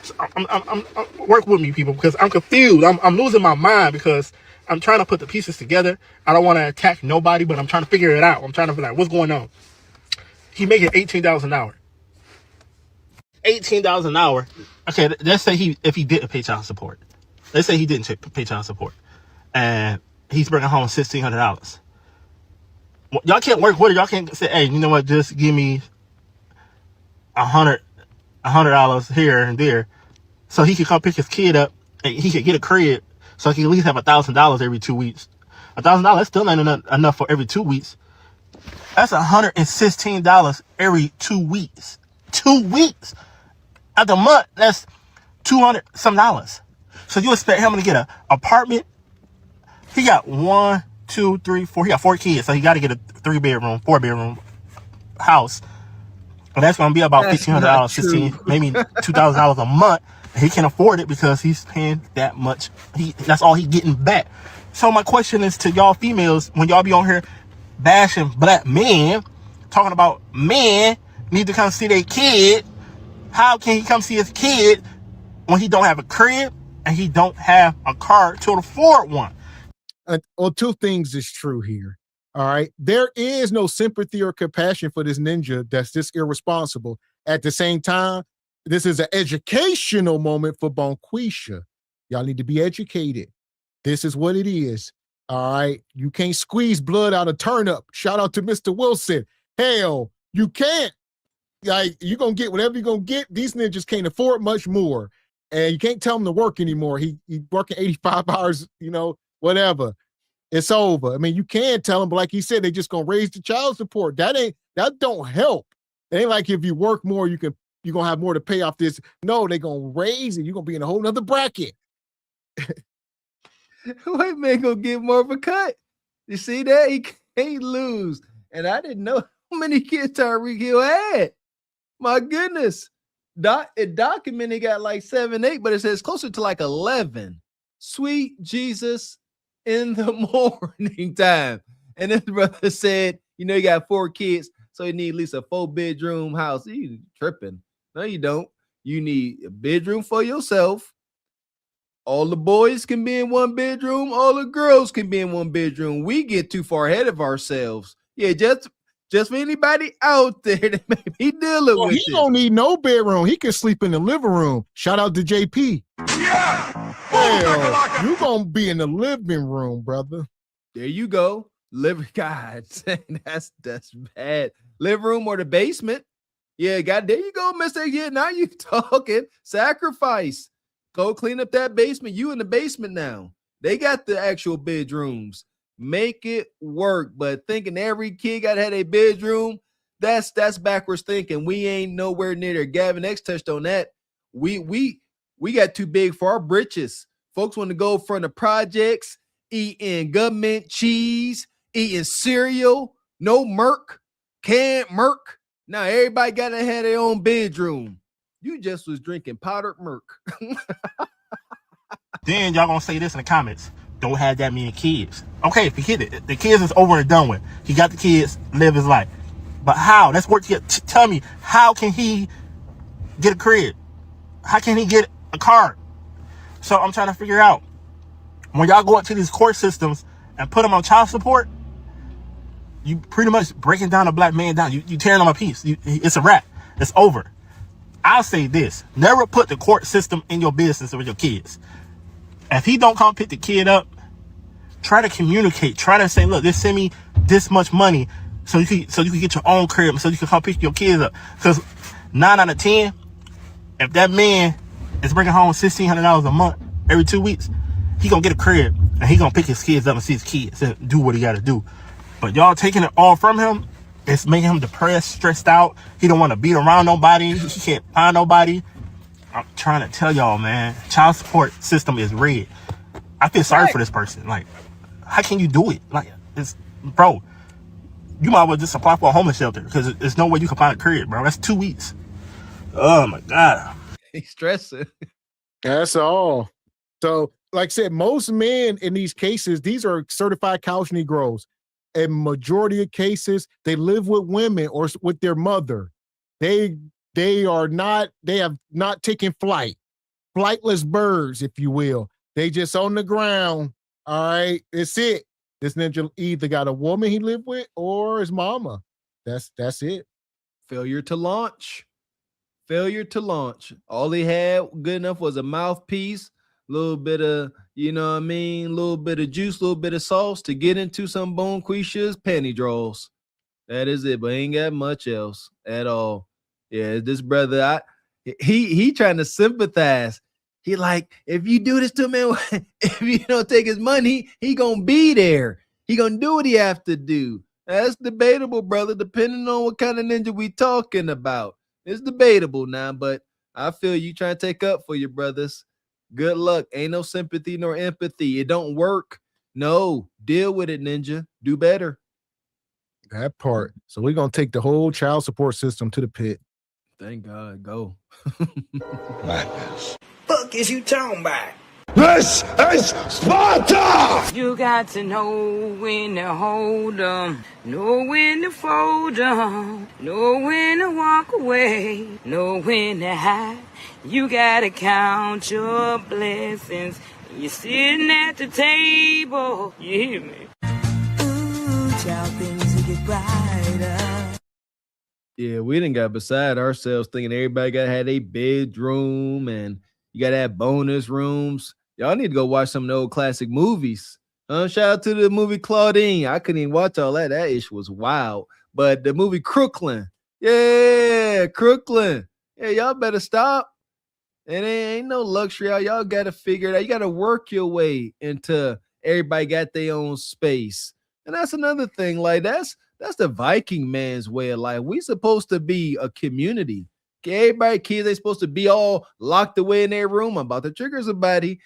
So I'm work with me, people, because I'm confused. I'm losing my mind because I'm trying to put the pieces together. I don't want to attack nobody, but I'm trying to figure it out. I'm trying to figure out what's going on. He making $18 an hour. $18 an hour. Okay, let's say if he didn't pay child support. Let's say he didn't pay child support, and he's bringing home $1,600. Well, y'all can't work with it. Y'all can't say, hey, you know what? Just give me $100 here and there, so he could come pick his kid up and he could get a crib, so he can at least have $1,000 every 2 weeks. $1,000, that's still not enough for every 2 weeks. That's $116 every 2 weeks. 2 weeks. At the month, that's $200 some dollars. So you expect him to get an apartment? He got 1, 2, 3, 4. He got 4 kids, so he got to get a 3-bedroom, 4-bedroom house. And that's going to be about $1,500, $16, maybe $2,000 a month. He can't afford it because he's paying that much. That's all he's getting back. So my question is to y'all females, when y'all be on here bashing black men, talking about men need to come see their kid, how can he come see his kid when he don't have a crib and he don't have a car to afford one? Well, 2 things is true here. All right. There is no sympathy or compassion for this ninja that's this irresponsible. At the same time, this is an educational moment for Bonquisha. Y'all need to be educated. This is what it is. All right. You can't squeeze blood out of turnip. Shout out to Mr. Wilson. Hell, you can't. Like, you're going to get whatever you're going to get. These ninjas can't afford much more. And you can't tell him to work anymore. He working 85 hours, whatever. It's over. I mean, you can tell him, but like he said, they just going to raise the child support. That don't help. It ain't like if you work more, you're going to have more to pay off this. No, they're going to raise it. You're going to be in a whole nother bracket. White man going to get more of a cut. You see that? He can't lose. And I didn't know how many kids Tyreek Hill had. My goodness. It documented he got like 7, 8, but it says closer to like 11. Sweet Jesus in the morning time. And this brother said, he got 4 kids, so you need at least a 4-bedroom house. You tripping. No, you don't. You need a bedroom for yourself. All the boys can be in 1 bedroom. All the girls can be in 1 bedroom. We get too far ahead of ourselves. Yeah, just for anybody out there that may be dealing with he don't need no bedroom. He can sleep in the living room. Shout out to JP. Yeah! Hell, you gonna be in the living room, brother. There you go. God, that's bad. Living room or the basement. Yeah, God, there you go, Mr. Yeah, now you talking. Sacrifice. Go clean up that basement. You in the basement now. They got the actual bedrooms. Make it work. But thinking every kid got to have a bedroom, that's backwards thinking. We ain't nowhere near there. Gavin X touched on that. We got too big for our britches. Folks want to go from the projects, eating government cheese, eating cereal, no Merc, can't Merc. Now everybody got to have their own bedroom. You just was drinking powdered Merc. Then y'all gonna say this in the comments. Don't have that many kids. Okay, forget it. The kids is over and done with. He got the kids, live his life. But how? That's what tell me. How can he get a crib? How can he get a car? So I'm trying to figure out, when y'all go up to these court systems and put him on child support, you pretty much breaking down a black man down. You tearing him a piece. It's a wrap. It's over. I'll say this. Never put the court system in your business with your kids. If he don't come pick the kid up, try to communicate. Try to say, look, send me this much money so you can get your own crib, so you can come pick your kids up. Because 9 out of 10, if that man is bringing home $1,600 a month every 2 weeks, he gonna get a crib and he gonna pick his kids up and see his kids and do what he gotta do. But y'all taking it all from him, it's making him depressed, stressed out. He don't want to be around nobody. He can't find nobody. I'm trying to tell y'all, man, child support system is rigged. I feel sorry for this person. Like, how can you do it? Like, bro, you might as well just apply for a homeless shelter because there's no way you can find a crib, bro. That's 2 weeks. Oh my God. He's stressing. That's all. So, like I said, most men in these cases, these are certified couch Negroes. In majority of cases, they live with women or with their mother. They have not taken flight. Flightless birds, if you will. They just on the ground. All right, it's it. This ninja either got a woman he lived with or his mama. That's it. Failure to launch. Failure to launch. All he had good enough was a mouthpiece, a little bit of, you know what I mean, a little bit of juice, a little bit of sauce to get into some Bonquisha's panty draws. That is it, but ain't got much else at all. Yeah, this brother, he trying to sympathize. He like, if you do this to him, if you don't take his money, he gonna be there. He gonna do what he have to do. That's debatable, brother, depending on what kind of ninja we talking about. It's debatable now, but I feel you trying to take up for your brothers. Good luck. Ain't no sympathy nor empathy. It don't work. No, deal with it, ninja. Do better. That part. So we're going to take the whole child support system to the pit. Thank God. Go. Madness. Fuck is you talking about? This is Sparta! You got to know when to hold 'em, know when to fold 'em, know when to walk away, know when to hide. You gotta count your blessings. You're sitting at the table. You hear me? Ooh, child, things will get brighter. Yeah, we didn't got beside ourselves thinking everybody got to have a bedroom and you got to have bonus rooms. Y'all need to go watch some of the old classic movies. Shout out to the movie Claudine. I couldn't even watch all that. That ish was wild. But the movie Crooklyn. Yeah, Crooklyn. Yeah, y'all better stop. And ain't no luxury. Y'all got to figure it out. You got to work your way into everybody got their own space. And that's another thing. Like, that's the Viking man's way of life. We supposed to be a community. Everybody, kids, they supposed to be all locked away in their room. I'm about to trigger somebody.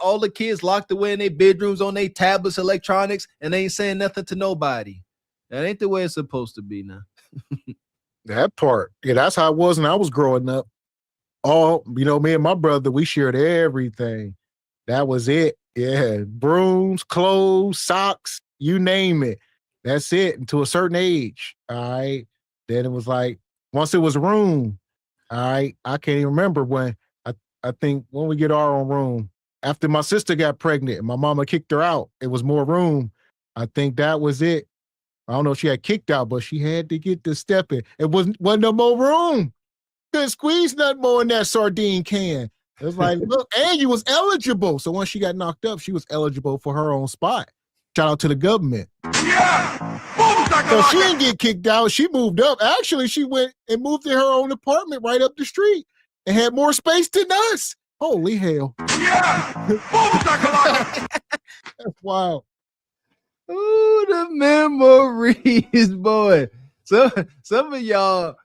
All the kids locked away in their bedrooms on their tablets, electronics, and they ain't saying nothing to nobody. That ain't the way it's supposed to be now. That part. Yeah, that's how it was when I was growing up. Me and my brother, we shared everything. That was it. Yeah. Brooms, clothes, socks, you name it. That's it. And to a certain age. All right. Then it was like, once it was a room. All right. I can't even remember when. I think when we get our own room. After my sister got pregnant and my mama kicked her out, it was more room. I think that was it. I don't know if she had kicked out, but she had to get to step in. It wasn't no more room. Couldn't squeeze nothing more in that sardine can. It was like, look, and you was eligible. So once she got knocked up, she was eligible for her own spot. Shout out to the government. Yeah! So she didn't get kicked out. She moved up. Actually, she went and moved in her own apartment right up the street and had more space than us. Holy hell. Yeah! That's wild. Ooh, the memories, boy. So some of y'all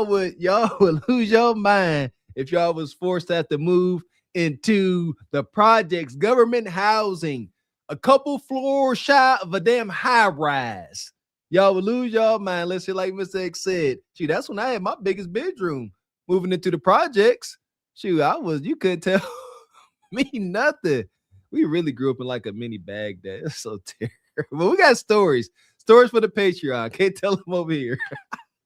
would lose your mind if y'all was forced to have to move into the projects, government housing, a couple floors shy of a damn high rise. Y'all would lose your mind. Let's say, like Mr. X said, shoot, that's when I had my biggest bedroom. Moving into the projects, shoot, you couldn't tell me nothing. We really grew up in like a mini bag. That's so terrible. But we got stories for the Patreon. Can't tell them over here.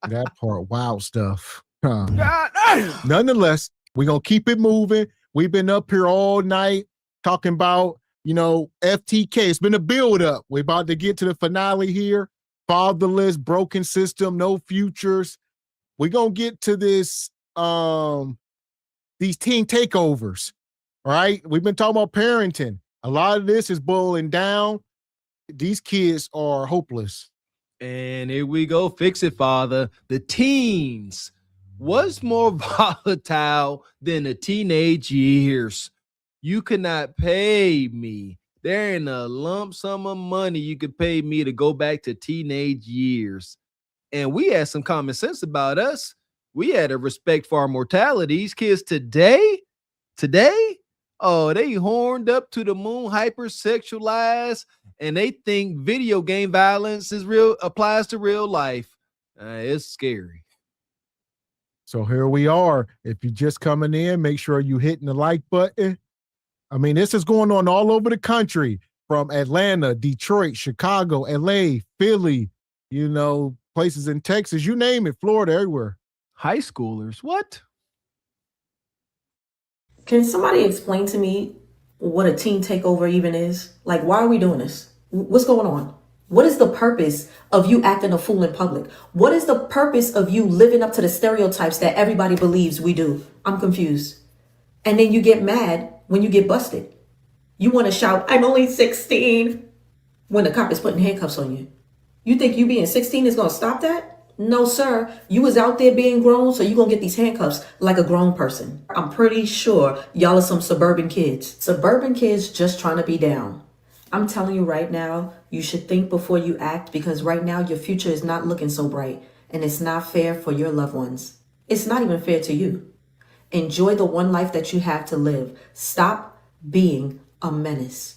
That part, wild stuff. Nonetheless, we're going to keep it moving. We've been up here all night talking about FTK. It's been a build-up. We're about to get to the finale here. Fatherless, broken system, no futures. We're gonna get to this, these teen takeovers. All right. We've been talking about parenting. A lot of this is boiling down. These kids are hopeless. And here we go. Fix it, Father. The teens. What's more volatile than the teenage years? You cannot pay me. There ain't a lump sum of money you could pay me to go back to teenage years. And we had some common sense about us. We had a respect for our mortality. These kids today, oh, they horned up to the moon, hypersexualized, and they think video game violence is real, applies to real life. It's scary. So here we are. If you're just coming in, make sure you hitting the like button. I mean, this is going on all over the country, from Atlanta, Detroit, Chicago, LA, Philly, places in Texas, you name it, Florida, everywhere. High schoolers, what? Can somebody explain to me what a teen takeover even is? Like, why are we doing this? What's going on? What is the purpose of you acting a fool in public? What is the purpose of you living up to the stereotypes that everybody believes we do? I'm confused. And then you get mad when you get busted. You want to shout, I'm only 16, when the cop is putting handcuffs on you. You think you being 16 is going to stop that? No, sir. You was out there being grown, so you going to get these handcuffs like a grown person. I'm pretty sure y'all are some suburban kids. Suburban kids just trying to be down. I'm telling you right now, you should think before you act, because right now your future is not looking so bright, and it's not fair for your loved ones. It's not even fair to you. Enjoy the one life that you have to live. Stop being a menace.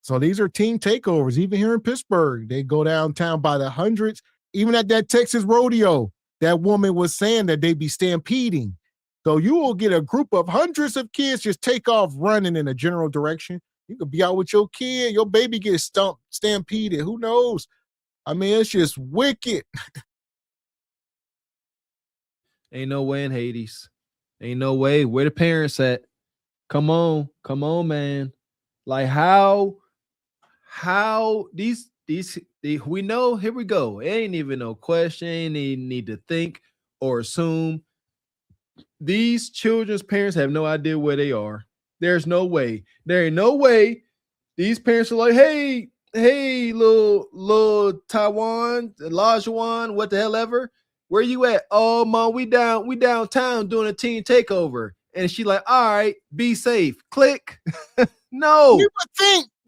So these are teen takeovers. Even here in Pittsburgh, they go downtown by the hundreds. Even at that Texas rodeo, that woman was saying that they be stampeding. So you will get a group of hundreds of kids just take off running in a general direction. You could be out with your kid, your baby gets stampeded. Who knows? I mean, it's just wicked. Ain't no way in Hades. Ain't no way. Where the parents at? Come on, man. Like how these we know, here we go. It ain't even no question. Ain't even need to think or assume. These children's parents have no idea where they are. There's no way. There ain't no way these parents are like, hey, little Taiwan, Lajuan, what the hell ever. Where you at? Oh, mom, we downtown doing a teen takeover. And she like, all right, be safe. Click. No.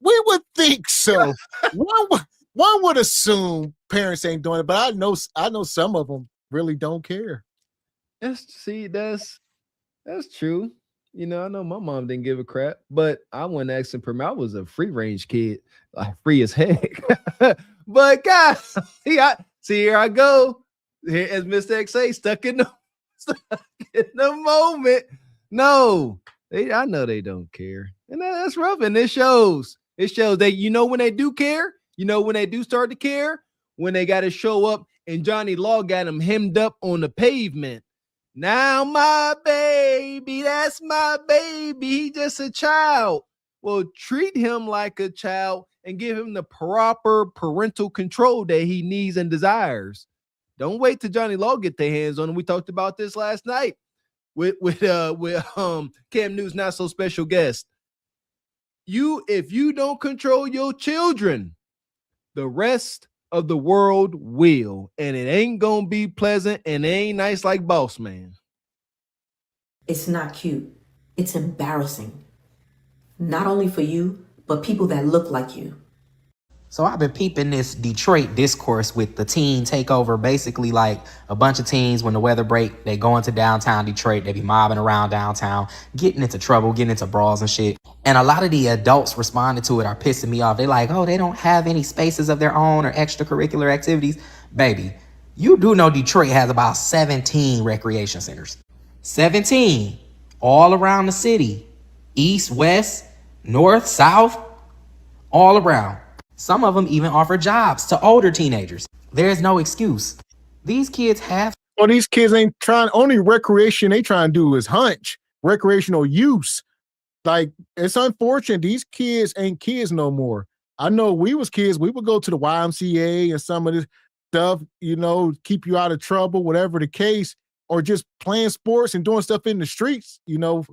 We would think so. One would assume parents ain't doing it, but I know some of them really don't care. That's true. I know my mom didn't give a crap, but I wasn't asking permission. I was a free range kid, like free as heck. But God, here I go. Here as Mr. XA stuck in the moment. No, I know they don't care, and that's rough. And it shows. It shows that when they do care. When they do start to care, when they got to show up and Johnny Law got him hemmed up on the pavement. Now my baby, that's my baby. He just a child. Well, treat him like a child and give him the proper parental control that he needs and desires. Don't wait till Johnny Law get their hands on him. We talked about this last night with Cam Newton's not so special guest. If you don't control your children, the rest of the world will, and it ain't gonna be pleasant, and it ain't nice like Boss Man. It's not cute. It's embarrassing. Not only for you, but people that look like you. So I've been peeping this Detroit discourse with the teen takeover. Basically, like a bunch of teens, when the weather break, they go into downtown Detroit. They be mobbing around downtown, getting into trouble, getting into brawls and shit. And a lot of the adults responding to it are pissing me off. They're like, oh, they don't have any spaces of their own or extracurricular activities. Baby, you do know Detroit has about 17 recreation centers. 17 all around the city. East, west, north, south, all around. Some of them even offer jobs to older teenagers. There's no excuse. These kids these kids ain't trying, only recreation they trying to do is hunch, recreational use. like, it's unfortunate. These kids ain't kids no more. I know we was kids. We would go to the YMCA and some of this stuff, you know, keep you out of trouble, whatever the case, or just playing sports and doing stuff in the streets, you know,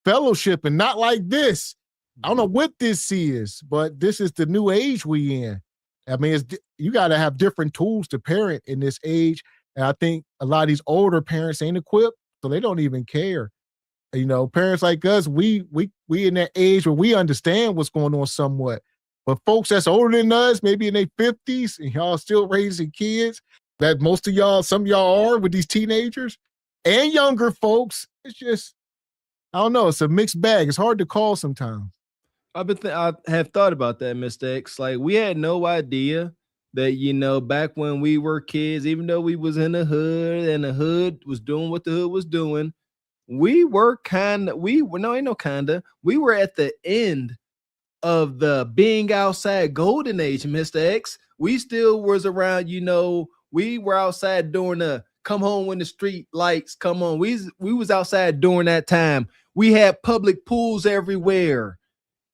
fellowship, and not like this. I don't know what this is, but this is the new age we in. I mean, you got to have different tools to parent in this age. And I think a lot of these older parents ain't equipped, so they don't even care. You know, parents like us, we in that age where we understand what's going on somewhat. But folks that's older than us, maybe in their 50s, and y'all still raising kids, that most of y'all, some of y'all are with these teenagers and younger folks, it's just, I don't know, it's a mixed bag. It's hard to call sometimes. I have thought about that, Mr. X. Like, we had no idea that, you know, back when we were kids, even though we was in the hood and the hood was doing what the hood was doing, we were we were at the end of the being outside golden age, Mr. X. We still was around, you know, we were outside during the come home when the street lights come on. We was outside during that time. We had public pools everywhere.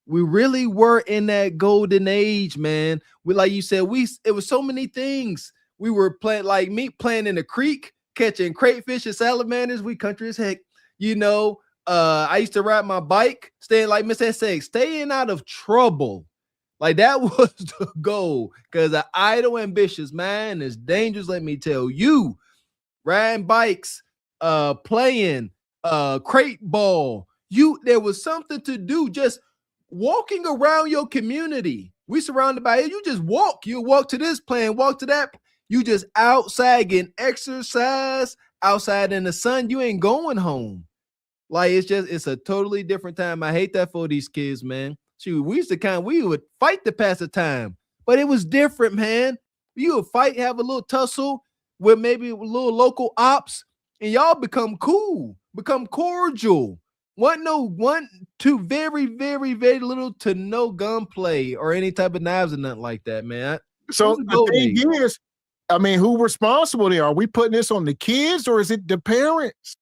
We really were in that golden age, man. We, like you said, it was so many things. We were playing, like me playing in the creek, catching crayfish and salamanders. We country as heck, you know. I used to ride my bike, staying, like Mr. X, staying out of trouble. Like, that was the goal, because an idle, ambitious man is dangerous, let me tell you. Riding bikes, playing crate ball. There was something to do, just walking around your community. We surrounded by it. You just walk. You walk to this plan, walk to that. You just outside getting exercise, outside in the sun. You ain't going home. Like, it's a totally different time. I hate that for these kids, man. Shoot, we would fight to pass the time, but it was different, man. You would fight, have a little tussle with maybe a little local ops, and y'all become cool, become cordial. Very, very, very little to no gunplay or any type of knives or nothing like that, man. So the thing is, I mean, who responsible there? Are we putting this on the kids or is it the parents?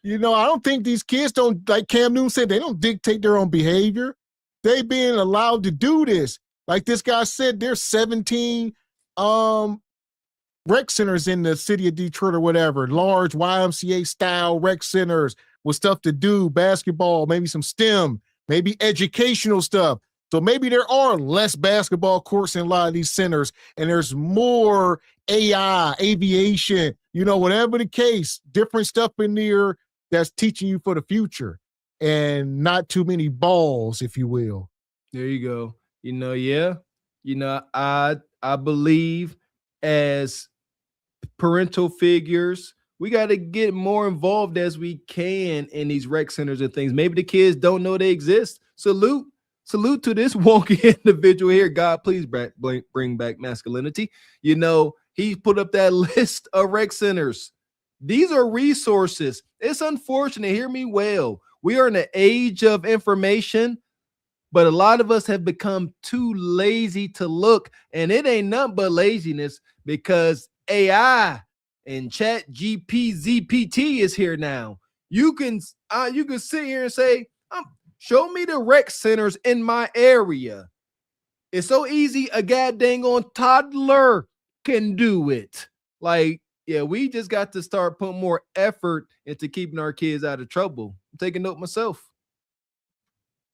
You know, I don't think these kids don't, like Cam Newton said, they don't dictate their own behavior. They being allowed to do this. Like this guy said, there's 17 rec centers in the city of Detroit or whatever, large YMCA style rec centers with stuff to do, basketball, maybe some STEM, maybe educational stuff. So maybe there are less basketball courts in a lot of these centers, and there's more AI, aviation, you know, whatever the case, different stuff in there that's teaching you for the future, and not too many balls, if you will. There you go. You know, yeah. You know, I believe as parental figures, we got to get more involved as we can in these rec centers and things. Maybe the kids don't know they exist. Salute to this wonky individual here. God, please bring back masculinity. You know, he put up that list of rec centers. These are resources. It's unfortunate. Hear me well. We are in an age of information, but a lot of us have become too lazy to look, and it ain't nothing but laziness, because AI and Chat ZPT is here now. You can sit here and say, show me the rec centers in my area. It's so easy. A goddamn on toddler can do it. Like, yeah, we just got to start putting more effort into keeping our kids out of trouble. I'm taking note myself.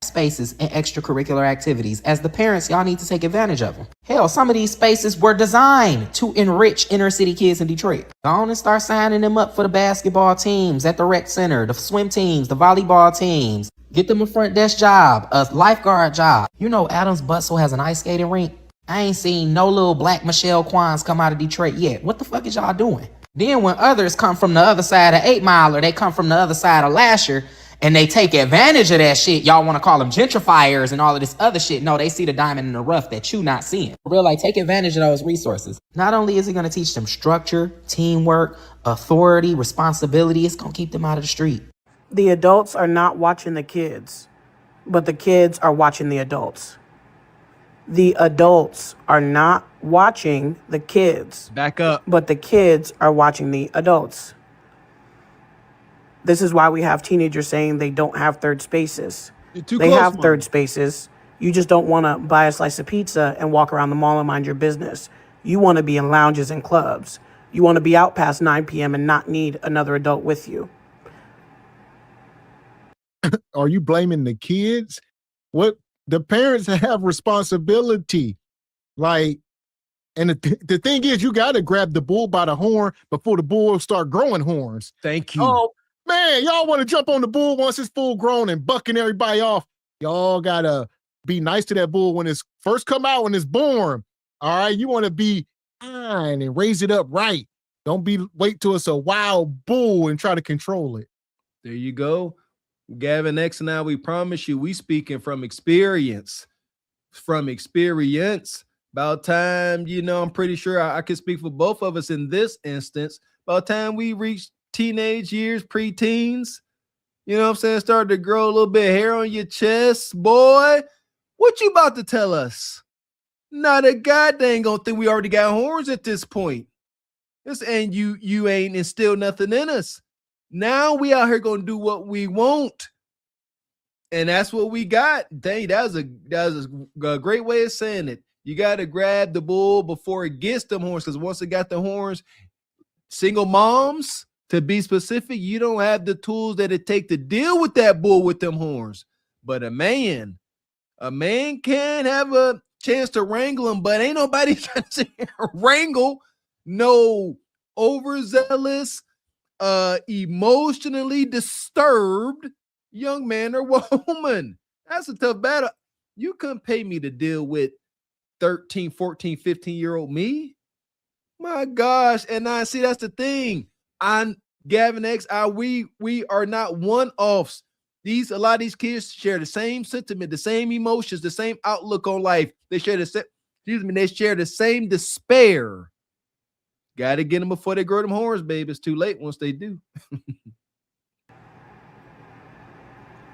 Spaces and extracurricular activities. As the parents, y'all need to take advantage of them. Hell, some of these spaces were designed to enrich inner city kids in Detroit. Go on and start signing them up for the basketball teams at the rec center, the swim teams, the volleyball teams. Get them a front desk job, a lifeguard job. You know Adams Buttsell has an ice skating rink. I ain't seen no little black Michelle Kwans come out of Detroit yet. What the fuck is y'all doing? Then when others come from the other side of 8 Mile, or they come from the other side of Lasher, and they take advantage of that shit, y'all want to call them gentrifiers and all of this other shit. No, they see the diamond in the rough that you not seeing. For real, like, take advantage of those resources. Not only is it going to teach them structure, teamwork, authority, responsibility, it's going to keep them out of the street. The adults are not watching the kids, but the kids are watching the adults. The adults are not watching the kids. Back up. But the kids are watching the adults. This is why we have teenagers saying they don't have third spaces. You're too They close, have Mom. third spaces. You just don't want to buy a slice of pizza and walk around the mall and mind your business. You want to be in lounges and clubs. You want to be out past 9 p.m. and not need another adult with you. Are you blaming the kids? What the parents have responsibility. Like, and the thing is, you got to grab the bull by the horn before the bull start growing horns. Thank you. Oh, man, y'all want to jump on the bull once it's full grown and bucking everybody off. Y'all got to be nice to that bull when it's first come out, when it's born. All right, you want to be kind and raise it up right. Don't wait till it's a wild bull and try to control it. There you go. Gavin X and I, we promise you, we speaking from experience. From experience. About time, I'm pretty sure I can speak for both of us in this instance. About time we reach teenage years, preteens, you know what I'm saying, start to grow a little bit of hair on your chest, boy. What you about to tell us? Not a goddamn gonna think we already got horns at this point. And you ain't instilled nothing in us. Now we out here gonna do what we want. And that's what we got. Dang, that was a great way of saying it. You got to grab the bull before it gets them horns, because once it got the horns, single moms, to be specific, you don't have the tools that it take to deal with that bull with them horns. But a man can have a chance to wrangle him, but ain't nobody trying to wrangle no overzealous, emotionally disturbed young man or woman. That's a tough battle. You couldn't pay me to deal with 13, 14, 15-year-old me. My gosh. And I see that's the thing. I'm Gavin X. We are not one-offs. A lot of these kids share the same sentiment, the same emotions, the same outlook on life. They share the same despair. Got to get them before they grow them horns, baby. It's too late once they do.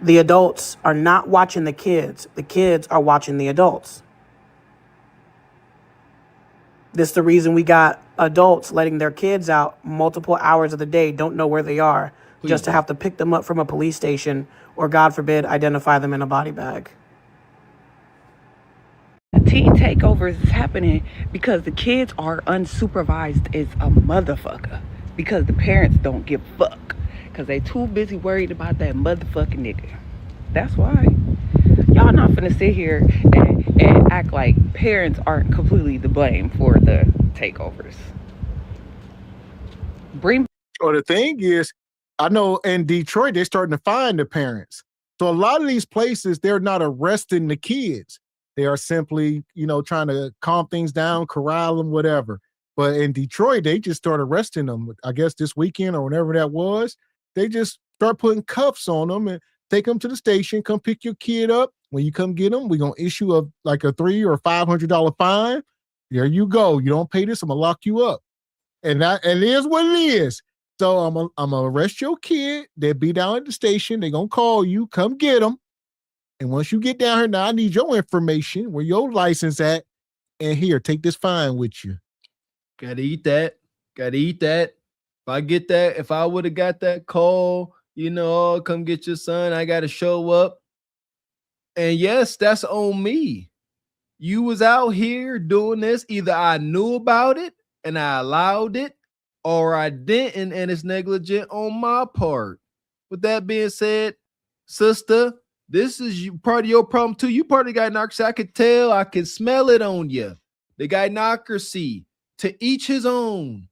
The adults are not watching the kids. The kids are watching the adults. This is the reason we got adults letting their kids out multiple hours of the day, don't know where they are, just to have to pick them up from a police station or, God forbid, identify them in a body bag. Teen takeovers is happening because the kids are unsupervised as a motherfucker, because the parents don't give a fuck, because they too busy worried about that motherfucking nigga. That's why. Y'all not finna sit here and act like parents aren't completely to blame for the takeovers. The thing is, I know in Detroit, they're starting to find the parents. So a lot of these places, they're not arresting the kids. They are simply, trying to calm things down, corral them, whatever. But in Detroit, they just start arresting them. I guess this weekend or whenever that was, they just start putting cuffs on them and take them to the station, come pick your kid up. When you come get them, we're going to issue a $300 or $500 fine. There you go. You don't pay this, I'm going to lock you up. And it is what it is. So I'm going to arrest your kid. They'll be down at the station. They're going to call you. Come get them. And once you get down here, now I need your information, where your license at. And here, take this fine with you. Gotta eat that. If I would have got that call, come get your son, I got to show up. And yes, that's on me. You was out here doing this. Either I knew about it and I allowed it, or I didn't, and it's negligent on my part. With that being said, sister, this is part of your problem too. You part of the gynocracy. I could tell, I can smell it on you. The gynocracy, to each his own.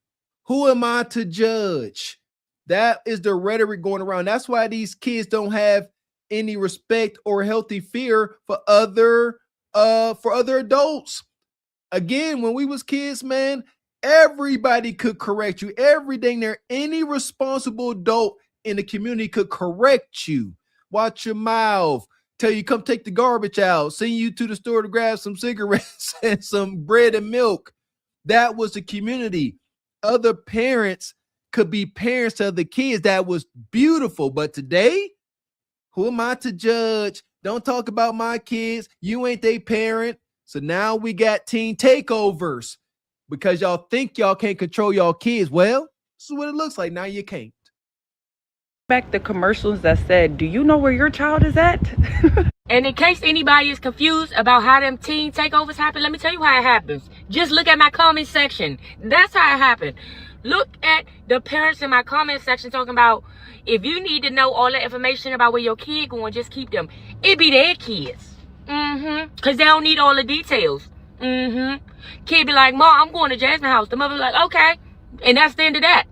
Who am I to judge? That is the rhetoric going around. That's why these kids don't have any respect or healthy fear for other adults. Again, when we was kids, man, everybody could correct you. Everything there, any responsible adult in the community could correct you. Watch your mouth. Tell you come take the garbage out. Send you to the store to grab some cigarettes and some bread and milk. That was the community. Other parents could be parents to other kids. That was beautiful. But today, who am I to judge? Don't talk about my kids. You ain't their parent. So now we got teen takeovers because y'all think y'all can't control y'all kids. Well, this is what it looks like. Now you can't. Back the commercials that said, "Do you know where your child is at?" And in case anybody is confused about how them teen takeovers happen, let me tell you how it happens. Just look at my comment section. That's how it happened. Look at the parents in my comment section talking about, if you need to know all the information about where your kid going, just keep them. It be their kids. Because they don't need all the details. Kid be like, Mom, I'm going to Jasmine house. The mother be like, okay. And that's the end of that.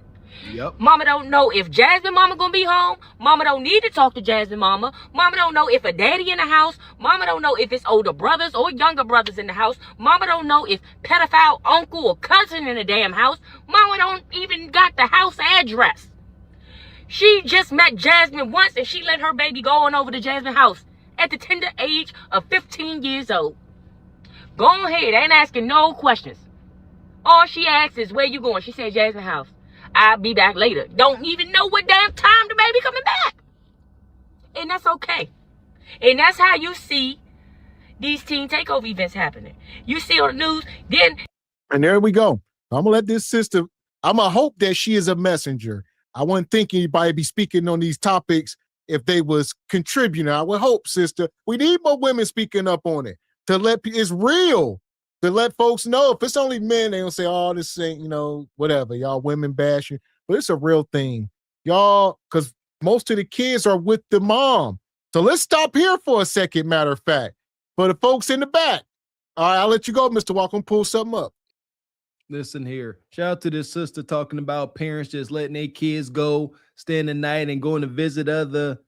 Yep. Mama don't know if Jasmine mama gonna be home. Mama don't need to talk to Jasmine mama. Mama don't know if a daddy in the house. Mama don't know if it's older brothers or younger brothers in the house. Mama don't know if pedophile uncle or cousin in the damn house. Mama don't even got the house address. She just met Jasmine once and she let her baby go on over to Jasmine house at the tender age of 15 years old. Go ahead, ain't asking no questions. All she asks is, where you going? She said, Jasmine house. I'll be back later. Don't even know what damn time the baby coming back. And that's okay. And that's how you see these teen takeover events happening. You see on the news, then... And there we go. I'm going to let this sister, I'm going to hope that she is a messenger. I wouldn't think anybody be speaking on these topics if they was contributing. I would hope, sister. We need more women speaking up on it to let, it's real. To let folks know. If it's only men, they don't say, oh, this ain't, whatever. Y'all women bashing. But it's a real thing. Y'all, because most of the kids are with the mom. So let's stop here for a second, matter of fact. For the folks in the back. All right, I'll let you go, Mr. Walker. Pull something up. Listen here. Shout out to this sister talking about parents just letting their kids go, staying the night and going to visit other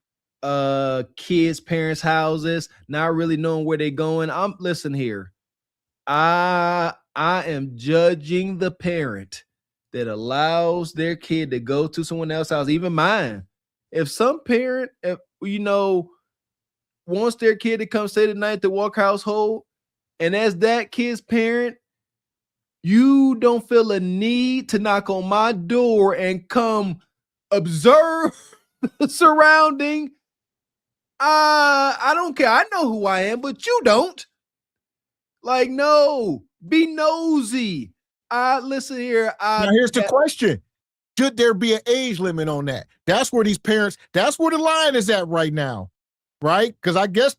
kids' parents' houses, not really knowing where they're going. Listen here. I am judging the parent that allows their kid to go to someone else's house, even mine. If some parent, wants their kid to come stay the night at the Walker household, and as that kid's parent, you don't feel a need to knock on my door and come observe the surrounding. I don't care. I know who I am, but you don't. Like, no, be nosy. Listen here. Now, here's the question. Should there be an age limit on that? That's where these parents, that's where the line is at right now, right? Because I guess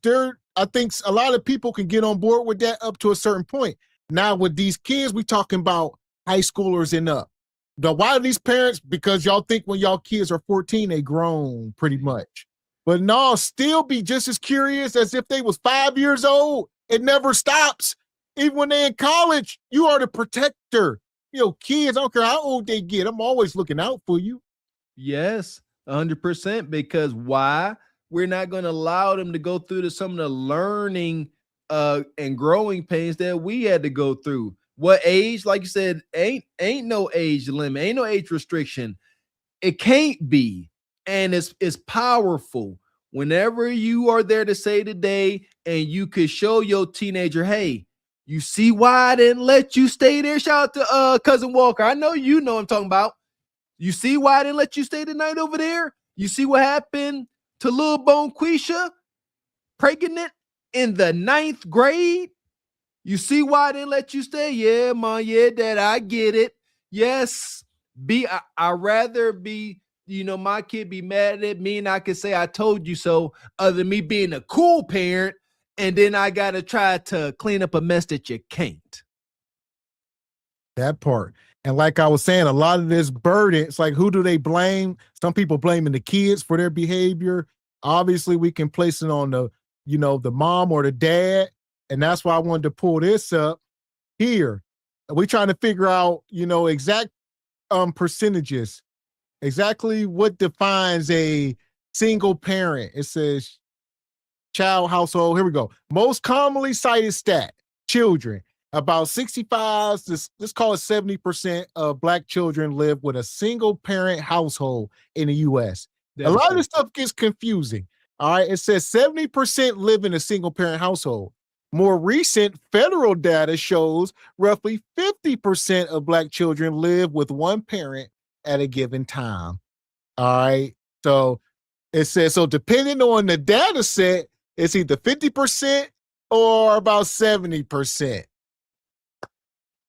I think a lot of people can get on board with that up to a certain point. Now, with these kids, we talking about high schoolers and up. Now, why are these parents? Because y'all think when y'all kids are 14, they grown pretty much. But no, still be just as curious as if they was 5 years old. It never stops. Even when they're in college, you are the protector. Kids, I don't care how old they get. I'm always looking out for you. Yes, 100%. Because why? We're not going to allow them to go through some of the learning and growing pains that we had to go through. What age? Like you said, ain't no age limit. Ain't no age restriction. It can't be. And it's powerful. Whenever you are there to say today and you could show your teenager, hey, you see why I didn't let you stay there? Shout out to Cousin Walker. I know you know what I'm talking about. You see why I didn't let you stay the night over there? You see what happened to Lil Bone Quisha? Pregnant in the 9th grade? You see why I didn't let you stay? Yeah, Mom, yeah, Dad, I get it. Yes, I'd rather be, my kid be mad at me and I can say I told you so, other than me being a cool parent, and then I got to try to clean up a mess that you can't. That part. And like I was saying, a lot of this burden, it's like, who do they blame? Some people blaming the kids for their behavior. Obviously, we can place it on the mom or the dad. And that's why I wanted to pull this up here. We're trying to figure out, exact percentages, exactly what defines a single parent. It says child household. Here we go. Most commonly cited stat, children. About 65, let's call it 70% of Black children live with a single parent household in the U.S. A lot of this stuff gets confusing. All right. It says 70% live in a single parent household. More recent federal data shows roughly 50% of Black children live with one parent at a given time. All right. So it says, so depending on the data set, it's either 50% or about 70%.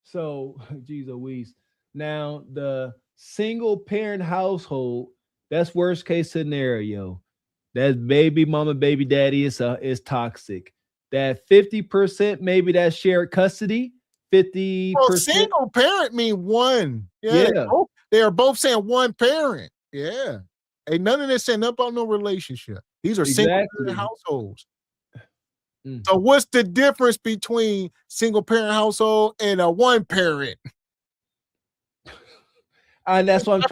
So, geez Louise. Now, the single parent household, That's worst case scenario. That baby mama, baby daddy is toxic. That 50%, maybe that's shared custody. 50%. Well, single parent mean one. Yeah, Yeah. they are both saying one parent. Yeah. Ain't none of this saying nothing about no relationship. These are single parent households. So what's the difference between single parent household and a one parent? And that's what I'm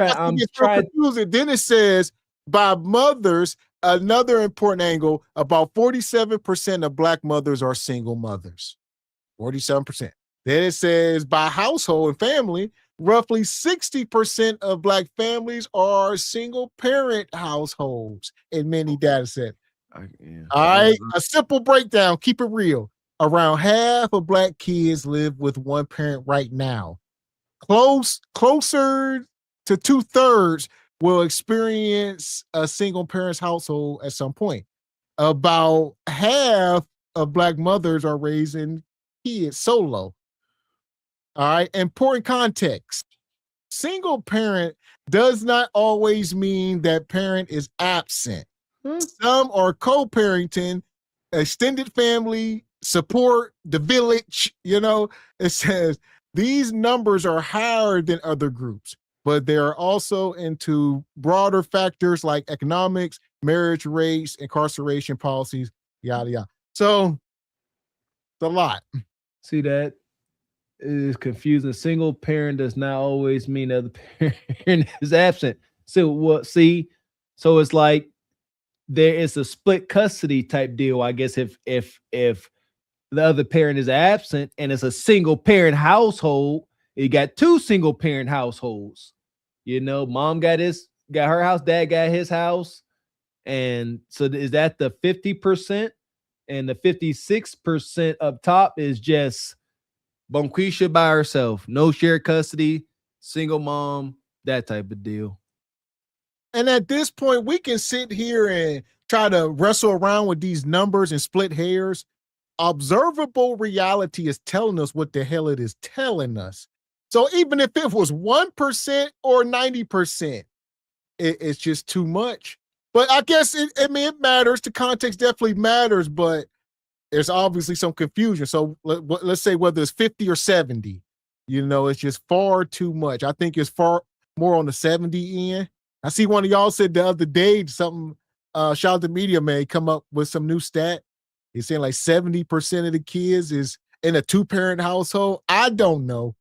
trying. Confusing. Then it says by mothers, another important angle, about 47% of Black mothers are single mothers. 47%. Then it says by household and family, roughly 60% of Black families are single parent households in many data sets. All right, a simple breakdown, keep it real. Around half of Black kids live with one parent right now. Closer to 2/3 will experience a single parent's household at some point. About half of Black mothers are raising kids solo. All right, important context. Single parent does not always mean that parent is absent. Some are co-parenting, extended family, support, the village, it says these numbers are higher than other groups, but they are also into broader factors like economics, marriage rates, incarceration policies, yada, yada. So it's a lot. See, that is confusing. Single parent does not always mean other parent is absent. So what? See, so it's like there is a split custody type deal, I guess, if the other parent is absent and it's a single parent household, you got two single parent households. Mom got her house, dad got his house. And so is that the 50%? And the 56% up top is just Bonquisha by herself, no shared custody, single mom, that type of deal. And at this point, we can sit here and try to wrestle around with these numbers and split hairs. Observable reality is telling us what the hell it is telling us. So even if it was 1% or 90%, it's just too much. But I guess it matters. The context definitely matters, but there's obviously some confusion. So let's say whether it's 50 or 70, it's just far too much. I think it's far more on the 70 end. I see one of y'all said the other day something, shout out to Media Man, come up with some new stat. He's saying like 70% of the kids is in a two-parent household. I don't know.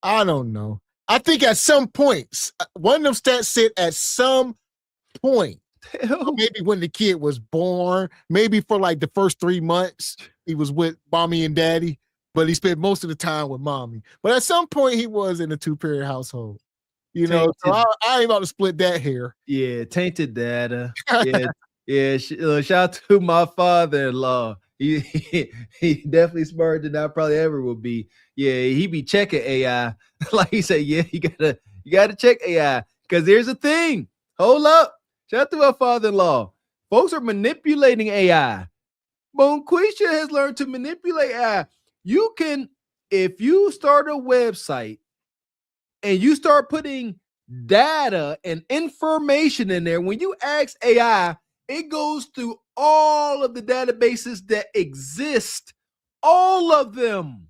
I think at some points, one of them stats said at some point, maybe when the kid was born, maybe for like the first 3 months, he was with mommy and daddy, but he spent most of the time with mommy. But at some point, he was in a two-parent household. So I ain't about to split that hair. Yeah, tainted data. Yeah. Shout out to my father-in-law. He definitely smarter than I probably ever will be. Yeah, he be checking AI. Like he said, yeah, you gotta check AI. Because here's the thing. Hold up. Shout out to my father-in-law. Folks are manipulating AI. Bonquisha has learned to manipulate AI. You can, if you start a website and you start putting data and information in there, when you ask AI, it goes through all of the databases that exist, all of them,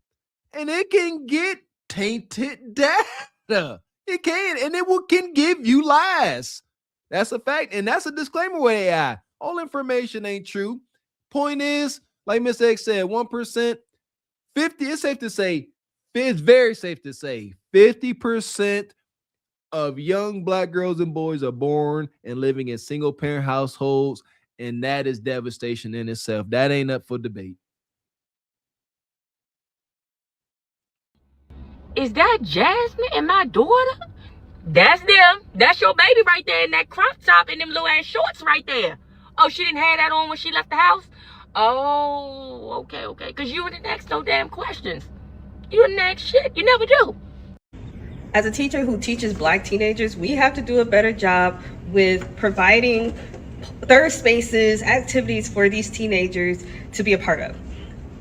and it can get tainted data. It can, and it can give you lies. That's a fact, and that's a disclaimer with AI. All information ain't true. Point is, like Miss X said, 1%, 50. It's safe to say, it's very safe to say, 50% of young Black girls and boys are born and living in single parent households, and that is devastation in itself. That ain't up for debate. Is that Jasmine and my daughter? That's them. That's your baby right there in that crop top and them little ass shorts right there. Oh, she didn't have that on when she left the house? Oh, okay. Because you didn't ask no damn questions. You didn't ask shit. You never do. As a teacher who teaches Black teenagers, we have to do a better job with providing third spaces, activities for these teenagers to be a part of.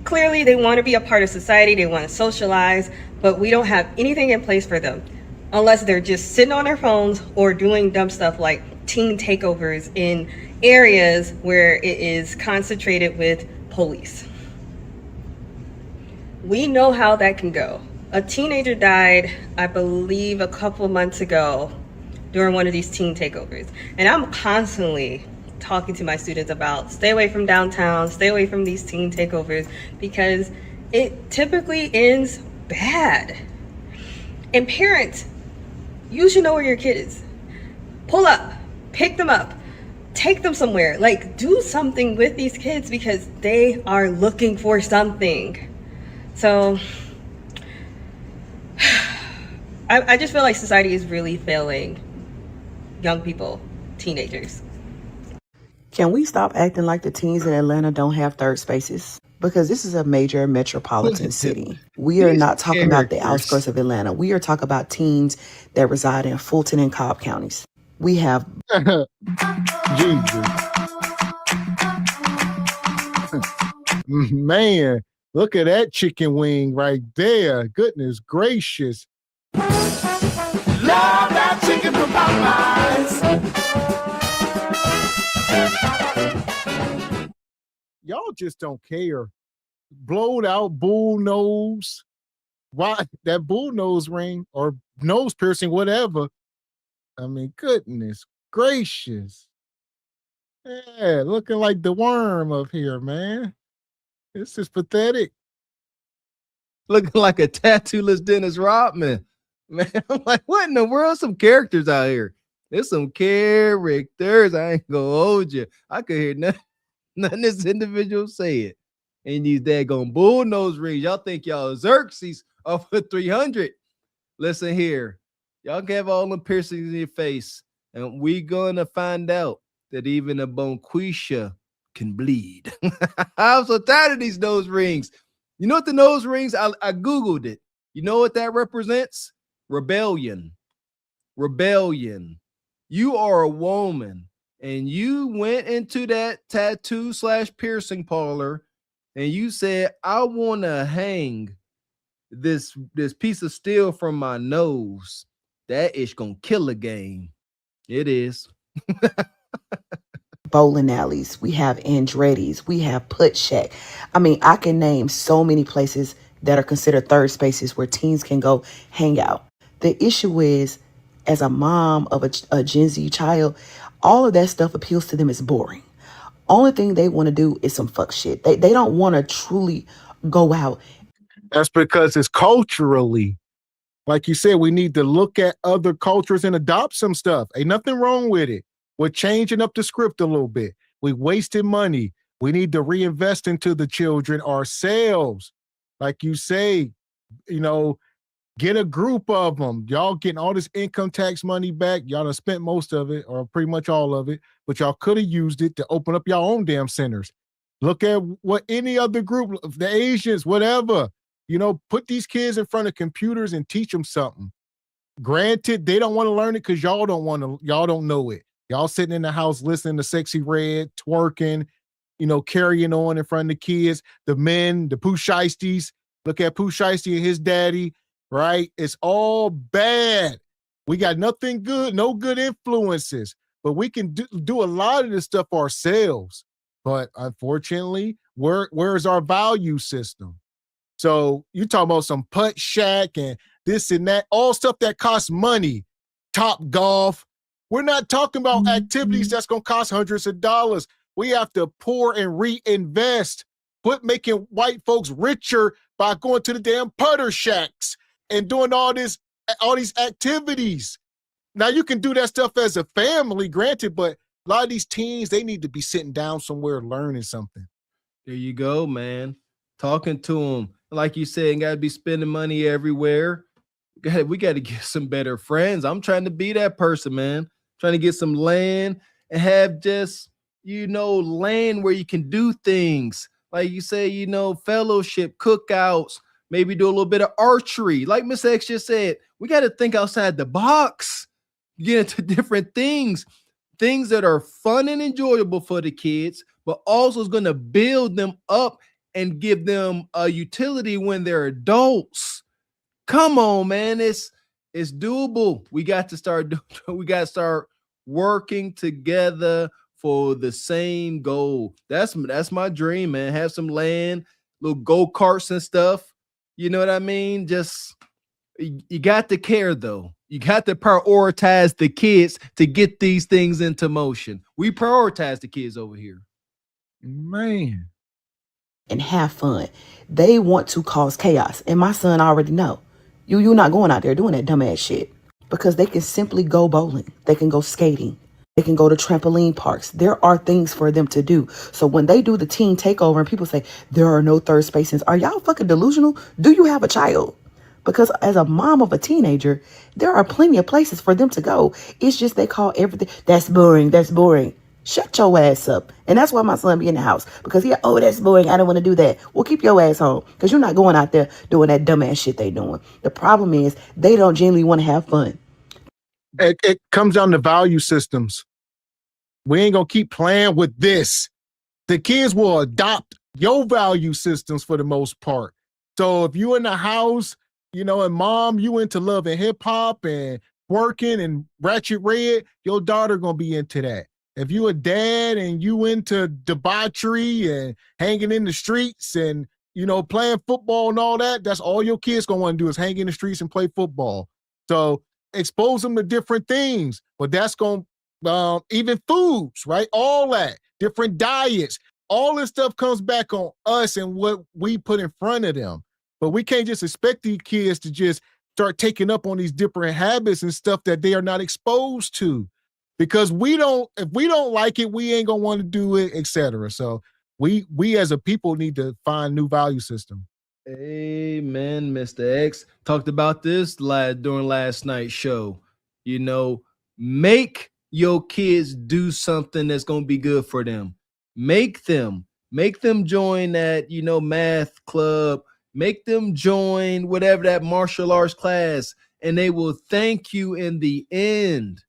Clearly, they want to be a part of society, they want to socialize, but we don't have anything in place for them unless they're just sitting on their phones or doing dumb stuff like teen takeovers in areas where it is concentrated with police. We know how that can go. A teenager died, I believe, a couple months ago during one of these teen takeovers. And I'm constantly talking to my students about stay away from downtown, stay away from these teen takeovers, because it typically ends bad. And parents, you should know where your kid is. Pull up, pick them up, take them somewhere. Like, do something with these kids because they are looking for something. So I just feel like society is really failing young people, teenagers. Can we stop acting like the teens in Atlanta don't have third spaces? Because this is a major metropolitan city. We are not talking about the outskirts of Atlanta. We are talking about teens that reside in Fulton and Cobb counties. We have Jesus. Man, look at that chicken wing right there. Goodness gracious. Love that chicken from Popeyes. Y'all just don't care. Blowed out bull nose. Why that bull nose ring or nose piercing, whatever. I mean, goodness gracious. Yeah, looking like the worm up here, man. This is pathetic. Looking like a tattooless Dennis Rodman. Man, I'm like, what in the world? Some characters out here. There's some characters. I ain't gonna hold you. I could hear nothing this individual say it. And these daggone bull nose rings. Y'all think y'all Xerxes off of 300. Listen here. Y'all can have all them piercings in your face. And we gonna find out that even a bonquisha can bleed. I'm so tired of these nose rings. You know what the nose rings? I Googled it. You know what that represents? Rebellion. Rebellion. You are a woman and you went into that tattoo / piercing parlor and you said, I want to hang this piece of steel from my nose. That is gonna kill a game. It is. bowling alleys, we have Andretti's, we have Put Shack. I mean, I can name so many places that are considered third spaces where teens can go hang out. The issue is, as a mom of a Gen Z child, all of that stuff appeals to them as boring. Only thing they want to do is some fuck shit. They don't want to truly go out. That's because it's culturally. Like you said, we need to look at other cultures and adopt some stuff. Ain't nothing wrong with it. We're changing up the script a little bit. We wasted money. We need to reinvest into the children ourselves. Like you say, you know, get a group of them. Y'all getting all this income tax money back. Y'all have spent most of it or pretty much all of it, but y'all could have used it to open up your own damn centers. Look at what any other group, the Asians, whatever, you know, put these kids in front of computers and teach them something. Granted, they don't want to learn it because y'all don't know it. Y'all sitting in the house listening to Sexy Red, twerking, you know, carrying on in front of the kids, the men, the Pooh Shiesties. Look at Pooh Shiesty and his daddy, right? It's all bad. We got nothing good, no good influences, but we can do a lot of this stuff ourselves. But unfortunately, where's our value system? So you talking about some Putt Shack and this and that, all stuff that costs money, Top Golf. We're not talking about activities that's going to cost hundreds of dollars. We have to pour and reinvest. Quit making white folks richer by going to the damn putter shacks and doing all these activities. Now you can do that stuff as a family, granted, but a lot of these teens, they need to be sitting down somewhere learning something. There you go, man. Talking to them. Like you said, got to be spending money everywhere. We got to get some better friends. I'm trying to be that person, man. Trying to get some land and have just, you know, land where you can do things. Like you say, you know, fellowship, cookouts, maybe do a little bit of archery. Like Miss X just said, we got to think outside the box, get into different things that are fun and enjoyable for the kids, but also is going to build them up and give them a utility when they're adults. Come on, man. It's doable. We got to start working together for the same goal. That's my dream, man. Have some land, little go-karts and stuff. You know what I mean? Just you got to care though. You got to prioritize the kids to get these things into motion. We prioritize the kids over here. Man. And have fun. They want to cause chaos. And my son already know. You're not going out there doing that dumbass shit. Because they can simply go bowling. They can go skating. They can go to trampoline parks. There are things for them to do. So when they do the teen takeover and people say, there are no third spaces, are y'all fucking delusional? Do you have a child? Because as a mom of a teenager, there are plenty of places for them to go. It's just they call everything, that's boring, that's boring. Shut your ass up. And that's why my son be in the house. Because that's boring, I don't want to do that. Well, keep your ass home. Because you're not going out there doing that dumbass shit they doing. The problem is they don't genuinely want to have fun. It comes down to value systems. We ain't going to keep playing with this. The kids will adopt your value systems for the most part. So if you in the house, and mom, you into love and hip hop and working and ratchet red, your daughter going to be into that. If you a dad and you into debauchery and hanging in the streets and, playing football and all that, that's all your kids going to want to do is hang in the streets and play football. So expose them to different things, but that's going to, even foods, right? All that, different diets, all this stuff comes back on us and what we put in front of them. But we can't just expect these kids to just start taking up on these different habits and stuff that they are not exposed to. Because if we don't like it, we ain't gonna want to do it, etc. So we as a people need to find new value system. Amen, Mr. X. Talked about this during last night's show. Make your kids do something that's gonna be good for them. Make them join that, math club. Make them join whatever that martial arts class, and they will thank you in the end.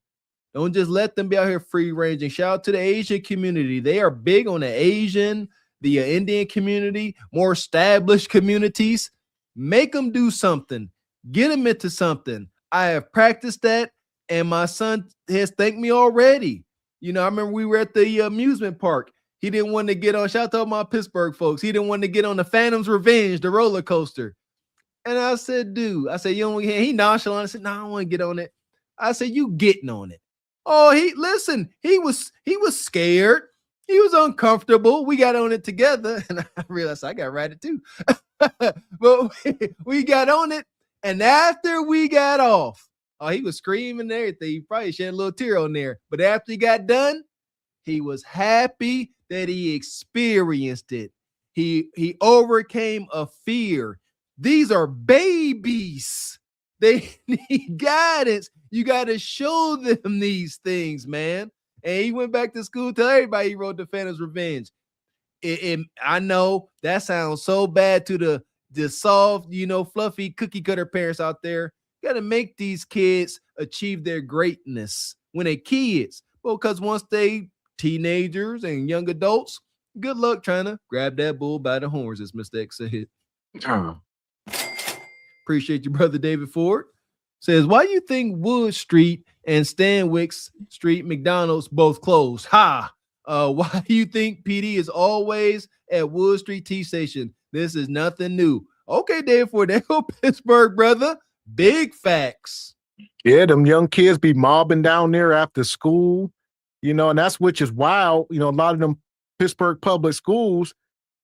Don't just let them be out here free ranging. Shout out to the Asian community. They are big on the Asian, the Indian community, more established communities. Make them do something. Get them into something. I have practiced that, and my son has thanked me already. I remember we were at the amusement park. He didn't want to get on, shout out to all my Pittsburgh folks. He didn't want to get on the Phantom's Revenge, the roller coaster. And I said, dude, you don't want to get, he nonchalant. I said, no, I don't want to get on it. I said, you getting on it. Oh, he was scared. He was uncomfortable. We got on it together, and I realized I got to ride it too. But we got on it, and after we got off, he was screaming and everything. He probably shed a little tear on there. But after he got done, he was happy that he experienced it. He overcame a fear. These are babies. They need guidance. You got to show them these things, man. And he went back to school, tell everybody he wrote the Phantom's Revenge. I know that sounds so bad to the soft, fluffy cookie cutter parents out there. You got to make these kids achieve their greatness when they're kids. Well, because once they teenagers and young adults, good luck trying to grab that bull by the horns, as Mr. X said. Appreciate you, brother David Ford. Says, why you think Wood Street and Stanwyck Street McDonald's both closed? Why do you think PD is always at Wood Street T Station? This is nothing new. Okay, David Ford, there go Pittsburgh, brother. Big facts. Yeah, them young kids be mobbing down there after school, and that's which is wild. A lot of them Pittsburgh public schools,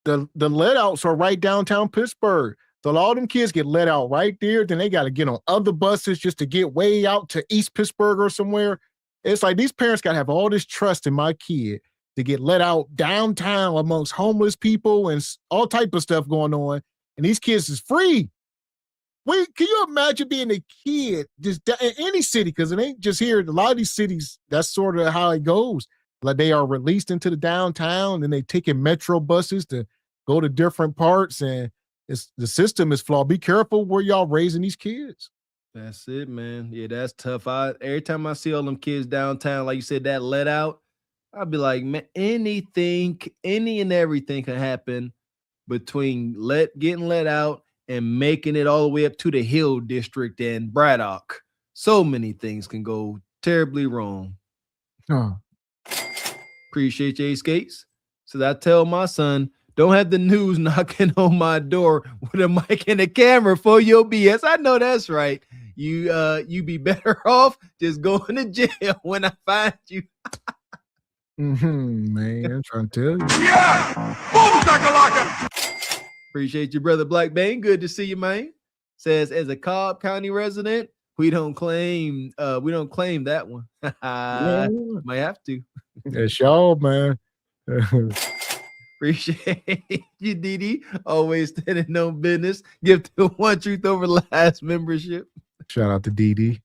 the let outs are right downtown Pittsburgh. So all them kids get let out right there. Then they got to get on other buses just to get way out to East Pittsburgh or somewhere. It's like these parents got to have all this trust in my kid to get let out downtown amongst homeless people and all type of stuff going on. And these kids is free. Can you imagine being a kid just in any city? Because it ain't just here. A lot of these cities, that's sort of how it goes. Like they are released into the downtown and they taking metro buses to go to different parts, and the system is flawed. Be careful where y'all raising these kids. That's it, man. Yeah, that's tough. Every time I see all them kids downtown, like you said, that let out, I'll be like, man, any and everything can happen between getting let out and making it all the way up to the Hill District and Braddock. So many things can go terribly wrong. Oh. Appreciate your skates. So I tell my son, don't have the news knocking on my door with a mic and a camera for your BS. I know that's right. You be better off just going to jail when I find you. Man, I'm trying to tell you. Yeah! Boom, shakalaka! Appreciate you, brother Black Bane. Good to see you, man. Says, as a Cobb County resident, we don't claim that one. Might have to. That's y'all, man. Appreciate you, Didi. Always standing on business. Give to One Truth Over Lies membership. Shout out to Didi.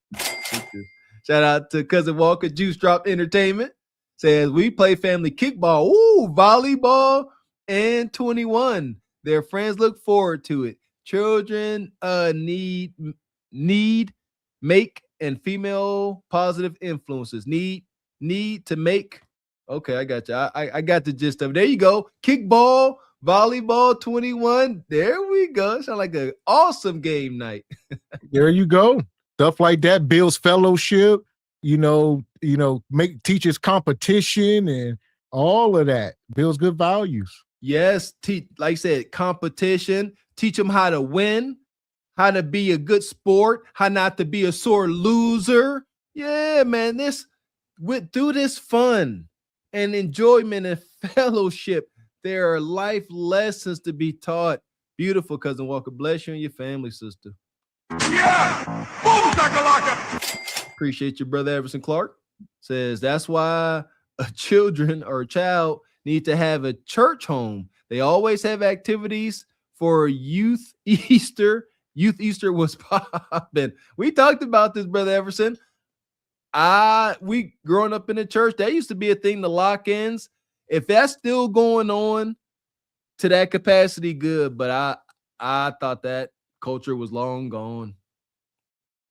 Shout out to Cousin Walker, Juice Drop Entertainment. Says, we play family kickball, volleyball, and 21. Their friends look forward to it. Children need make and female positive influences. Need to make. Okay, I got you. I got the gist of it. There you go. Kickball, volleyball, 21. There we go. Sound like an awesome game night. There you go. Stuff like that builds fellowship. Make teachers competition and all of that builds good values. Yes, like I said, competition. Teach them how to win, how to be a good sport, how not to be a sore loser. Yeah, man, through this fun and enjoyment and fellowship, there are life lessons to be taught. Beautiful, Cousin Walker. Bless you and your family, sister. Yeah! Boom, shakalaka! Appreciate your brother Everson Clark. Says that's why a child need to have a church home. They always have activities for youth Easter. Youth Easter was popping. We talked about this, brother Everson. We growing up in the church, that used to be a thing, the lock-ins. If that's still going on to that capacity, good. But I thought that culture was long gone.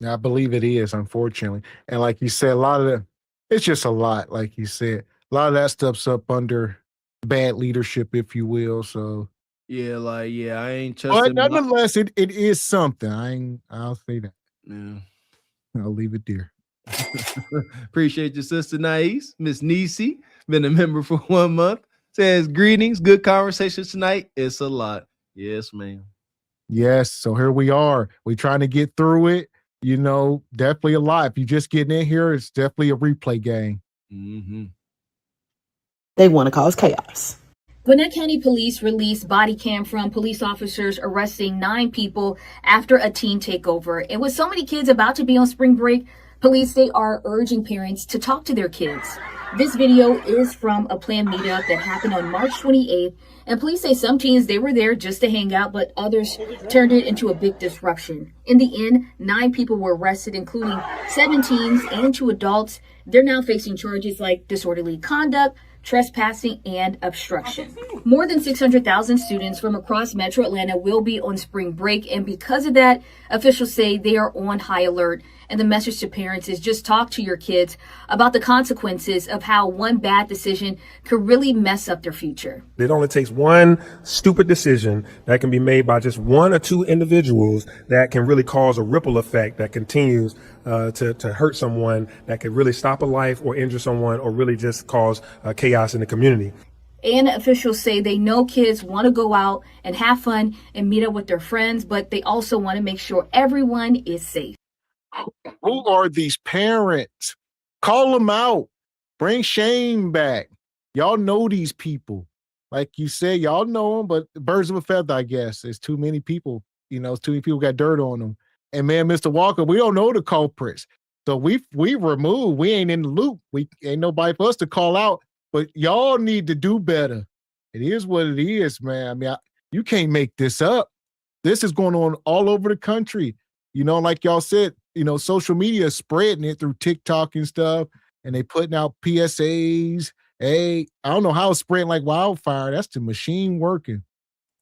I believe it is, unfortunately. And like you said, it's just a lot, like you said. A lot of that stuff's up under bad leadership, if you will. So yeah, I ain't trusting. But nonetheless, it is something. I'll say that. Yeah. I'll leave it there. Appreciate your sister Nice, Miss Nisi, been a member for 1 month. Says greetings, good conversation tonight. It's a lot. Yes, ma'am. Yes. So here we are. We're trying to get through it. Definitely a lot. If you're just getting in here, it's definitely a replay game. Mm-hmm. They want to cause chaos. Gwinnett County Police released body cam from police officers arresting 9 people after a teen takeover. And with so many kids about to be on spring break, police, they are urging parents to talk to their kids. This video is from a planned meetup that happened on March 28th. And police say some teens, they were there just to hang out, but others turned it into a big disruption. In the end, 9 people were arrested, including 7 teens and 2 adults. They're now facing charges like disorderly conduct, trespassing, and obstruction. More than 600,000 students from across Metro Atlanta will be on spring break, and because of that, officials say they are on high alert. And the message to parents is just talk to your kids about the consequences of how one bad decision could really mess up their future. It only takes one stupid decision that can be made by just 1 or 2 individuals that can really cause a ripple effect that continues to hurt someone, that could really stop a life or injure someone or really just cause chaos in the community. And officials say they know kids want to go out and have fun and meet up with their friends, but they also want to make sure everyone is safe. Who are these parents? Call them out. Bring shame back. Y'all know these people. Like you said, y'all know them, but birds of a feather, I guess. There's too many people. Too many people got dirt on them. And man, Mr. Walker, we don't know the culprits. So we removed. We ain't in the loop. We ain't nobody for us to call out. But y'all need to do better. It is what it is, man. I mean, you can't make this up. This is going on all over the country. Like y'all said, social media is spreading it through TikTok and stuff, and they putting out PSAs. Hey, I don't know how it's spreading like wildfire. That's the machine working.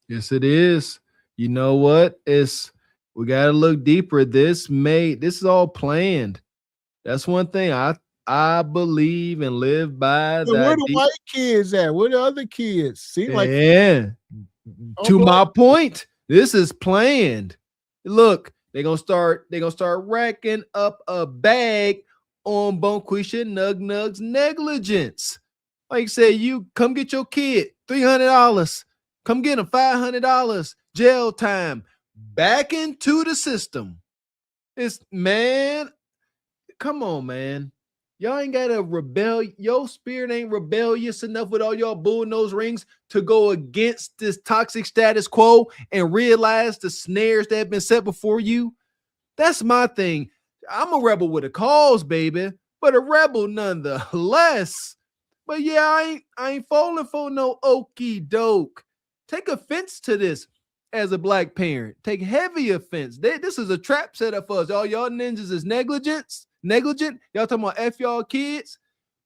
Yes, it is. You know what? We got to look deeper. This is all planned. That's one thing I believe and live by. So where the white kids at? Where the other kids? To my point, this is planned. Look, they're gonna start racking up a bag on Bonquisha Nug Nug's negligence. Like I said, you come get your kid, $300. Come get him $500, jail time, back into the system. It's, man, come on, man. Y'all ain't got to rebel. Your spirit ain't rebellious enough with all y'all bull nose rings to go against this toxic status quo and realize the snares that have been set before you. That's my thing. I'm a rebel with a cause, baby, but a rebel nonetheless. But yeah, I ain't falling for no okey doke. Take offense to this as a black parent. Take heavy offense. This is a trap setup for us. All y'all ninjas is negligent. Y'all talking about F y'all kids?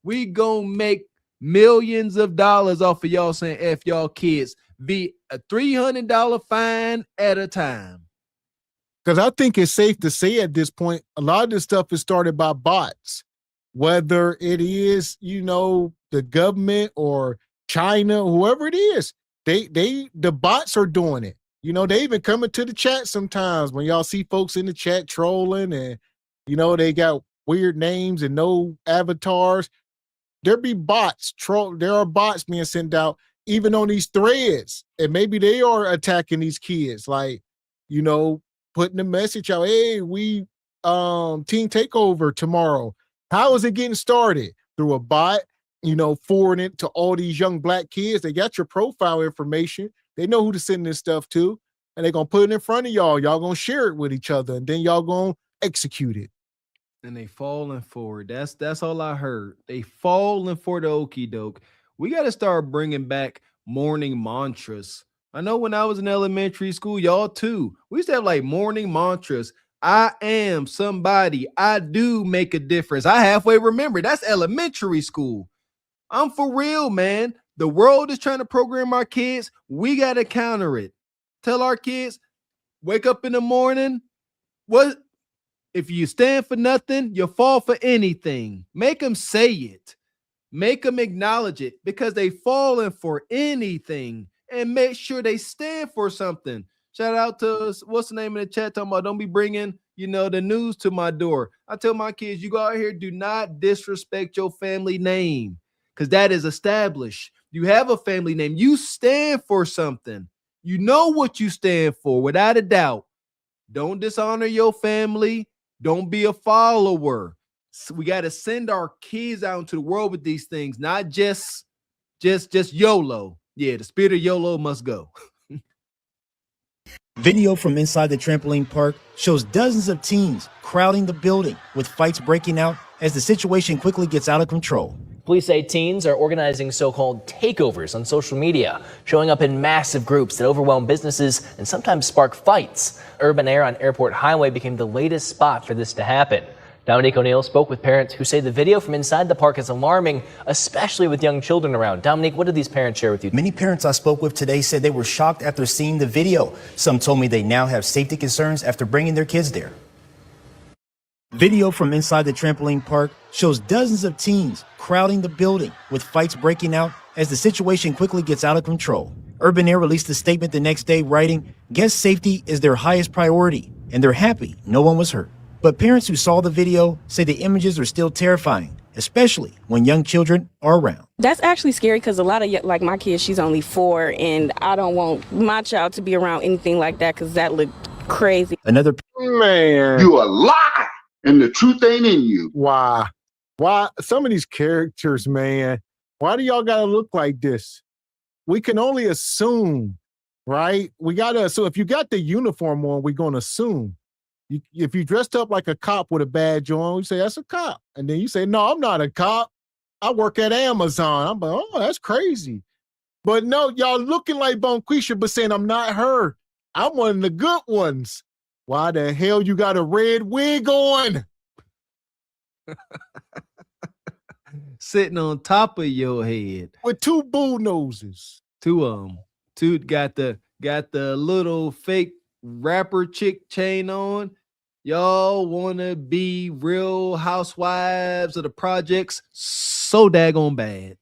We gonna make millions of dollars off of y'all saying F y'all kids via a $300 fine at a time. Because I think it's safe to say at this point, a lot of this stuff is started by bots, whether it is, the government or China, whoever it is, the bots are doing it. They even come into the chat sometimes when y'all see folks in the chat trolling and, they got weird names and no avatars. There be bots, there are bots being sent out even on these threads. And maybe they are attacking these kids, like, putting a message out, hey, we team takeover tomorrow. How is it getting started? Through a bot, forwarding it to all these young black kids. They got your profile information. They know who to send this stuff to, and they're going to put it in front of y'all. Y'all going to share it with each other, and then y'all going to execute it. And they falling for it. That's all I heard. They falling for the okie doke. We got to start bringing back morning mantras. I know when I was in elementary school, y'all too, we used to have like morning mantras. I am somebody. I do make a difference. I halfway remember. That's elementary school. I'm for real, man. The world is trying to program our kids. We got to counter it. Tell our kids, wake up in the morning. What? If you stand for nothing, you fall for anything. Make them say it. Make them acknowledge it because they falling for anything. And make sure they stand for something. Shout out to what's the name in the chat talking about don't be bringing, the news to my door. I tell my kids, you go out here, do not disrespect your family name because that is established. You have a family name. You stand for something. You know what you stand for without a doubt. Don't dishonor your family. Don't be a follower. So we got to send our kids out into the world with these things, not just YOLO. Yeah, the spirit of YOLO must go. Video from inside the trampoline park shows dozens of teens crowding the building with fights breaking out as the situation quickly gets out of control. Police say teens are organizing so-called takeovers on social media, showing up in massive groups that overwhelm businesses and sometimes spark fights. Urban Air on Airport Highway became the latest spot for this to happen. Dominique O'Neill spoke with parents who say the video from inside the park is alarming, especially with young children around. Dominique, what did these parents share with you? Many parents I spoke with today said they were shocked after seeing the video. Some told me they now have safety concerns after bringing their kids there. Video from inside the trampoline park shows dozens of teens crowding the building with fights breaking out as the situation quickly gets out of control. Urban Air released a statement the next day writing, guest safety is their highest priority, and they're happy no one was hurt. But parents who saw the video say the images are still terrifying, especially when young children are around. That's actually scary because a lot of, like my kid, she's only 4, and I don't want my child to be around anything like that because that looked crazy. Another man, you a lie, and the truth ain't in you. Why some of these characters, man, why do y'all gotta look like this? We can only assume, right? We gotta assume. If you got the uniform on, we're gonna assume. If you dressed up like a cop with a badge on, you say that's a cop, and then you say, no, I'm not a cop. I work at Amazon. I'm like, oh, that's crazy. But no, y'all looking like Bonquisha, but saying I'm not her. I'm one of the good ones. Why the hell you got a red wig on? Sitting on top of your head with 2 bull noses. 2 of them. 2 got the little fake rapper chick chain on. Y'all want to be real housewives of the projects so daggone bad.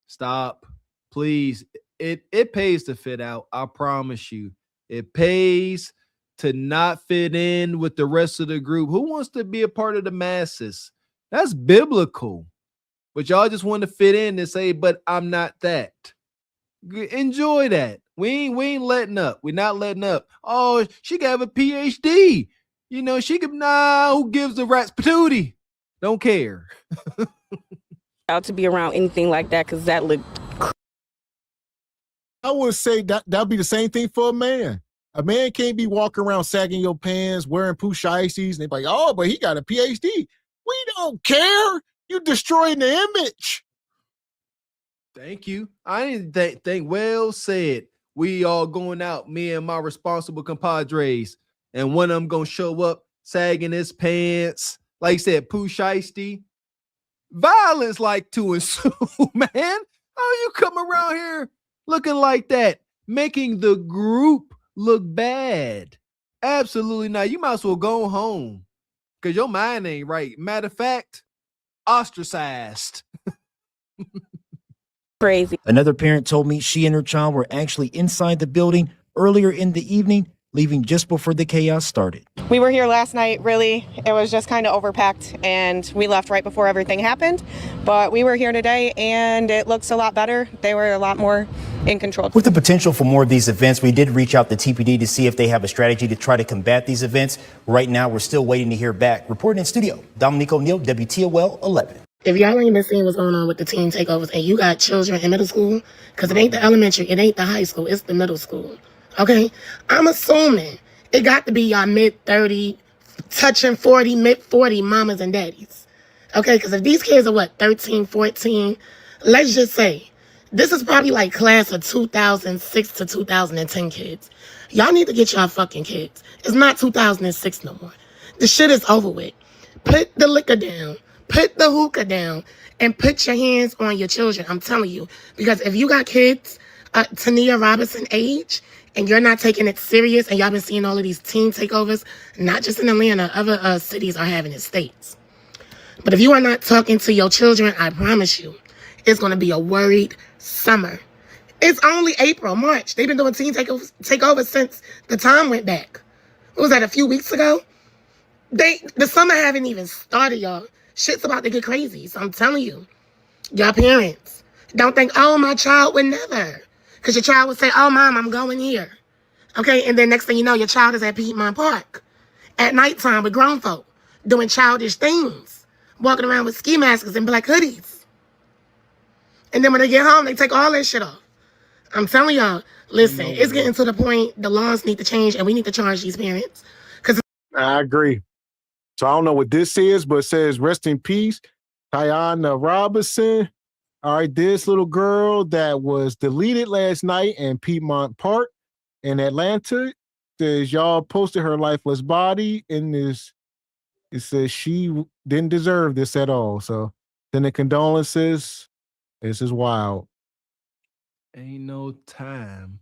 Stop, please. It pays to fit out. I promise you. It pays to not fit in with the rest of the group. Who wants to be a part of the masses? That's biblical. But y'all just want to fit in and say, but I'm not that. Enjoy that. We ain't letting up. We're not letting up. Oh, she got a PhD. You know, she could, who gives a rat's patootie? Don't care. Out to be around anything like that because that looked. I would say that'd be the same thing for a man. A man can't be walking around sagging your pants, wearing pooch ices, and they're like, oh, but he got a PhD. We don't care. You destroying the image. Thank you. I didn't think well said. We all going out, me and my responsible compadres, and one of them gonna show up sagging his pants, like I said, poo shiesty. Violence like to ensue, man. How you come around here looking like that, making the group look bad? Absolutely not. You might as well go home because your mind ain't right. Matter of fact, ostracized. Crazy. Another parent told me she and her child were actually inside the building earlier in the evening, leaving just before the chaos started. We were here last night, really. It was just kind of overpacked, and we left right before everything happened. But we were here today, and it looks a lot better. They were a lot more in control. With the potential for more of these events, we did reach out to TPD to see if they have a strategy to try to combat these events. Right now, we're still waiting to hear back. Reporting in studio, Dominique O'Neill, WTOL 11. If y'all ain't been seeing what's going on with the teen takeovers and you got children in middle school, because it ain't the elementary, it ain't the high school, it's the middle school, okay? I'm assuming it got to be y'all mid-30, touching 40, mid-40 mamas and daddies, okay? Because if these kids are, 13, 14, let's just say, this is probably like class of 2006 to 2010 kids. Y'all need to get y'all fucking kids. It's not 2006 no more. The shit is over with. Put the liquor down. Put the hookah down and put your hands on your children. I'm telling you, because if you got kids Tania Robinson age and you're not taking it serious, and y'all been seeing all of these teen takeovers, not just in Atlanta, other cities are having it, states. But if you are not talking to your children, I promise you, it's going to be a worried summer. It's only April, March. They've been doing teen takeovers since the time went back. What was that, a few weeks ago? The summer haven't even started, y'all. Shit's about to get crazy. So I'm telling you, y'all parents, don't think, oh, my child would never. Because your child would say, oh, mom, I'm going here. Okay, and then next thing you know, your child is at Piedmont Park at nighttime with grown folk doing childish things, walking around with ski masks and black hoodies. And then when they get home, they take all that shit off. I'm telling y'all, listen, it's getting to the point the laws need to change and we need to charge these parents. I agree. So I don't know what this is, but it says rest in peace, Tiana Robinson. All right, this little girl that was deleted last night in Piedmont Park in Atlanta, says y'all posted her lifeless body in this. It says she didn't deserve this at all. So then the condolences. This is wild. Ain't no time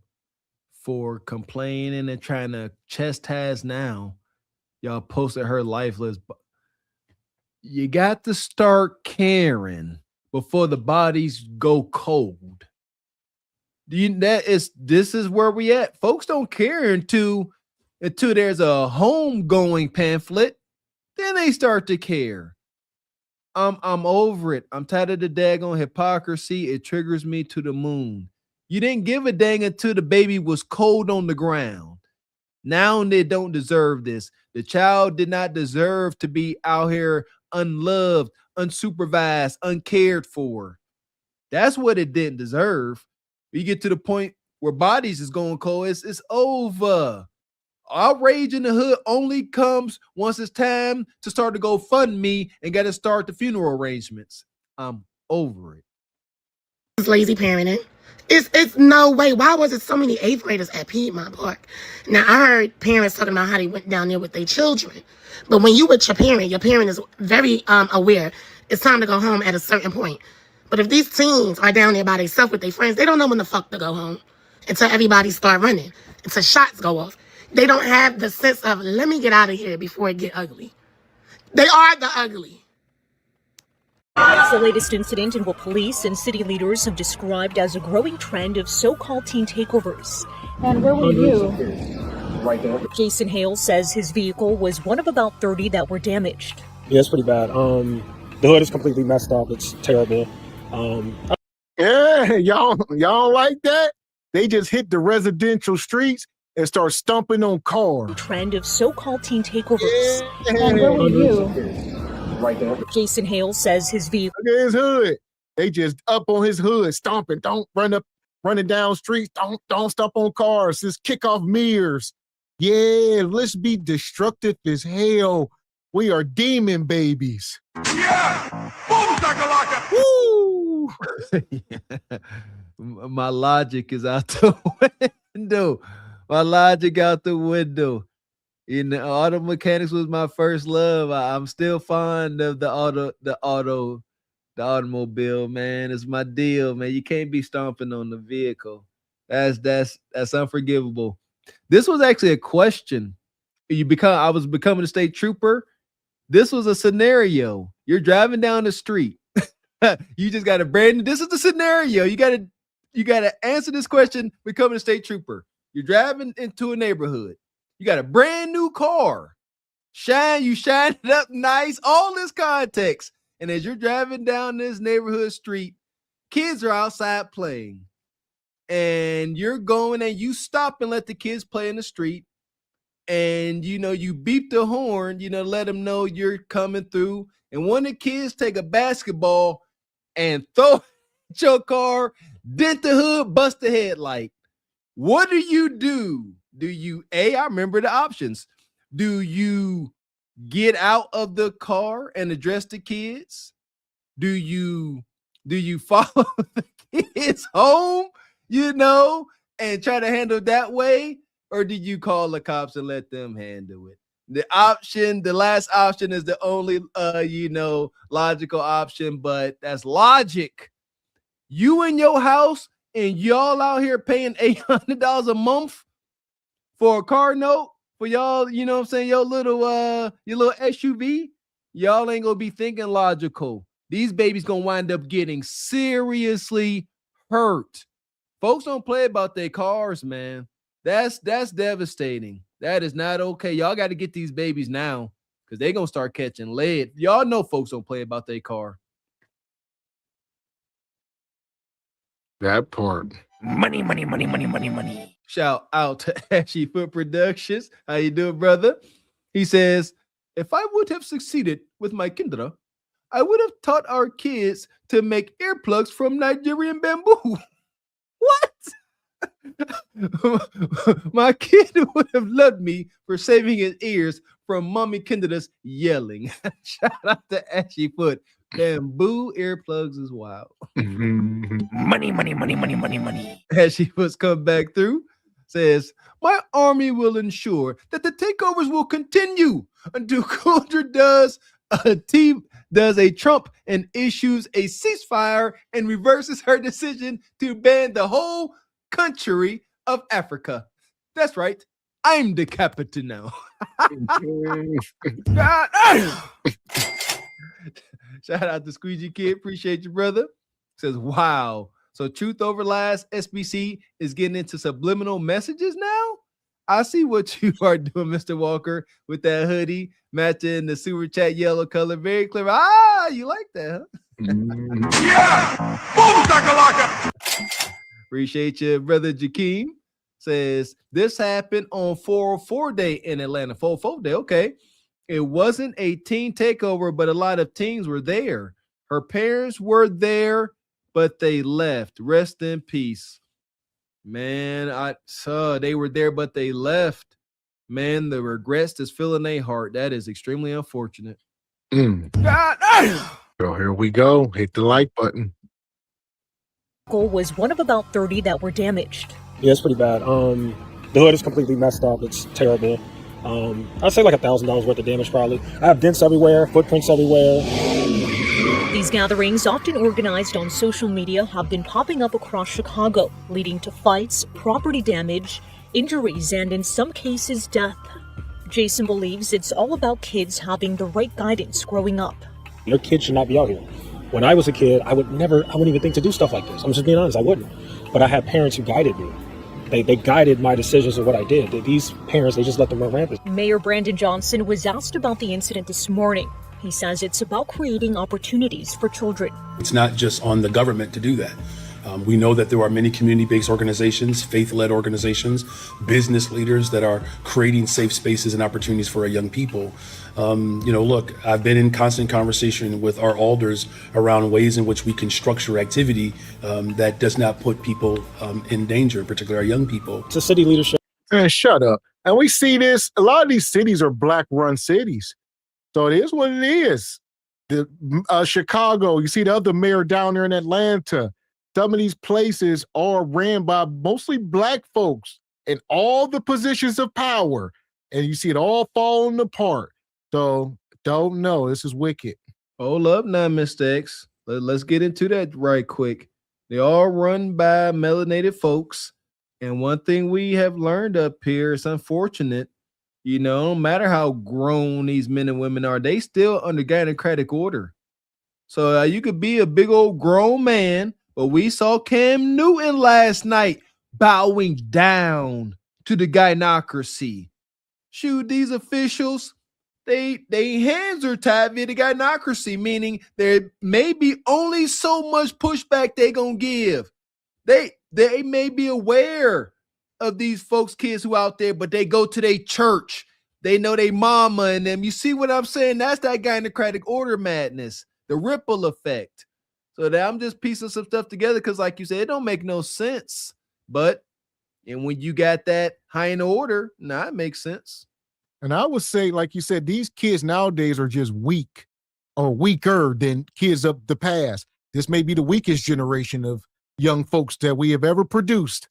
for complaining and trying to chastise now. Y'all posted her lifeless. You got to start caring before the bodies go cold. This is where we at. Folks don't care until there's a homegoing pamphlet. Then they start to care. I'm over it. I'm tired of the daggone hypocrisy. It triggers me to the moon. You didn't give a dang until the baby was cold on the ground. Now they don't deserve this. The child did not deserve to be out here unloved, unsupervised, uncared for. That's what it didn't deserve. You get to the point where bodies is going cold, it's over. Outrage in the hood only comes once it's time to start to go fund me and got to start the funeral arrangements. I'm over it. It's lazy parenting. It's no way. Why was it so many 8th graders at Piedmont Park? Now, I heard parents talking about how they went down there with their children. But when you with your parent is very aware it's time to go home at a certain point. But if these teens are down there by themselves with their friends, they don't know when the fuck to go home until everybody start running, until shots go off. They don't have the sense of, let me get out of here before it get ugly. They are the ugly. It's the latest incident in what police and city leaders have described as a growing trend of so-called teen takeovers. And where were you? Right there. Jason Hale says his vehicle was one of about 30 that were damaged. Yeah, it's pretty bad. The hood is completely messed up. It's terrible. Yeah, y'all don't like that? They just hit the residential streets and start stumping on cars. Trend of so-called teen takeovers. Yeah. And where were you? Right there. Jason Hale says his vehicle. Look at his hood. They just up on his hood, stomping. Don't running down streets. Don't stop on cars. Just kick off mirrors. Yeah, let's be destructive as hell. We are demon babies. Yeah! Boom, shakalaka! Woo! My logic is out the window. My logic out the window. You know, auto mechanics was my first love. I'm still fond of the automobile, man. It's my deal, man. You can't be stomping on the vehicle. That's unforgivable. This was actually a question. I was becoming a state trooper. This was a scenario. You're driving down the street. You just got this is the scenario. You gotta answer this question, becoming a state trooper. You're driving into a neighborhood. You got a brand new car. You shine it up nice, all this context. And as you're driving down this neighborhood street, kids are outside playing. And you're going and you stop and let the kids play in the street. And, you beep the horn, let them know you're coming through. And one of the kids take a basketball and throw it at your car, dent the hood, bust the headlight. What do you do? I remember the options. Do you get out of the car and address the kids? Do you follow the kids home, and try to handle it that way? Or do you call the cops and let them handle it? The last option is the only, logical option, but that's logic. You in your house and y'all out here paying $800 a month for a car note for y'all, your little SUV. Y'all ain't gonna be thinking logical. These babies gonna wind up getting seriously hurt. Folks don't play about their cars, man. That's devastating. That is not okay. Y'all got to get these babies now because they're going to start catching lead. Y'all know folks don't play about their car. That part. Money, money, money, money, money, money. Shout out to Ashy Foot Productions. How you doing, brother? He says, if I would have succeeded with my Kindra, I would have taught our kids to make earplugs from Nigerian bamboo. What? My kid would have loved me for saving his ears from Mommy Kendra's yelling. Shout out to Ashy Foot. Bamboo earplugs is wild. Money, money, money, money, money, money. Ashy Foot's come back through. Says, my army will ensure that the takeovers will continue until Coulter does a Trump and issues a ceasefire and reverses her decision to ban the whole country of Africa. That's right. I'm the captain now. Shout out to Squeegee Kid. Appreciate you, brother. Says, wow. So truth over lies, SBC is getting into subliminal messages now? I see what you are doing, Mr. Walker, with that hoodie matching the super chat yellow color. Very clever. Ah, you like that, huh? Yeah! Boom, shakalaka! Appreciate you, brother Jakeem. Says, this happened on 404 day in Atlanta. 404 day, okay. It wasn't a teen takeover, but a lot of teens were there. Her parents were there, but they left. Rest in peace. Man, they were there, but they left. Man, the regrets that's filling their heart. That is extremely unfortunate. So here we go. Hit the like button. Was one of about 30 that were damaged. Yeah, it's pretty bad. The hood is completely messed up. It's terrible. I'd say like $1,000 worth of damage probably. I have dents everywhere, footprints everywhere. These gatherings, often organized on social media, have been popping up across Chicago, leading to fights, property damage, injuries, and in some cases, death. Jason believes it's all about kids having the right guidance growing up. Your kid should not be out here. When I was a kid, I wouldn't even think to do stuff like this. I'm just being honest, I wouldn't. But I had parents who guided me. They guided my decisions of what I did. These parents, they just let them run rampant. Mayor Brandon Johnson was asked about the incident this morning. He says it's about creating opportunities for children. It's not just on the government to do that. We know that there are many community-based organizations, faith-led organizations, business leaders that are creating safe spaces and opportunities for our young people. Look, I've been in constant conversation with our alders around ways in which we can structure activity that does not put people in danger, particularly our young people. To city leadership. Man, shut up. And we see this, a lot of these cities are black-run cities. So it is what it is. The Chicago, you see the other mayor down there in Atlanta. Some of these places are ran by mostly black folks in all the positions of power. And you see it all falling apart. So don't know. This is wicked. Hold up now, Mr. X. Let's get into that right quick. They all run by melanated folks. And one thing we have learned up here, it's unfortunate, no matter how grown these men and women are, they still under gynecomatic order. So you could be a big old grown man, but we saw Cam Newton last night bowing down to the gynocracy. Shoot, these officials, they hands are tied via the gynocracy, meaning there may be only so much pushback they gonna give. They may be aware of these folks, kids who out there, but they go to their church. They know they mama and them. You see what I'm saying? That's that gynocratic order madness, the ripple effect. So that I'm just piecing some stuff together because, like you said, it don't make no sense. But and when you got that high in order, it makes sense. And I would say, like you said, these kids nowadays are just weak or weaker than kids of the past. This may be the weakest generation of young folks that we have ever produced.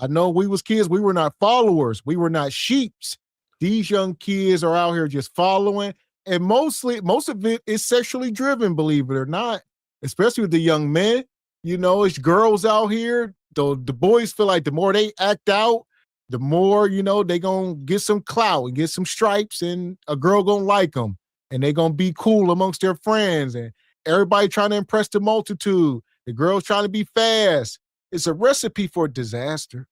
I know we was kids, we were not followers, we were not sheeps. These young kids are out here just following, and most of it is sexually driven, believe it or not, especially with the young men. It's girls out here. The boys feel like the more they act out, the more, they gonna get some clout and get some stripes, and a girl gonna like them, and they gonna be cool amongst their friends, and everybody trying to impress the multitude. The girls trying to be fast. It's a recipe for disaster.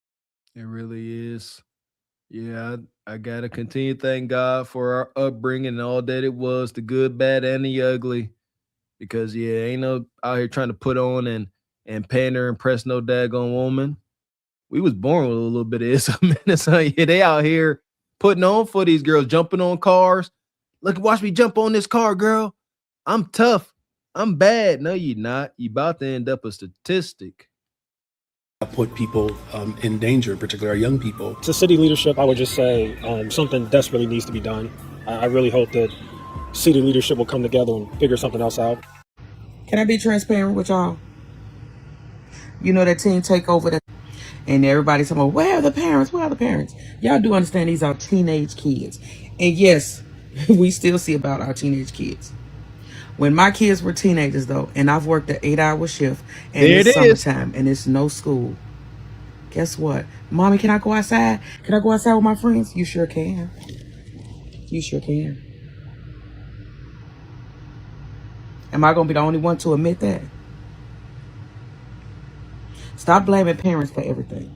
It really is. Yeah, I gotta continue to thank God for our upbringing and all that it was, the good, bad, and the ugly. Because ain't no out here trying to put on and pander, impress no daggone woman. We was born with a little bit of this. They out here putting on for these girls, jumping on cars. Look, watch me jump on this car, girl. I'm tough. I'm bad. No, you're not. You about to end up a statistic. Put people in danger, particularly our young people. To city leadership, I would just say something desperately needs to be done. I really hope that city leadership will come together and figure something else out. Can I be transparent with y'all? That teen takeover, and everybody's talking about, where are the parents? Where are the parents? Y'all do understand these are teenage kids. And yes, we still see about our teenage kids. When my kids were teenagers, though, and I've worked an 8-hour shift, and it's summertime, and it's no school, guess what? Mommy, can I go outside? Can I go outside with my friends? You sure can. You sure can. Am I going to be the only one to admit that? Stop blaming parents for everything.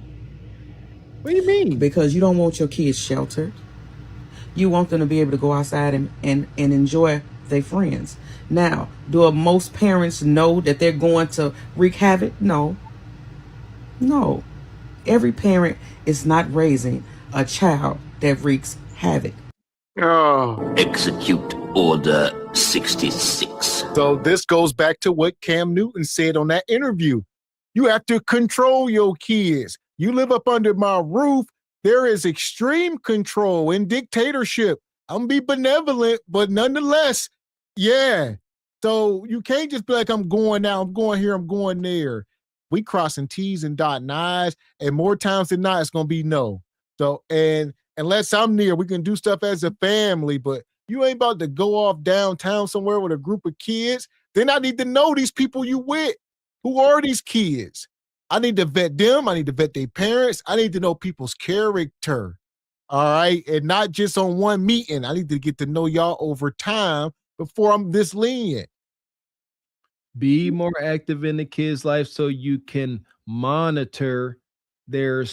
What do you mean? Because you don't want your kids sheltered. You want them to be able to go outside and enjoy their friends. Now, do most parents know that they're going to wreak havoc? No. No. Every parent is not raising a child that wreaks havoc. Oh. Execute Order 66. So this goes back to what Cam Newton said on that interview. You have to control your kids. You live up under my roof. There is extreme control and dictatorship. I'm gonna be benevolent, but nonetheless, yeah. So you can't just be like, I'm going now, I'm going here, I'm going there. We crossing T's and dotting I's, and more times than not, it's gonna be no. So, and unless I'm near, we can do stuff as a family, but you ain't about to go off downtown somewhere with a group of kids. Then I need to know these people you with. Who are these kids? I need to vet them. I need to vet their parents. I need to know people's character. All right. And not just on one meeting. I need to get to know y'all over time before I'm this lenient. Be more active in the kids' life so you can monitor their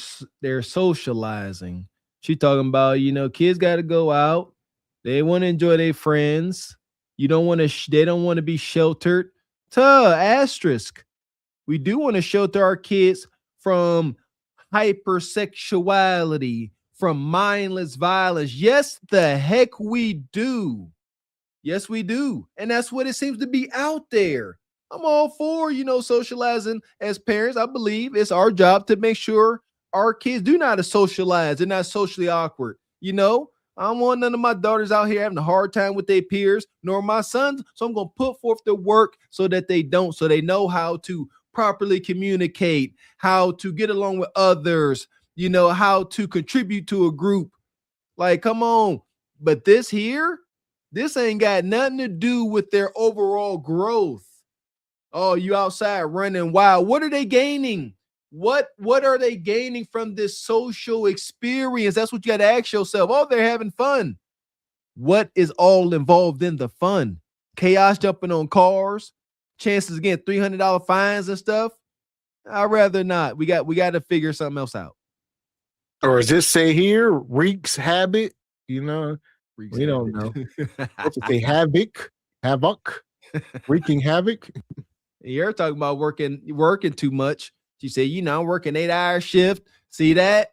socializing. She talking about, kids got to go out. They want to enjoy their friends. You don't want to, they don't want to be sheltered. Asterisk. We do want to shelter our kids from hypersexuality, from mindless violence. Yes, the heck we do. Yes, we do. And that's what it seems to be out there. I'm all for, socializing as parents. I believe it's our job to make sure our kids do not socialize. They're not socially awkward. I don't want none of my daughters out here having a hard time with their peers, nor my sons. So I'm going to put forth the work so that they don't, so they know how to properly communicate, how to get along with others, how to contribute to a group. Like, come on. But this ain't got nothing to do with their overall growth. Oh, you outside running wild. What are they gaining? What are they gaining from this social experience? That's what you got to ask yourself. Oh, they're having fun. What is all involved in the fun? Chaos, jumping on cars, chances of getting $300 fines and stuff. I'd rather not. We got to figure something else out. Or does this say here, wreaks habit? We don't know. What's it say? Havoc, wreaking havoc. You're talking about working too much. You say, I'm working 8-hour shift. See that?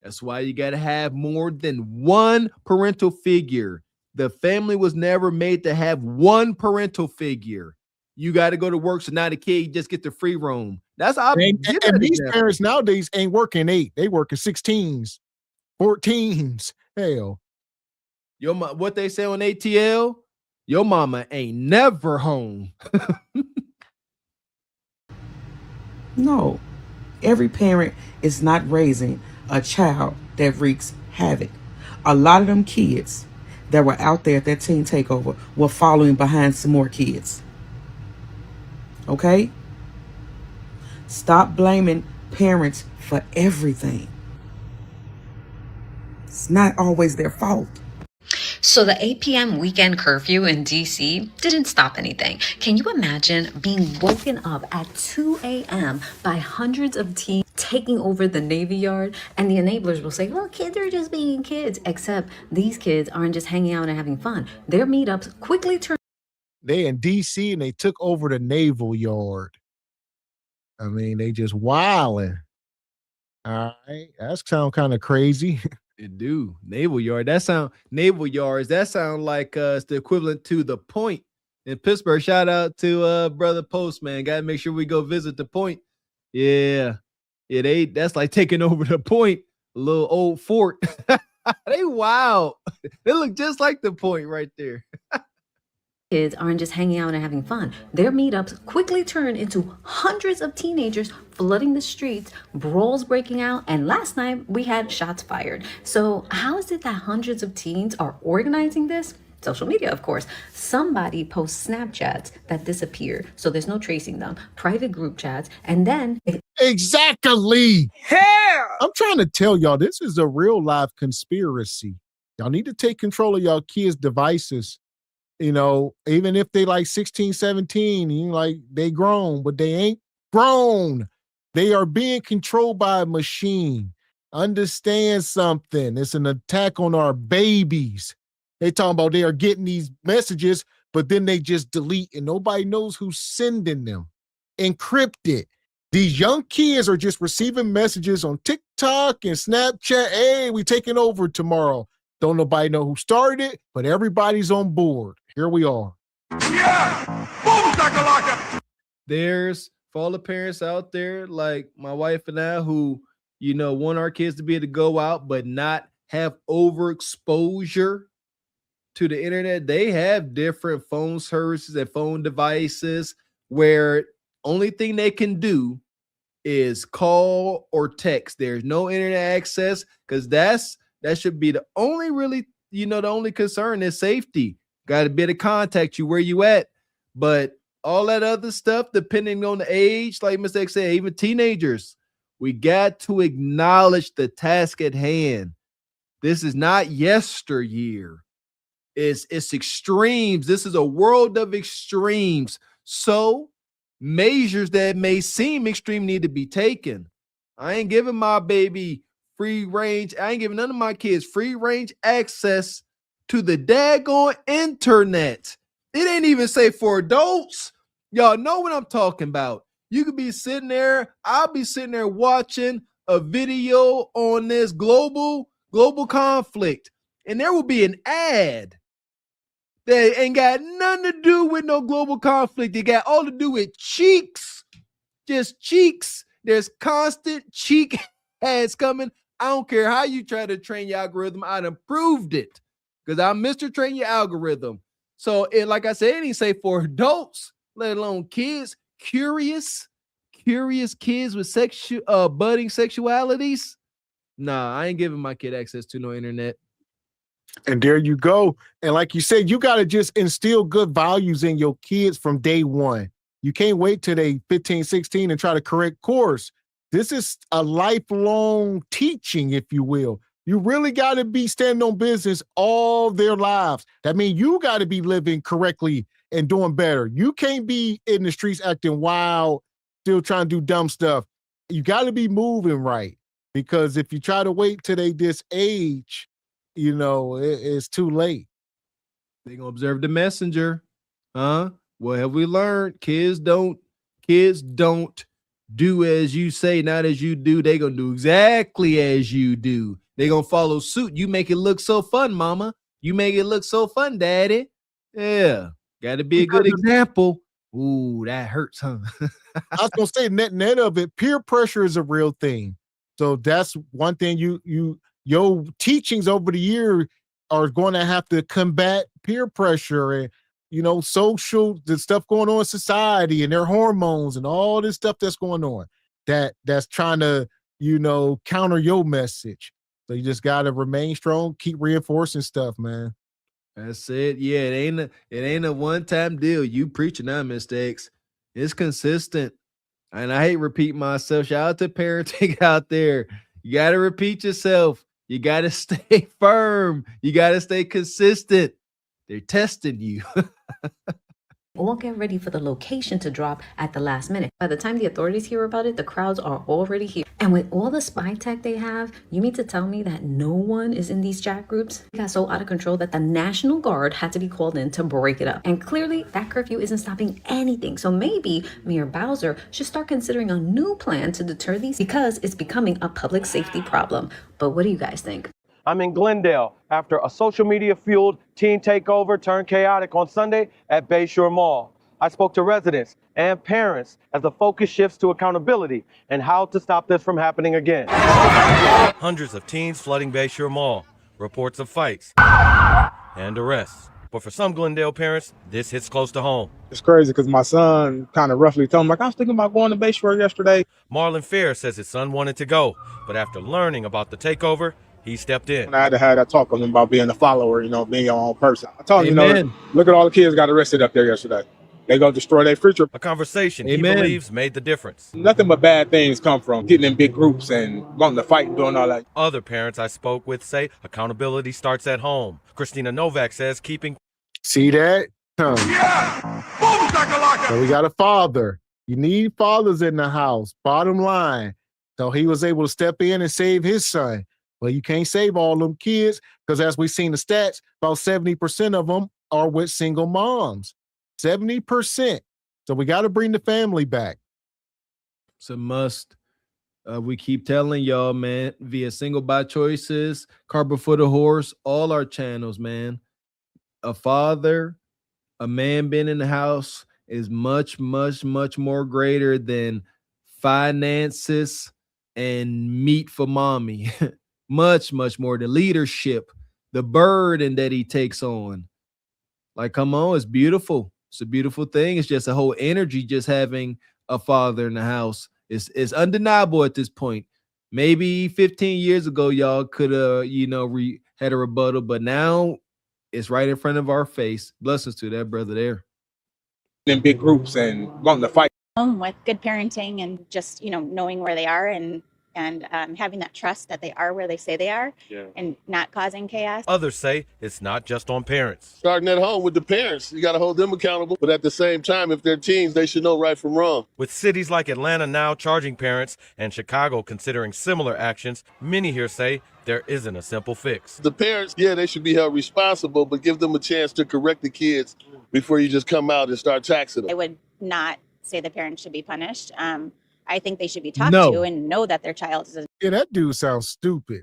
That's why you got to have more than one parental figure. The family was never made to have one parental figure. You got to go to work, so now the kid just get the free roam. That's how. And these parents nowadays ain't working 8; they working 16s, 14s. Hell, what they say on ATL? Your mama ain't never home. No, every parent is not raising a child that wreaks havoc. A lot of them kids that were out there at that teen takeover were following behind some more kids. Okay? Stop blaming parents for everything. It's not always their fault. So the 8 p.m. weekend curfew in DC didn't stop anything. Can you imagine being woken up at 2 a.m. by hundreds of teens taking over the Navy Yard? And the enablers will say, well, kids are just being kids. Except these kids aren't just hanging out and having fun. Their meetups quickly turn. They in DC and they took over the Naval Yard. I mean, they just wilding. All right, that sound kind of crazy. It do. Naval Yards. That sound like it's the equivalent to the Point in Pittsburgh. Shout out to brother Postman. Got to make sure we go visit the Point. Yeah, that's like taking over the Point, a little old fort. They wild. They look just like the Point right there. Kids aren't just hanging out and having fun. Their meetups quickly turn into hundreds of teenagers flooding the streets, brawls breaking out, and last night we had shots fired. So how is it that hundreds of teens are organizing this? Social media, of course. Somebody posts Snapchats that disappear, so there's no tracing them, private group chats, and then... Exactly! Yeah! I'm trying to tell y'all, this is a real life conspiracy. Y'all need to take control of y'all kids' devices. Even if they like 16, 17, they grown, but they ain't grown. They are being controlled by a machine. Understand something. It's an attack on our babies. They talking about they are getting these messages, but then they just delete and nobody knows who's sending them. Encrypted. These young kids are just receiving messages on TikTok and Snapchat. Hey, we taking over tomorrow. Don't nobody know who started it, but everybody's on board. Here we are. Yeah! Boom, there's for all the parents out there, like my wife and I, who, want our kids to be able to go out, but not have overexposure to the internet. They have different phone services and phone devices where only thing they can do is call or text. There's no internet access because that should be the only the only concern is safety. Got to be able to contact you where you at. But all that other stuff, depending on the age, like Mr. X said, even teenagers, we got to acknowledge the task at hand. This is not yesteryear. It's extremes. This is a world of extremes. So measures that may seem extreme need to be taken. I ain't giving my baby free range. I ain't giving none of my kids free range access to the daggone internet. It ain't even safe for adults. Y'all know what I'm talking about. You could be sitting there, I'll be sitting there watching a video on this global conflict, and there will be an ad that ain't got nothing to do with no global conflict. It got all to do with cheeks, just cheeks. There's constant cheek ads coming. I don't care how you try to train your algorithm. I done proved it because I'm Mr. Train Your Algorithm. So, like I said, it ain't safe for adults, let alone kids. Curious kids with budding sexualities. Nah, I ain't giving my kid access to no internet. And there you go. And like you said, you got to just instill good values in your kids from day one. You can't wait till they 15, 16 and try to correct course. This is a lifelong teaching, if you will. You really got to be standing on business all their lives. That means you got to be living correctly and doing better. You can't be in the streets acting wild, still trying to do dumb stuff. You got to be moving right, because if you try to wait till they this age, it's too late. They gonna observe the messenger, huh? What have we learned? Kids don't do as you say, not as you do. They gonna do exactly as you do. They gonna follow suit. You make it look so fun, mama. You make it look so fun, daddy. Yeah, got to be a good example. Ooh, that hurts, huh? I was gonna say, net of it, peer pressure is a real thing. So that's one thing your teachings over the year are going to have to combat peer pressure and social, the stuff going on in society and their hormones and all this stuff that's going on that's trying to counter your message. So you just got to remain strong, keep reinforcing stuff, man. That's it. Yeah, it ain't a one-time deal. You preaching that, Mr. X. It's consistent. And I hate repeating myself. Shout out to parenting out there. You got to repeat yourself. You got to stay firm. You got to stay consistent. They're testing you. All get ready for the location to drop at the last minute. By the time the authorities hear about it, the crowds are already here. And with all the spy tech they have, you mean to tell me that no one is in these chat groups? It got so out of control that the National Guard had to be called in to break it up. And clearly, that curfew isn't stopping anything. So maybe Mayor Bowser should start considering a new plan to deter these, because it's becoming a public safety problem. But what do you guys think? I'm in Glendale after a social media-fueled teen takeover turned chaotic on Sunday at Bayshore Mall. I spoke to residents and parents as the focus shifts to accountability and how to stop this from happening again. Hundreds of teens flooding Bayshore Mall, reports of fights and arrests. But for some Glendale parents, this hits close to home. It's crazy because my son kind of roughly told him, I was thinking about going to Bayshore yesterday. Marlon Fair says his son wanted to go, but after learning about the takeover, he stepped in. I had to have that talk with him about being a follower, being your own person. I told him, look at all the kids got arrested up there yesterday. They go destroy their future. A conversation he believes made the difference. Nothing but bad things come from getting in big groups and wanting to fight and doing all that. Other parents I spoke with say accountability starts at home. Christina Novak says keeping. See that? So we got a father. You need fathers in the house, bottom line. So he was able to step in and save his son. Well, you can't save all them kids because, as we've seen the stats, about 70% of them are with single moms. 70%. So we got to bring the family back. It's a must. We keep telling y'all, man, via Single by Choices, Carpet for the Horse, all our channels, man. A father, a man being in the house is much, much, much more greater than finances and meat for mommy. Much, much more. The leadership, the burden that he takes on. Like, come on, it's beautiful. It's a beautiful thing. It's just a whole energy just having a father in the house. It's undeniable at this point. Maybe 15 years ago, y'all could have, had a rebuttal, but now it's right in front of our face. Blessings to that brother there. In big groups and wanting to fight. With good parenting and just, knowing where they are and having that trust that they are where they say they are, and not causing chaos. Others say it's not just on parents. Starting at home with the parents, you got to hold them accountable. But at the same time, if they're teens, they should know right from wrong. With cities like Atlanta now charging parents and Chicago considering similar actions, many here say there isn't a simple fix. The parents, they should be held responsible, but give them a chance to correct the kids before you just come out and start taxing them. I would not say the parents should be punished. I think they should be talked to and know that their child is. Yeah, that dude sounds stupid.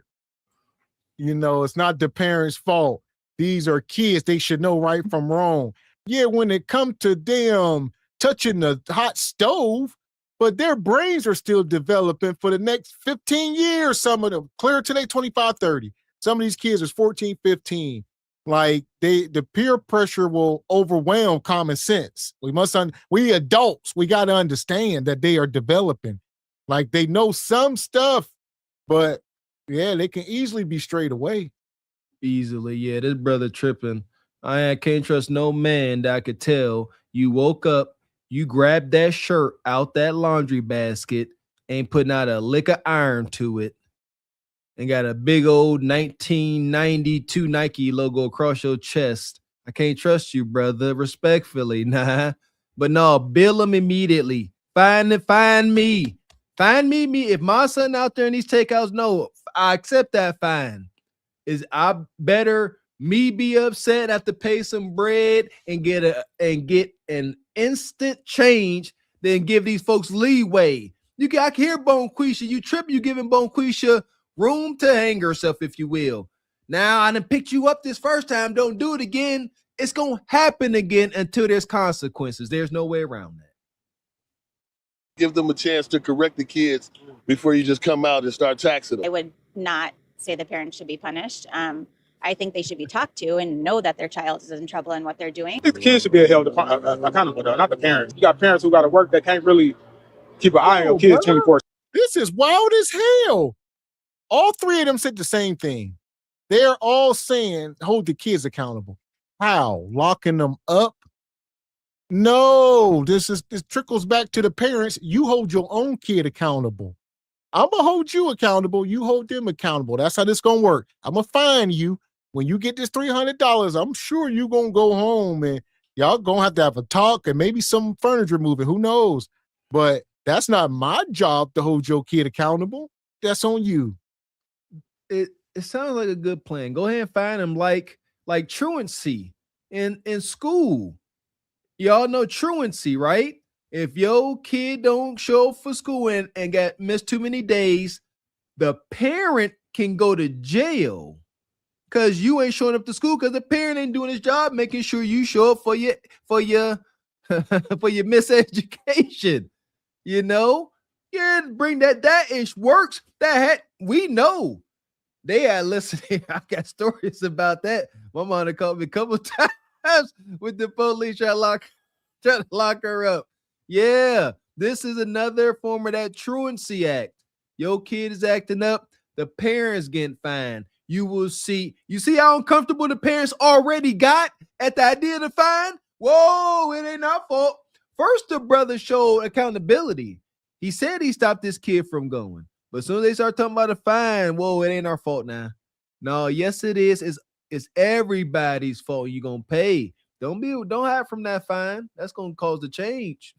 You know, it's not the parents' fault. These are kids. They should know right from wrong. Yeah, when it comes to them touching the hot stove, but their brains are still developing for the next 15 years. Some of them clear today, 25, 30. Some of these kids is 14, 15. Like the peer pressure will overwhelm common sense. We adults, we got to understand that they are developing. Like they know some stuff, but yeah, they can easily be strayed away. Easily, yeah. This brother tripping. I can't trust no man that I could tell you woke up, you grabbed that shirt out that laundry basket, ain't putting out a lick of iron to it, and got a big old 1992 Nike logo across your chest. I can't trust you, brother. Respectfully, nah. But no, bill them immediately. Find me. Find me. If my son out there in these takeouts, no, I accept that fine. Is I better me be upset, have to pay some bread and get an instant change than give these folks leeway. I can hear Bonquisha. You trip, you giving Bonquisha room to hang herself, if you will. Now I done picked you up this first time. Don't do it again. It's gonna happen again until there's consequences. There's no way around that. Give them a chance to correct the kids before you just come out and start taxing them. I would not say the parents should be punished. I think they should be talked to and know that their child is in trouble and what they're doing. I think the kids should be held accountable, though, not the parents. You got parents who got to work that can't really keep an eye on your kids 24/7. This is wild as hell. All three of them said the same thing. They're all saying, hold the kids accountable. How? Locking them up? No, this trickles back to the parents. You hold your own kid accountable. I'm going to hold you accountable. You hold them accountable. That's how this going to work. I'm going to fine you. When you get this $300, I'm sure you're going to go home and y'all going to have a talk and maybe some furniture moving. Who knows? But that's not my job to hold your kid accountable. That's on you. It sounds like a good plan. Go ahead and find them like truancy in school. Y'all know truancy, right? If your kid don't show up for school and got missed too many days, the parent can go to jail because you ain't showing up to school because the parent ain't doing his job, making sure you show up for your for your miseducation. You know, yeah, bring that ish works. That we know. They are listening. I got stories about that. My mom called me a couple times with the police trying to lock her up. Yeah, this is another form of that truancy act. Your kid is acting up, the parents getting fined. You will see. You see how uncomfortable the parents already got at the idea of the fine? Whoa, it ain't our fault. First, the brother showed accountability. He said he stopped this kid from going. But as soon as they start talking about a fine, whoa, it ain't our fault now. No, yes, it is. It's everybody's fault. You're gonna pay. Don't hide from that fine. That's gonna cause the change.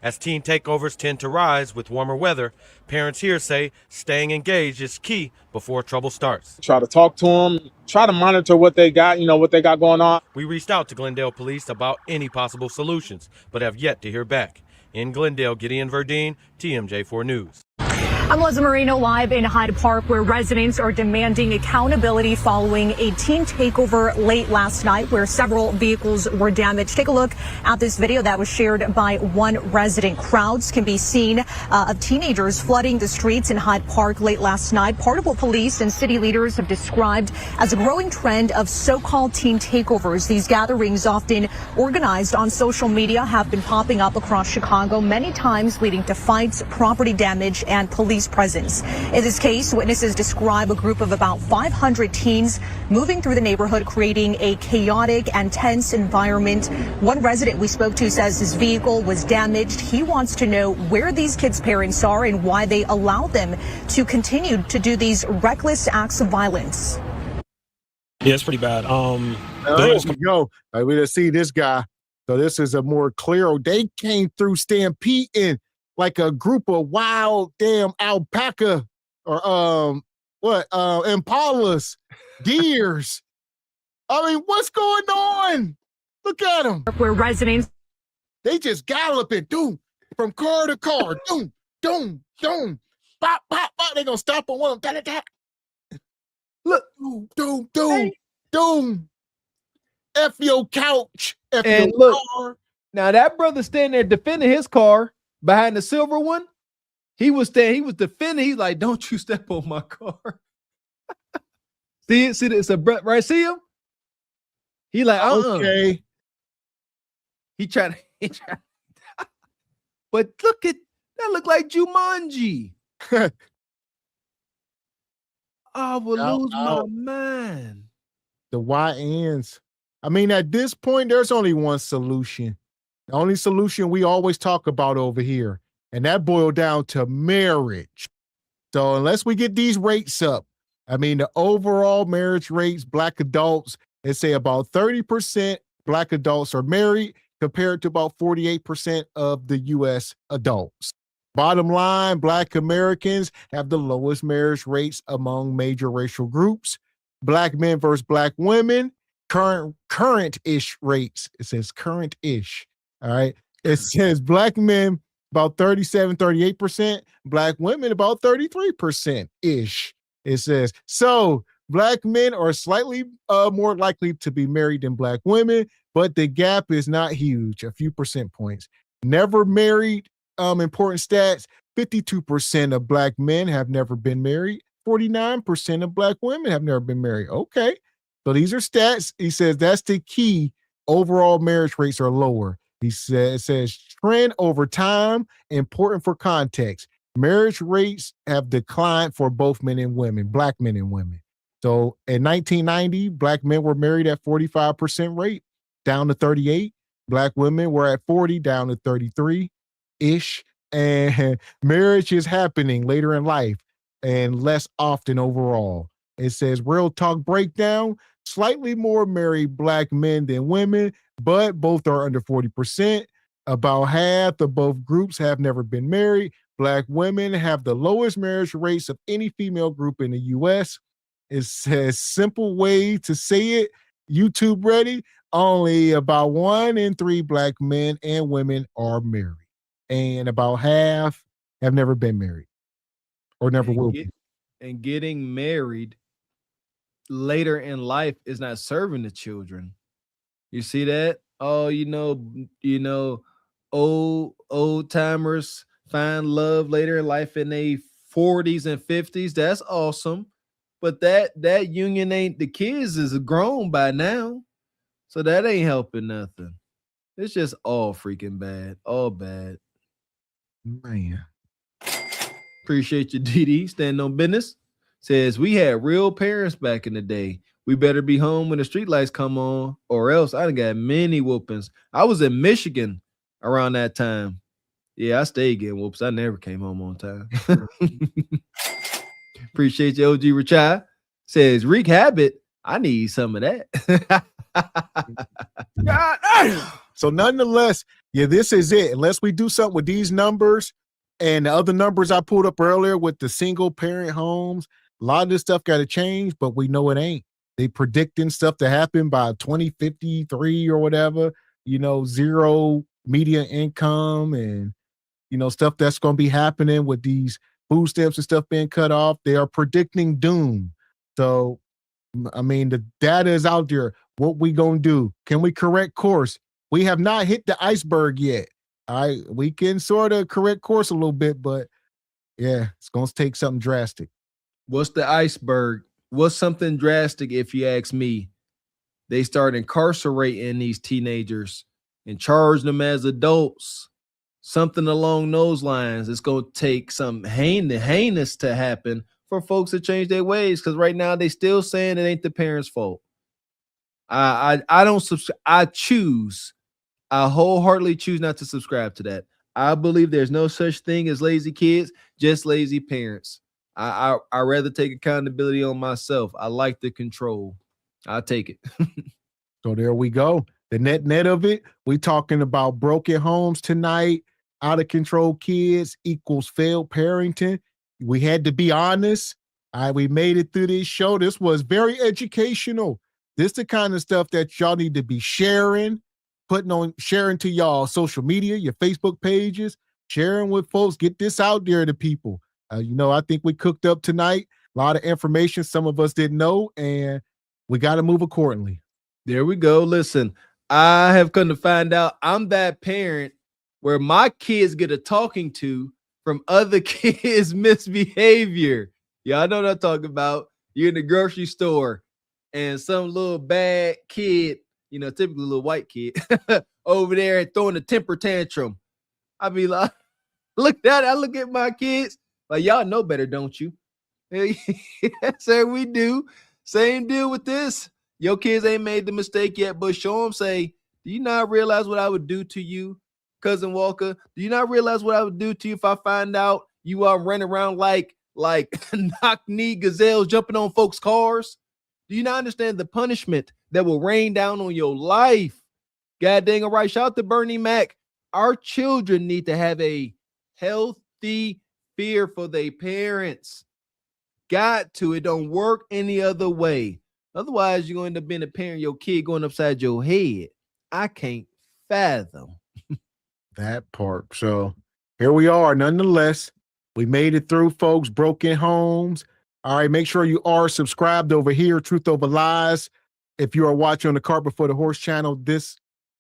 As teen takeovers tend to rise with warmer weather, parents here say staying engaged is key before trouble starts. Try to talk to them, try to monitor what they got, what they got going on. We reached out to Glendale police about any possible solutions, but have yet to hear back. In Glendale, Gideon Verdine, TMJ4 News. I'm Liza Marino live in Hyde Park, where residents are demanding accountability following a teen takeover late last night where several vehicles were damaged. Take a look at this video that was shared by one resident. Crowds can be seen of teenagers flooding the streets in Hyde Park late last night. Part of what police and city leaders have described as a growing trend of so-called teen takeovers. These gatherings, often organized on social media, have been popping up across Chicago, many times leading to fights, property damage, and police presence. In this case, witnesses describe a group of about 500 teens moving through the neighborhood, creating a chaotic and tense environment. One resident we spoke to says his vehicle was damaged. He wants to know where these kids' parents are and why they allow them to continue to do these reckless acts of violence. Yeah, it's pretty bad. There we go. We just see this guy. So this is a more clear. They came through stampeding like a group of wild damn alpaca or impalas, deers. I mean, what's going on? Look at them. Where residents They just galloping, doom, from car to car, doom, doom, doom, bop, bop, bop. They gonna stop on one. Da, da, da. Look, doom, doom, doom, doom. F your couch. F And your look, car. now that brother standing there defending his car behind the silver one. He was defending. He's like, "Don't you step on my car." See, it's a right. See him? He like, Okay. He tried. But look at that. Look like Jumanji. I will lose my mind. The YNs. I mean, at this point, there's only one solution. The only solution we always talk about over here, and that boiled down to marriage. So unless we get these rates up, I mean, the overall marriage rates, Black adults, they say about 30% Black adults are married compared to about 48% of the U.S. adults. Bottom line, Black Americans have the lowest marriage rates among major racial groups. Black men versus Black women, current-ish rates. It says current-ish. All right. It says Black men about 37, 38%, Black women about 33%-ish. It says, so Black men are slightly more likely to be married than Black women, but the gap is not huge, a few percent points. Never married, important stats, 52% of Black men have never been married, 49% of Black women have never been married. Okay. So these are stats. He says that's the key. Overall marriage rates are lower. He says, it says trend over time, important for context. Marriage rates have declined for both men and women, Black men and women. So in 1990, Black men were married at 45% rate, down to 38. Black women were at 40, down to 33-ish. And marriage is happening later in life and less often overall. It says real talk breakdown, slightly more married Black men than women, but both are under 40%. About half of both groups have never been married. Black women have the lowest marriage rates of any female group in the U.S. It says simple way to say it, YouTube ready, only about 1 in 3 Black men and women are married. And about half have never been married or never will be. And getting married later in life is not serving the children. You see that? Oh, old timers find love later in life in their 40s and 50s. That's awesome. But that union ain't, the kids is grown by now. So that ain't helping nothing. It's just all freaking bad. All bad. Man. Appreciate you, DD. Standing on business. Says we had real parents back in the day. We better be home when the street lights come on, or else I done got many whoopings. I was in Michigan around that time. Yeah, I stayed getting whoops. I never came home on time. Appreciate you, OG Richai. Says Reek Habit. I need some of that. So nonetheless, yeah, this is it. Unless we do something with these numbers and the other numbers I pulled up earlier with the single parent homes, a lot of this stuff got to change, but we know it ain't. They predicting stuff to happen by 2053 or whatever, zero median income and, stuff that's going to be happening with these food stamps and stuff being cut off. They are predicting doom. So, I mean, the data is out there. What we going to do? Can we correct course? We have not hit the iceberg yet. All right. We can sort of correct course a little bit, but yeah, it's going to take something drastic. What's the iceberg? What's something drastic, if you ask me? They start incarcerating these teenagers and charge them as adults. Something along those lines. It's going to take some heinous to happen for folks to change their ways, because right now they still saying it ain't the parents' fault. I don't subscribe. I wholeheartedly choose not to subscribe to that. I believe there's no such thing as lazy kids, just lazy parents. I rather take accountability on myself. I like the control. I'll take it. So there we go. The net of it, we talking about broken homes tonight, out of control kids equals failed parenting. We had to be honest. We made it through this show. This was very educational. This the kind of stuff that y'all need to be sharing. sharing to y'all social media, your Facebook pages, sharing with folks, get this out there to people. I think we cooked up tonight. A lot of information some of us didn't know, and we got to move accordingly. There we go. Listen, I have come to find out I'm that parent where my kids get a talking to from other kids' misbehavior. Y'all know what I'm talking about. You're in the grocery store and some little bad kid, typically a little white kid, over there throwing a temper tantrum. I be like, I look at my kids like, y'all know better, don't you? Yes, sir, we do. Same deal with this. Your kids ain't made the mistake yet, but show them, say, do you not realize what I would do to you, Cousin Walker? Do you not realize what I would do to you if I find out you are running around like knock-knee gazelles jumping on folks' cars? Do you not understand the punishment that will rain down on your life? God dang it right. Shout out to Bernie Mac. Our children need to have a healthy fear for their parents. Got to. It don't work any other way. Otherwise, you're going to end up being a parent, your kid going upside your head. I can't fathom. That part. So here we are. Nonetheless, we made it through, folks. Broken homes. All right, make sure you are subscribed over here, Truth Over Lies. If you are watching on the Cart Before the Horse channel,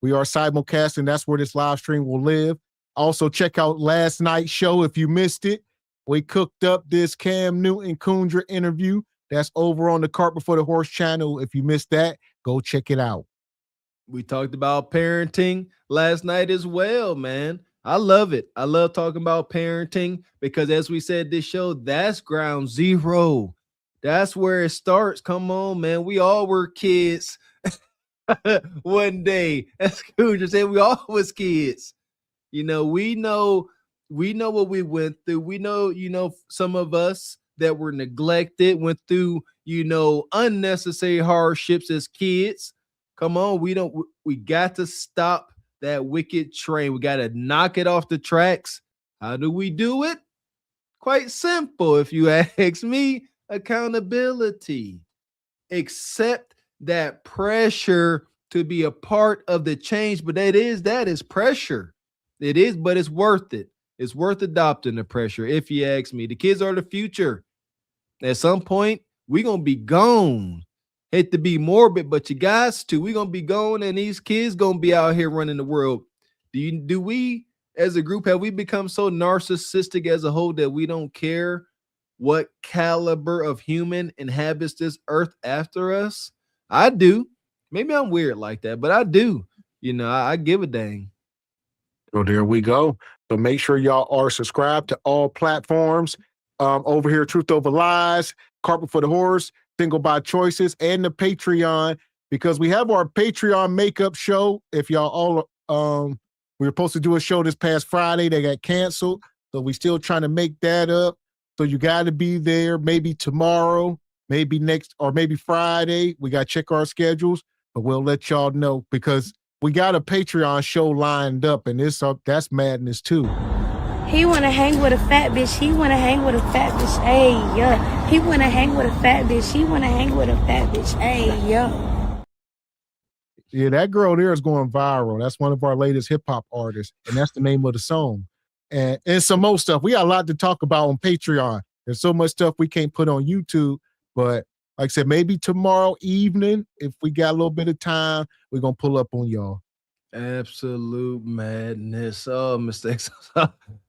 we are simulcasting. That's where this live stream will live. Also, check out last night's show if you missed it. We cooked up this Cam Newton-Kundra interview. That's over on the Cart Before the Horse channel. If you missed that, go check it out. We talked about parenting last night as well, man. I love it. I love talking about parenting because, as we said, this show, that's ground zero. That's where it starts. Come on, man. We all were kids one day. As Kundra said, we all was kids. We know what we went through. We know, some of us that were neglected, went through, unnecessary hardships as kids. Come on, we got to stop that wicked train. We got to knock it off the tracks. How do we do it? Quite simple, if you ask me. Accountability. Accept that pressure to be a part of the change, but that is pressure. It is, but it's worth it. It's worth adopting the pressure, if you ask me. The kids are the future. At some point, we're going to be gone. Hate to be morbid, but you guys too. We're going to be gone, and these kids going to be out here running the world. Do we, as a group, have we become so narcissistic as a whole that we don't care what caliber of human inhabits this earth after us? I do. Maybe I'm weird like that, but I do. I give a dang. So there we go. So make sure y'all are subscribed to all platforms. Over here, Truth Over Lies, Cart Before the Horse, Single by Choices, and the Patreon, because we have our Patreon makeup show. If y'all all, we were supposed to do a show this past Friday. They got canceled. So we still trying to make that up. So you got to be there maybe tomorrow, maybe next, or maybe Friday. We got to check our schedules, but we'll let y'all know because we got a Patreon show lined up, and that's madness too. He wanna hang with a fat bitch. He wanna hang with a fat bitch. Hey, yeah. He wanna hang with a fat bitch. He wanna hang with a fat bitch. Hey, yeah. Yeah, that girl there is going viral. That's one of our latest hip hop artists, and that's the name of the song. And some more stuff. We got a lot to talk about on Patreon. There's so much stuff we can't put on YouTube, but like I said, maybe tomorrow evening, if we got a little bit of time, we're gonna pull up on y'all. Absolute madness. Oh, mistakes.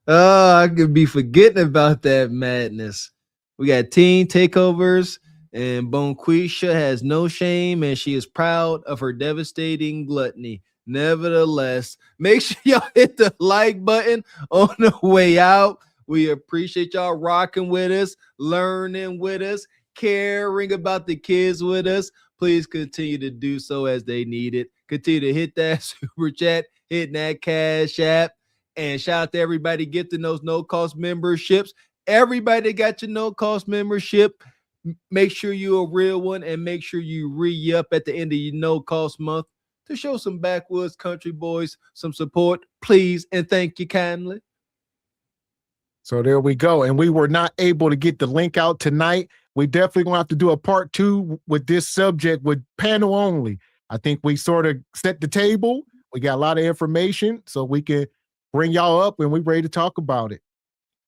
I could be forgetting about that madness. We got teen takeovers, and Bonquisha has no shame, and she is proud of her devastating gluttony. Nevertheless, make sure y'all hit the like button on the way out. We appreciate y'all rocking with us, learning with us, caring about the kids with us. Please continue to do so as they need it. Continue to hit that super chat, hitting that Cash App, and shout out to everybody getting those no-cost memberships. Everybody got your no-cost membership. Make sure you're a real one, and make sure you re-up at the end of your no-cost month to show some backwoods country boys some support, please, and thank you kindly. So there we go. And we were not able to get the link out tonight. We definitely going to have to do a part 2 with this subject with panel only. I think we sort of set the table. We got a lot of information, so we can bring y'all up when we're ready to talk about it.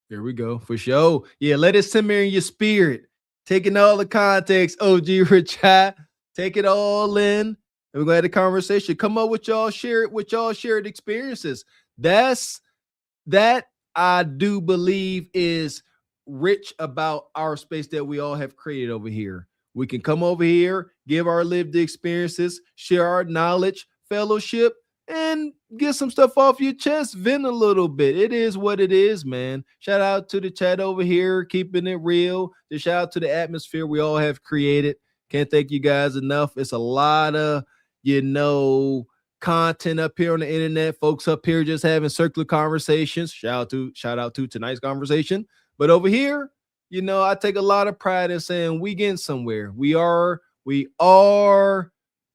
There we go, for sure. Yeah, let it simmer in your spirit. Taking all the context, OG Richard. Take it all in. And we're gonna have a conversation. Come up with y'all shared experiences. That I do believe is rich about our space that we all have created over here. We can come over here, give our lived experiences, share our knowledge, fellowship, and get some stuff off your chest, vent a little bit. It is what it is, man. Shout out to the chat over here, keeping it real. Just shout out to the atmosphere we all have created. Can't thank you guys enough. It's a lot of, content up here on the internet. Folks up here just having circular conversations. Shout out to tonight's conversation. But over here, I take a lot of pride in saying we getting somewhere. We are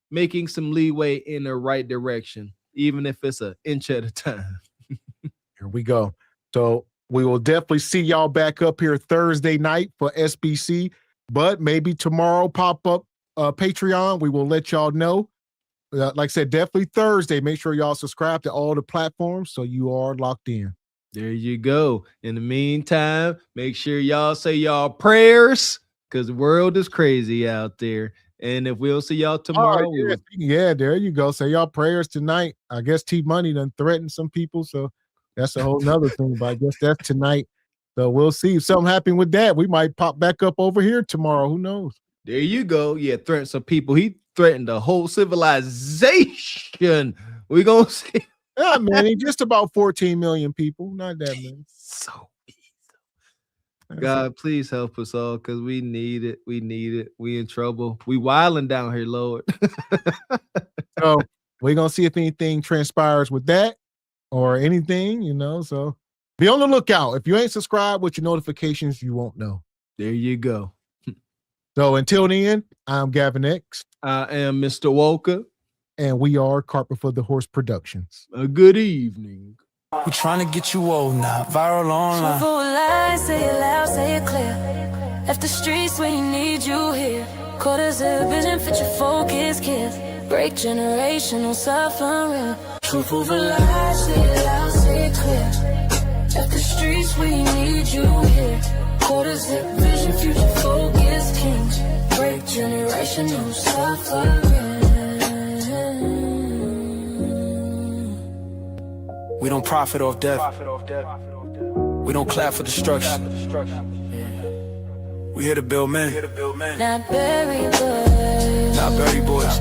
making some leeway in the right direction, even if it's an inch at a time. Here we go. So we will definitely see y'all back up here Thursday night for SBC, but maybe tomorrow pop up Patreon. We will let y'all know. Like I said, definitely Thursday. Make sure y'all subscribe to all the platforms so you are locked in. There you go. In the meantime, make sure y'all say y'all prayers because the world is crazy out there. And if we'll see y'all tomorrow. Yeah, there you go. Say y'all prayers tonight. I guess T Money done threatened some people. So that's a whole nother thing. But I guess that's tonight. So we'll see. If something happened with that, we might pop back up over here tomorrow. Who knows? There you go. Yeah, threatened some people. He threatened the whole civilization. We gonna see. Yeah, man, he just about 14 million people. Not that many. So God, please help us all because we need it. We need it. We in trouble. We wilding down here, Lord. So we're gonna see if anything transpires with that or anything, So be on the lookout. If you ain't subscribed with your notifications, you won't know. There you go. So until then, I'm Gavin X. I am Mr. Walker. And we are Carpet for the Horse Productions. A good evening. We're trying to get you old now, viral online. Say it loud, say it clear. Left the streets when you need you here. Quarters have been and fit your focus, kids. Break generational suffering. Truth over lies, say it loud, say it clear. Left the streets when you need you here. Quarters have vision, future focus, kings. Break generational suffering. We don't profit off death. We don't clap for destruction. We here to build men. Not Berry boys. Not Berry boys.